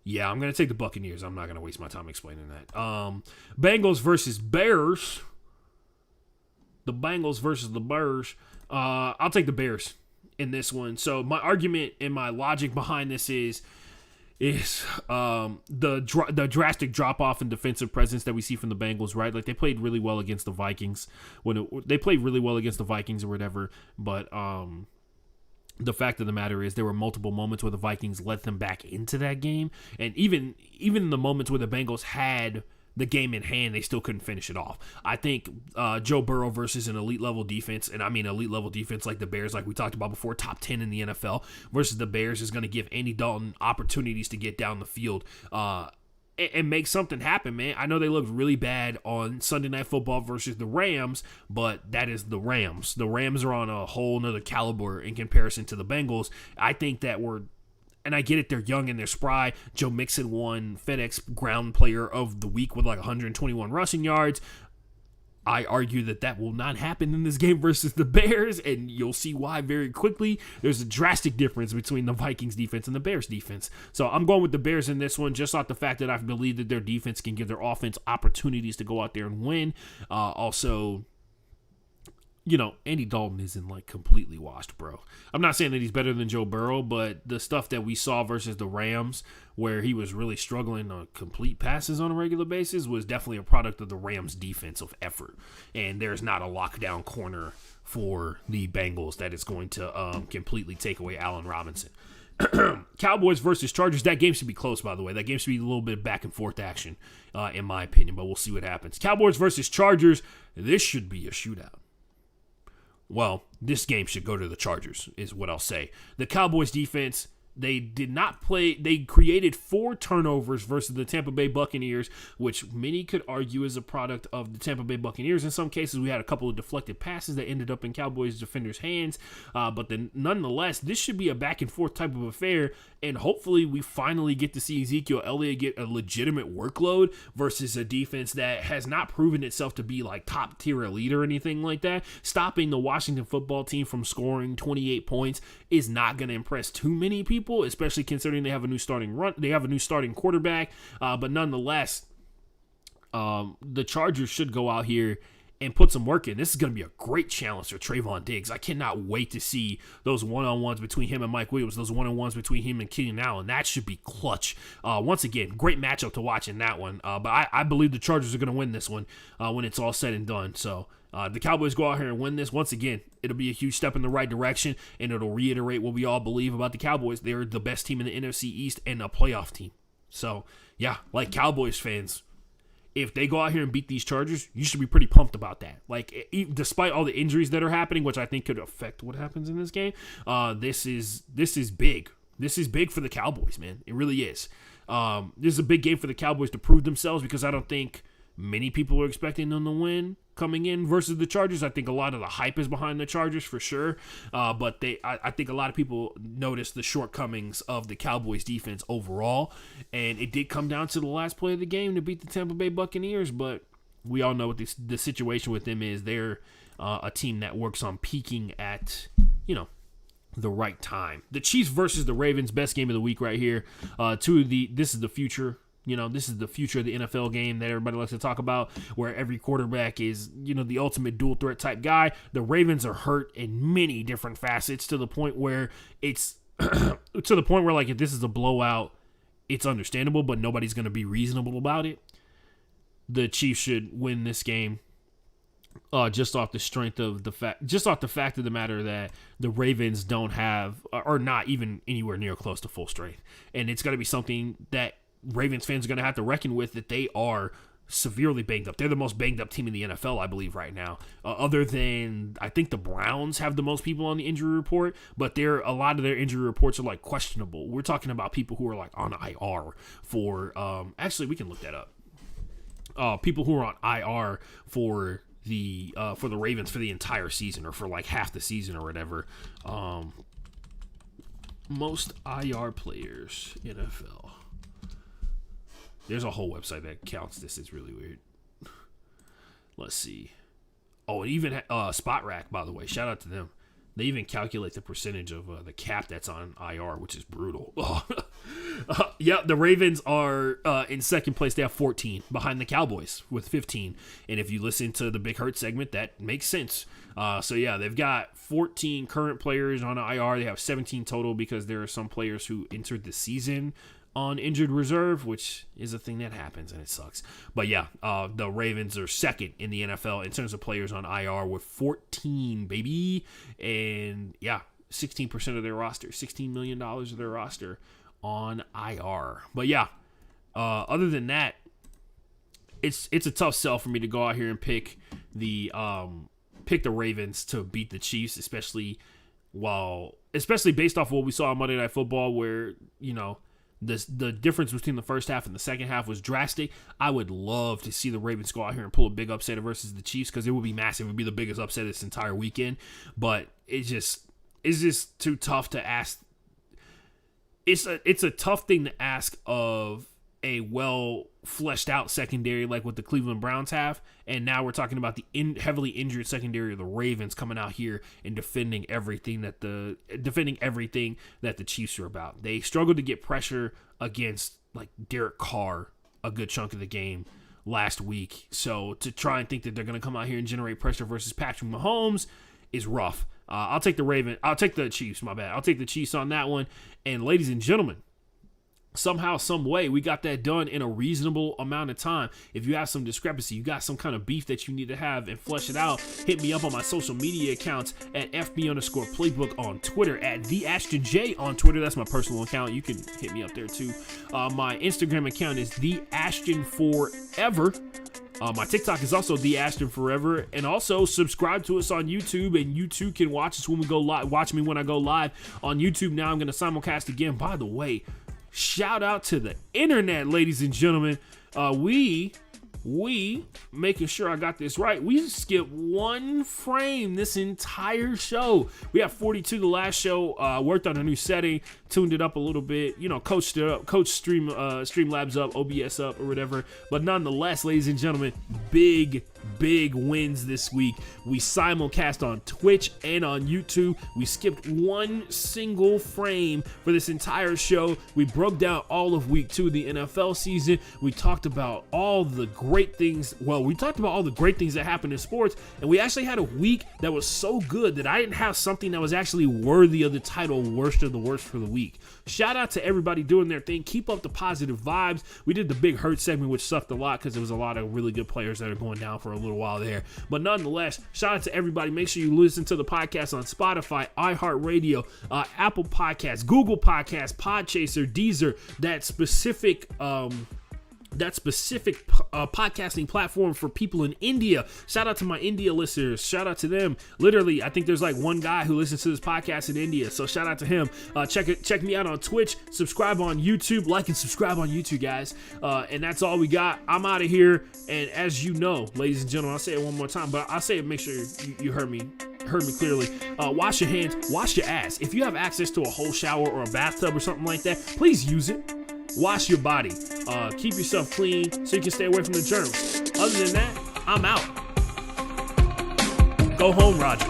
Yeah, I'm going to take the Buccaneers. I'm not going to waste my time explaining that. Bengals versus Bears. The Bengals versus the Bears. I'll take the Bears in this one. So my argument and my logic behind this is the drastic drop off in defensive presence that we see from the Bengals, right? Like they played really well against the Vikings they played really well against the Vikings or whatever, but the fact of the matter is there were multiple moments where the Vikings let them back into that game, and even in the moments where the Bengals had the game in hand, they still couldn't finish it off. I think Joe Burrow versus an elite level defense, and I mean elite level defense like the Bears, like we talked about before, top 10 in the NFL, versus the Bears is going to give Andy Dalton opportunities to get down the field and make something happen, man. I know they looked really bad on Sunday Night Football versus the Rams, but that is the Rams. The Rams are on a whole nother caliber in comparison to the Bengals. I think that and I get it, they're young and they're spry. Joe Mixon won FedEx Ground Player of the Week with like 121 rushing yards. I argue that will not happen in this game versus the Bears, and you'll see why very quickly. There's a drastic difference between the Vikings defense and the Bears defense. So I'm going with the Bears in this one, just off the fact that I believe that their defense can give their offense opportunities to go out there and win. Also, Andy Dalton isn't like completely washed, bro. I'm not saying that he's better than Joe Burrow, but the stuff that we saw versus the Rams, where he was really struggling to complete passes on a regular basis, was definitely a product of the Rams' defensive effort. And there's not a lockdown corner for the Bengals that is going to completely take away Allen Robinson. Cowboys versus Chargers. That game should be close, by the way. That game should be a little bit back and forth action, in my opinion, but we'll see what happens. Cowboys versus Chargers. This should be a shootout. Well, this game should go to the Chargers, is what I'll say. The Cowboys defense, they did not play. They created 4 turnovers versus the Tampa Bay Buccaneers, which many could argue is a product of the Tampa Bay Buccaneers. In some cases, we had a couple of deflected passes that ended up in Cowboys defenders' hands. But nonetheless, this should be a back and forth type of affair. And hopefully we finally get to see Ezekiel Elliott get a legitimate workload versus a defense that has not proven itself to be like top tier elite or anything like that. Stopping the Washington football team from scoring 28 points is not going to impress too many people, especially considering they have a new starting quarterback. But nonetheless, the Chargers should go out here and put some work in. This is going to be a great challenge for Trayvon Diggs. I cannot wait to see those one-on-ones between him and Mike Williams, those one-on-ones between him and Keenan Allen. That should be clutch. Once again, great matchup to watch in that one. But I believe the Chargers are going to win this one when it's all said and done. So the Cowboys go out here and win this. Once again, it'll be a huge step in the right direction, and it'll reiterate what we all believe about the Cowboys. They're the best team in the NFC East and a playoff team. So, yeah, like Cowboys fans, if they go out here and beat these Chargers, you should be pretty pumped about that. Like, despite all the injuries that are happening, which I think could affect what happens in this game, this is big. This is big for the Cowboys, man. It really is. This is a big game for the Cowboys to prove themselves, because I don't think many people are expecting them to win coming in versus the Chargers. I think a lot of the hype is behind the Chargers for sure. But I think a lot of people noticed the shortcomings of the Cowboys defense overall. And it did come down to the last play of the game to beat the Tampa Bay Buccaneers. But we all know what the situation with them is. They're a team that works on peaking at, the right time. The Chiefs versus the Ravens, best game of the week right here. This is the future. This is the future of the NFL game that everybody likes to talk about, where every quarterback is, the ultimate dual threat type guy. The Ravens are hurt in many different facets to the point where it's like, if this is a blowout, it's understandable, but nobody's going to be reasonable about it. The Chiefs should win this game. Just off the fact of the matter that the Ravens don't have, or not even anywhere near close to full strength. And it's going to be something that Ravens fans are going to have to reckon with, that they are severely banged up. They're the most banged up team in the NFL, I believe, right now. Other than, I think the Browns have the most people on the injury report, but a lot of their injury reports are like questionable. We're talking about people who are like on IR for, actually we can look that up. People who are on IR for the Ravens for the entire season, or for like half the season or whatever. Most IR players, NFL. There's a whole website that counts this. It's really weird. Let's see. Oh, and even Spot Rack, by the way. Shout out to them. They even calculate the percentage of the cap that's on IR, which is brutal. Yeah, the Ravens are in second place. They have 14, behind the Cowboys with 15. And if you listen to the Big Hurt segment, that makes sense. So, yeah, they've got 14 current players on IR. They have 17 total, because there are some players who entered the season on injured reserve, which is a thing that happens, and it sucks. But yeah, the Ravens are second in the NFL in terms of players on IR with 14, baby. And yeah, 16% of their roster, $16 million of their roster on IR. But yeah, other than that, it's a tough sell for me to go out here and pick the Ravens to beat the Chiefs, especially based off what we saw on Monday Night Football, where the difference between the first half and the second half was drastic. I would love to see the Ravens go out here and pull a big upset versus the Chiefs, because it would be massive. It would be the biggest upset this entire weekend. But it's just too tough to ask. It's a tough thing to ask of a well fleshed out secondary like what the Cleveland Browns have, and now we're talking about the heavily injured secondary of the Ravens coming out here and defending everything that the Chiefs are about. They struggled to get pressure against like Derek Carr a good chunk of the game last week, so to try and think that they're going to come out here and generate pressure versus Patrick Mahomes is rough. I'll take the Chiefs. My bad. I'll take the Chiefs on that one. And ladies and gentlemen, somehow, some way, we got that done in a reasonable amount of time. If you have some discrepancy, you got some kind of beef that you need to have and flesh it out, hit me up on my social media accounts at FB_playbook on Twitter, at TheAshtonJ on Twitter. That's my personal account. You can hit me up there too. My Instagram account is TheAshtonForever. My TikTok is also The Ashton Forever, and also subscribe to us on YouTube, and you too can watch us when we go live. Watch me when I go live on YouTube. Now I'm going to simulcast again. By the way, shout out to the internet, ladies and gentlemen. We making sure I got this right. We skipped one frame this entire show. We have 42 the last show. Worked on a new setting, tuned it up a little bit, coached it up, coached Streamlabs up, OBS up, or whatever. But nonetheless, ladies and gentlemen, big wins this week. We simulcast on Twitch and on YouTube. We skipped one single frame for this entire show. We broke down all of week 2 of the NFL season. We talked about all the great things. Well, we talked about all the great things that happened in sports, and we actually had a week that was so good that I didn't have something that was actually worthy of the title worst of the worst for the week. Shout out to everybody doing their thing. Keep up the positive vibes. We did the Big Hurt segment, which sucked a lot because there was a lot of really good players that are going down for a little while there. But nonetheless, shout out to everybody. Make sure you listen to the podcast on Spotify, iHeartRadio, Apple Podcasts, Google Podcasts, Podchaser, Deezer, that specific podcasting platform for people in India. Shout out to my India listeners. Shout out to them. Literally, I think there's like one guy who listens to this podcast in India, so shout out to him. Check me out on Twitch. Subscribe on YouTube. Like and subscribe on YouTube, guys. And that's all we got. I'm out of here. And as you know, ladies and gentlemen, I'll say it one more time, but I'll say it, make sure you heard me clearly. Wash your hands, wash your ass. If you have access to a whole shower or a bathtub or something like that, please use it. Wash your body. Keep yourself clean so you can stay away from the germs. Other than that, I'm out. Go home, Roger.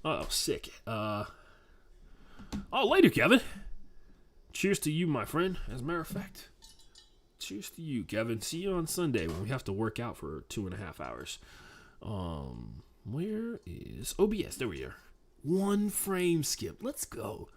Oh, sick. Later, Kevin. Cheers to you, my friend. As a matter of fact, cheers to you, Kevin. See you on Sunday when we have to work out for 2.5 hours. Where is OBS? There we are. One frame skip. Let's go.